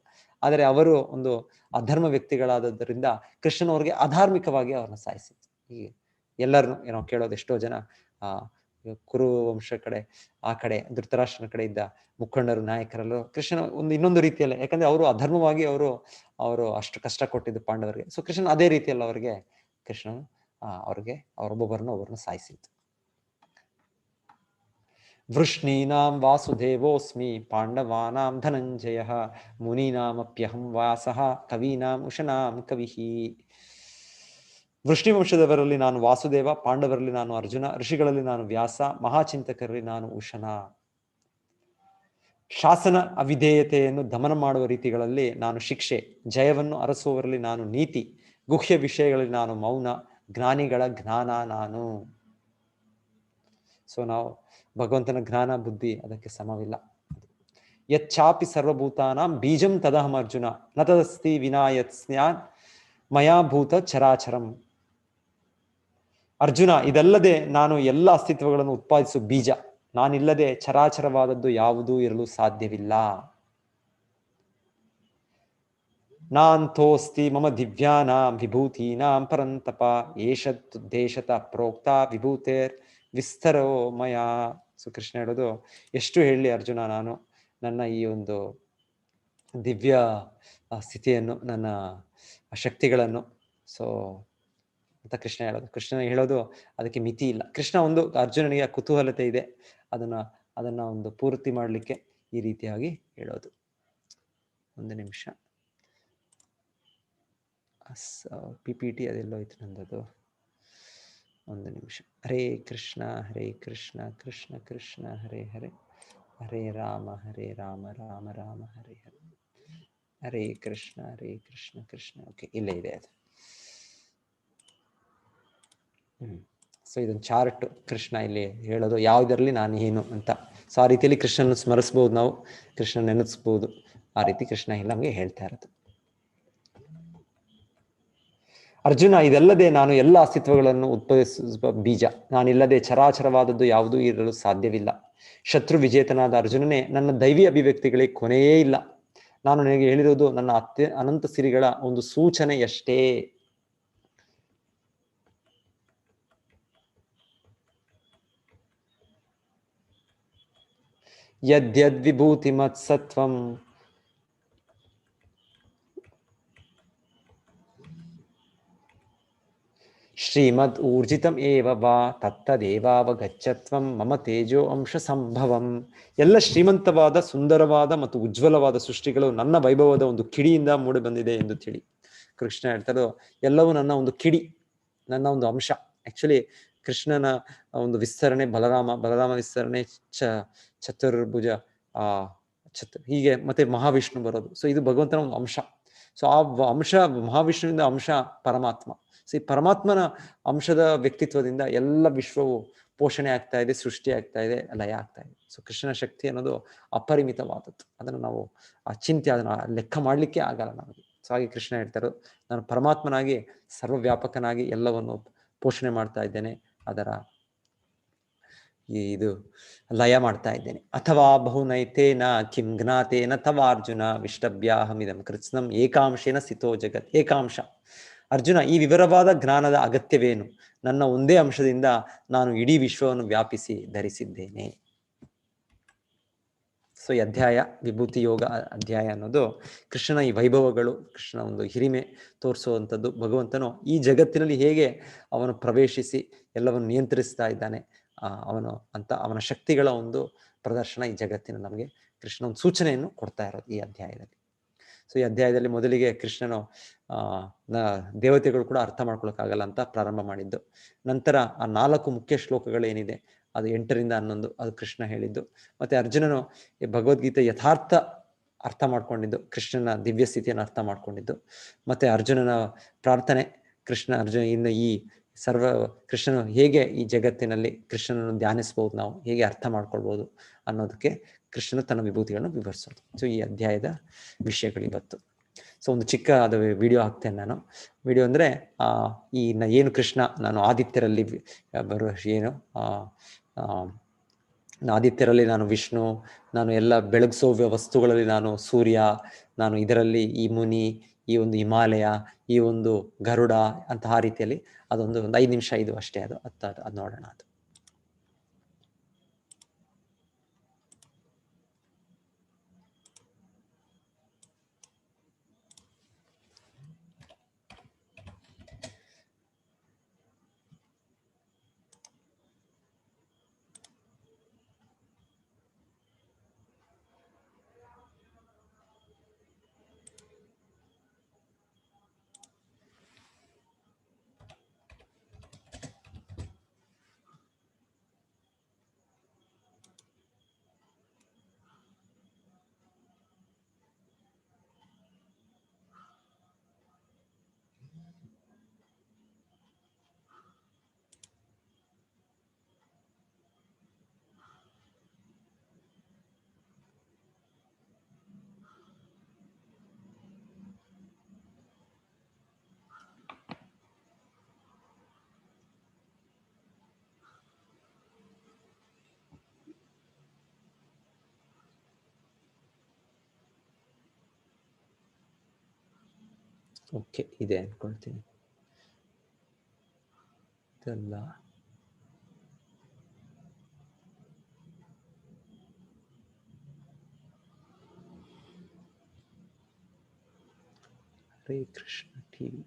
ಆದರೆ ಅವರು ಒಂದು ಅಧರ್ಮ ವ್ಯಕ್ತಿಗಳಾದದ್ದರಿಂದ ಕೃಷ್ಣನವ್ರಿಗೆ ಅಧಾರ್ಮಿಕವಾಗಿ ಅವ್ರನ್ನ ಸಾಯಿಸಿದ್ರು. ಹೀಗೆ ಎಲ್ಲರನ್ನು ಏನೋ ಕೇಳೋದು, ಎಷ್ಟೋ ಜನ ಕುರು ವಂಶ ಕಡೆ, ಆ ಕಡೆ ಧೃತರಾಷ್ಟ್ರನ ಕಡೆ ಇದ್ದ ಮುಖಂಡರು, ನಾಯಕರಲ್ಲೂ ಕೃಷ್ಣ ಒಂದು ಇನ್ನೊಂದು ರೀತಿಯಲ್ಲೇ, ಯಾಕಂದ್ರೆ ಅವರು ಅಧರ್ಮವಾಗಿ ಅವರು ಅಷ್ಟು ಕಷ್ಟ ಕೊಟ್ಟಿದ್ದು ಪಾಂಡವರಿಗೆ. ಸೊ ಕೃಷ್ಣನ್ ಅದೇ ರೀತಿಯಲ್ಲಿ ಕೃಷ್ಣನು ಒಬ್ಬರನ್ನ ಸಾಯಿಸಿತ್ತು. ವೃಷ್ಣೀನಾಂ ವಾಸುದೇವೋಸ್ಮಿ, ಪಾಂಡವಾನಾಂ ಧನಂಜಯ, ಮುನೀನಾಮಪ್ಯಹಂ ವ್ಯಾಸಃ, ಕವೀನಾಂ ಉಶನಾಂ ಕವಿಃ. ವೃಷ್ಣಿ ವಂಶದವರಲ್ಲಿ ನಾನು ವಾಸುದೇವ, ಪಾಂಡವರಲ್ಲಿ ನಾನು ಅರ್ಜುನ, ಋಷಿಗಳಲ್ಲಿ ನಾನು ವ್ಯಾಸ, ಮಹಾಚಿಂತಕರಲ್ಲಿ ನಾನು ಉಶನ. ಶಾಸನ ಅವಿಧೇಯತೆಯನ್ನು ದಮನ ಮಾಡುವ ರೀತಿಗಳಲ್ಲಿ ನಾನು ಶಿಕ್ಷೆ, ಜಯವನ್ನು ಅರಸುವವರಲ್ಲಿ ನಾನು ನೀತಿ, ಗುಹ್ಯ ವಿಷಯಗಳಲ್ಲಿ ನಾನು ಮೌನ, ಜ್ಞಾನಿಗಳ ಜ್ಞಾನ ನಾನು. ಸೊ ನಾವು ಭಗವಂತನ ಜ್ಞಾನ ಬುದ್ಧಿ ಅದಕ್ಕೆ ಸಮವಿಲ್ಲ. ಯಚ್ಚಾಪಿ ಸರ್ವಭೂತಾನಾಂ ಬೀಜಂ ತದಹಂ ಅರ್ಜುನ, ನ ತದಸ್ತಿ ವಿನಾಯತ್ಸ್ನ್ಯಾನ್ ಮಯಾ ಭೂತ ಚರಾಚರಂ. ಅರ್ಜುನ, ಇದಲ್ಲದೆ ನಾನು ಎಲ್ಲ ಅಸ್ತಿತ್ವಗಳನ್ನು ಉತ್ಪಾದಿಸುವ ಬೀಜ, ನಾನಿಲ್ಲದೆ ಚರಾಚರವಾದದ್ದು ಯಾವುದೂ ಇರಲು ಸಾಧ್ಯವಿಲ್ಲ. ನಾಂತೋಸ್ತಿ ಮಮ ದಿವ್ಯಾನಾಂ ವಿಭೂತೀನಾಂ ಪರಂತಪ, ಏಷದ್ದೇಶತ ಪ್ರೋಕ್ತ ವಿಭೂತೇರ್ ವಿಸ್ತರೋ ಮಯ. ಸೊ ಕೃಷ್ಣ ಹೇಳೋದು, ಎಷ್ಟು ಹೇಳಲಿ ಅರ್ಜುನ, ನಾನು ನನ್ನ ಈ ಒಂದು ದಿವ್ಯ ಸ್ಥಿತಿಯನ್ನು, ನನ್ನ ಶಕ್ತಿಗಳನ್ನು, ಸೊ ಅಂತ ಕೃಷ್ಣ ಹೇಳೋದು ಅದಕ್ಕೆ ಮಿತಿ ಇಲ್ಲ. ಕೃಷ್ಣ ಒಂದು ಅರ್ಜುನನಿಗೆ ಕುತೂಹಲತೆ ಇದೆ, ಅದನ್ನ ಒಂದು ಪೂರ್ತಿ ಮಾಡಲಿಕ್ಕೆ ಈ ರೀತಿಯಾಗಿ ಹೇಳೋದು. ಒಂದು ನಿಮಿಷ, PPT ಅದೆಲ್ಲೋ ಐತೆ ನಂದದು, ಒಂದು ನಿಮಿಷ. ಹರೇ ಕೃಷ್ಣ ಕೃಷ್ಣ ಕೃಷ್ಣ ಹರೇ ಹರೇ, ಹರೇ ರಾಮ ರಾಮ ರಾಮ ಹರೇ ಹರೇ, ಹರೇ ಕೃಷ್ಣ ಕೃಷ್ಣ. ಓಕೆ, ಇಲ್ಲೇ ಇದೆ ಅದು. ಸೊ ಇದೊಂದು ಚಾರ್ಟ್ ಕೃಷ್ಣ ಇಲ್ಲಿ ಹೇಳೋದು, ಯಾವುದರಲ್ಲಿ ನಾನು ಏನು ಅಂತ. ಸೊ ಆ ರೀತಿಯಲ್ಲಿ ಕೃಷ್ಣನ ಸ್ಮರಿಸ್ಬೋದು, ನಾವು ಕೃಷ್ಣ ನೆನೆಸ್ಬೋದು. ಆ ರೀತಿ ಕೃಷ್ಣ ಇಲ್ಲಿ ನಮಗೆ ಹೇಳ್ತಾ ಇರೋದು. ಅರ್ಜುನ, ಇದಲ್ಲದೆ ನಾನು ಎಲ್ಲ ಅಸ್ತಿತ್ವಗಳನ್ನು ಉತ್ಪಾದಿಸುವ ಬೀಜ, ನಾನಿಲ್ಲದೆ ಚರಾಚರವಾದದ್ದು ಯಾವುದೂ ಇರಲು ಸಾಧ್ಯವಿಲ್ಲ. ಶತ್ರು ವಿಜೇತನಾದ ಅರ್ಜುನನೇ, ನನ್ನ ದೈವಿ ಅಭಿವ್ಯಕ್ತಿಗಳಿಗೆ ಕೊನೆಯೇ ಇಲ್ಲ. ನಾನು ನಿನಗೆ ಹೇಳಿರುವುದು ನನ್ನ ಅನಂತ ಸಿರಿಗಳ ಒಂದು ಸೂಚನೆಯಷ್ಟೇ. ಯದ್ಯದ್ ವಿಭೂತಿ ಮತ್ಸತ್ವಂ ಶ್ರೀಮದ್ ಊರ್ಜಿತಂ ಏವ ವಾ ತತ್ತದೇವಾವಗಚ್ಚತ್ವಂ ಮಮ ತೇಜೋ ಅಂಶ ಸಂಭವಂ. ಎಲ್ಲ ಶ್ರೀಮಂತವಾದ, ಸುಂದರವಾದ ಮತ್ತು ಉಜ್ವಲವಾದ ಸೃಷ್ಟಿಗಳು ನನ್ನ ವೈಭವದ ಒಂದು ಕಿಡಿಯಿಂದ ಮೂಡಿ ಬಂದಿದೆ ಎಂದು ತಿಳಿ. ಕೃಷ್ಣ ಹೇಳ್ತಾರೆ ಎಲ್ಲವೂ ನನ್ನ ಒಂದು ಕಿಡಿ, ನನ್ನ ಒಂದು ಅಂಶ. ಆಕ್ಚುಲಿ ಕೃಷ್ಣನ ಒಂದು ವಿಸ್ತರಣೆ ಬಲರಾಮ ವಿಸ್ತರಣೆ, ಚತುರ್ಭುಜ ಹೀಗೆ ಮತ್ತೆ ಮಹಾವಿಷ್ಣು ಬರೋದು. ಸೊ ಇದು ಭಗವಂತನ ಒಂದು ಅಂಶ. ಸೊ ಆ ಅಂಶ ಮಹಾವಿಷ್ಣುವಿಂದ ಅಂಶ ಪರಮಾತ್ಮ. ಸೊ ಈ ಪರಮಾತ್ಮನ ಅಂಶದ ವ್ಯಕ್ತಿತ್ವದಿಂದ ಎಲ್ಲ ವಿಶ್ವವು ಪೋಷಣೆ ಆಗ್ತಾ ಇದೆ, ಸೃಷ್ಟಿ ಆಗ್ತಾ ಇದೆ, ಲಯ ಆಗ್ತಾ ಇದೆ. ಸೊ ಕೃಷ್ಣನ ಶಕ್ತಿ ಅನ್ನೋದು ಅಪರಿಮಿತವಾದದ್ದು. ಅದನ್ನು ನಾವು ಅದನ್ನ ಲೆಕ್ಕ ಮಾಡಲಿಕ್ಕೆ ಆಗಲ್ಲ ನಮಗೆ. ಸೊ ಹಾಗೆ ಕೃಷ್ಣ ಹೇಳ್ತಾರೆ, ನಾನು ಪರಮಾತ್ಮನಾಗಿ ಸರ್ವವ್ಯಾಪಕನಾಗಿ ಎಲ್ಲವನ್ನು ಪೋಷಣೆ ಮಾಡ್ತಾ ಇದ್ದೇನೆ, ಅದರ ಇದು ಲಯ ಮಾಡ್ತಾ ಇದ್ದೇನೆ. ಅಥವಾ ಬಹುನೈತೇನ ಕಿಂ ಜ್ಞಾತೇನ ತವ ಅರ್ಜುನ ವಿಷ್ಟಭ್ಯಾಹಮಿದಂ ಕೃತ್ಸ್ನಂ ಏಕಾಂಶೇನ ಸ್ಥಿತೋ ಜಗತ್. ಏಕಾಂಶ ಅರ್ಜುನ, ಈ ವಿವರವಾದ ಜ್ಞಾನದ ಅಗತ್ಯವೇನು? ನನ್ನ ಒಂದೇ ಅಂಶದಿಂದ ನಾನು ಇಡೀ ವಿಶ್ವವನ್ನು ವ್ಯಾಪಿಸಿ ಧರಿಸಿದ್ದೇನೆ. ಸೊ ಈ ಅಧ್ಯಾಯ ವಿಭೂತಿ ಯೋಗ ಅಧ್ಯಾಯ ಅನ್ನೋದು ಕೃಷ್ಣನ ಈ ವೈಭವಗಳು, ಕೃಷ್ಣನ ಒಂದು ಹಿರಿಮೆ ತೋರಿಸುವಂಥದ್ದು. ಭಗವಂತನು ಈ ಜಗತ್ತಿನಲ್ಲಿ ಹೇಗೆ ಅವನು ಪ್ರವೇಶಿಸಿ ಎಲ್ಲವನ್ನು ನಿಯಂತ್ರಿಸ್ತಾ ಇದ್ದಾನೆ, ಅವನ ಶಕ್ತಿಗಳ ಒಂದು ಪ್ರದರ್ಶನ ಈ ಜಗತ್ತಿನ ನಮಗೆ ಕೃಷ್ಣ ಒಂದು ಸೂಚನೆಯನ್ನು ಕೊಡ್ತಾ ಇರೋದು ಈ ಅಧ್ಯಾಯದಲ್ಲಿ. ಸೊ ಈ ಅಧ್ಯಾಯದಲ್ಲಿ ಮೊದಲಿಗೆ ಕೃಷ್ಣನು ದೇವತೆಗಳು ಕೂಡ ಅರ್ಥ ಮಾಡ್ಕೊಳಕ್ಕಾಗಲ್ಲ ಅಂತ ಪ್ರಾರಂಭ ಮಾಡಿದ್ದು. ನಂತರ ಆ 4 ಮುಖ್ಯ ಶ್ಲೋಕಗಳೇನಿದೆ ಅದು 8ರಿಂದ 11 ಅದು ಕೃಷ್ಣ ಹೇಳಿದ್ದು. ಮತ್ತೆ ಅರ್ಜುನನು ಈ ಭಗವದ್ಗೀತೆ ಯಥಾರ್ಥ ಅರ್ಥ ಮಾಡ್ಕೊಂಡಿದ್ದು, ಕೃಷ್ಣನ ದಿವ್ಯ ಸ್ಥಿತಿಯನ್ನು ಅರ್ಥ ಮಾಡ್ಕೊಂಡಿದ್ದು. ಮತ್ತೆ ಅರ್ಜುನನ ಪ್ರಾರ್ಥನೆ, ಅರ್ಜುನ ಇನ್ನು ಈ ಕೃಷ್ಣನು ಹೇಗೆ ಈ ಜಗತ್ತಿನಲ್ಲಿ ಕೃಷ್ಣನನ್ನು ಧ್ಯಾನಿಸ್ಬೋದು, ನಾವು ಹೇಗೆ ಅರ್ಥ ಮಾಡ್ಕೊಳ್ಬೋದು ಅನ್ನೋದಕ್ಕೆ ಕೃಷ್ಣನು ತನ್ನ ವಿಭೂತಿಗಳನ್ನು ವಿವರಿಸೋದು. ಸೊ ಈ ಅಧ್ಯಾಯದ ವಿಷಯಗಳಿವತ್ತು. ಸೊ ಒಂದು ಚಿಕ್ಕ ಅದು ವಿಡಿಯೋ ಹಾಕ್ತೇನೆ ನಾನು. ವಿಡಿಯೋ ಅಂದರೆ ಏನು ಕೃಷ್ಣ ನಾನು ಆದಿತ್ಯರಲ್ಲಿ ಆದಿತ್ಯರಲ್ಲಿ ನಾನು ವಿಷ್ಣು, ನಾನು ಎಲ್ಲ ಬೆಳಗಿಸೋ ವಸ್ತುಗಳಲ್ಲಿ ನಾನು ಸೂರ್ಯ, ನಾನು ಇದರಲ್ಲಿ ಈ ಮುನಿ, ಈ ಒಂದು ಹಿಮಾಲಯ, ಈ ಒಂದು ಗರುಡ ಅಂತಹ ರೀತಿಯಲ್ಲಿ ಅದೊಂದು 5 ನಿಮಿಷ ಇದು ಅಷ್ಟೇ. ಅದು ನೋಡೋಣ. ಅದು ಓಕೆ ಇದೆ ಅನ್ಕೊಳ್ತೀನಿ. ಇದೆಲ್ಲ ಹರೇ ಕೃಷ್ಣ ಟಿವಿ.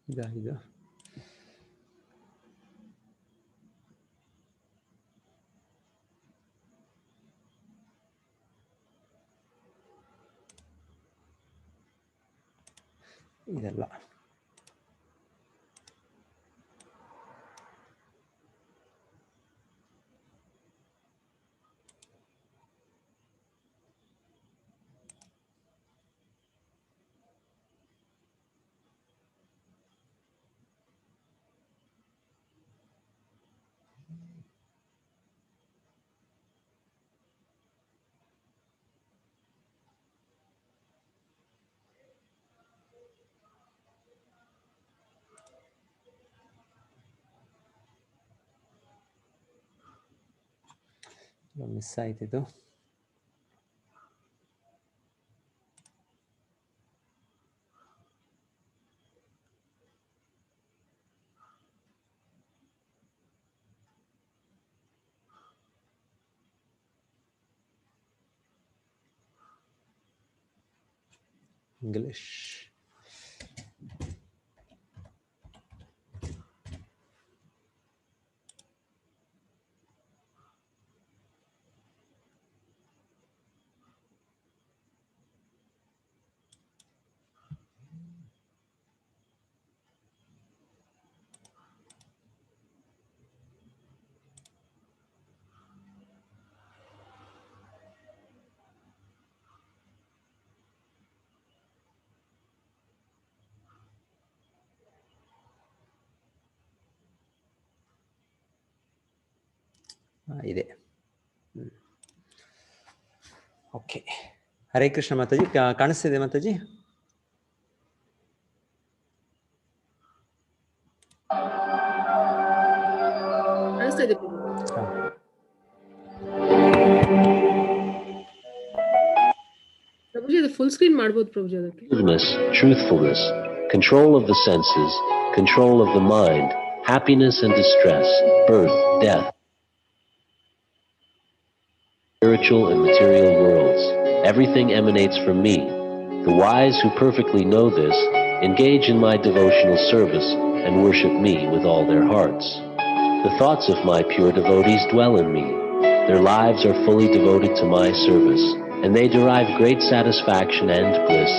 ಇದು ಇದೆಲ್ಲ ಮಿಸ್ ಆಯ್ತಿದ್ದು. ಇಂಗ್ಲಿಷ್ ಇದೆ. ಓಕೆ, ಹರೇ ಕೃಷ್ಣ ಮಾತಾಜಿ. ಕಾಣಿಸ್ತಿದೆ ಮಾತಾಜಿ? ಕಾಣಿಸ್ತಾ ಇದೆ ಪ್ರಭುಜಿ. ಅದು ಫುಲ್ ಸ್ಕ್ರೀನ್ ಮಾಡ್ಬೋದು ಪ್ರಭುಜಿ. ಅದಕ್ಕೆ truthfulness, control of the senses, control of the mind, happiness and distress, birth, death, spiritual and material worlds. Everything emanates from me. The wise who perfectly know this engage in my devotional service and worship me with all their hearts. The thoughts of my pure devotees dwell in me. Their lives are fully devoted to my service, and they derive great satisfaction and bliss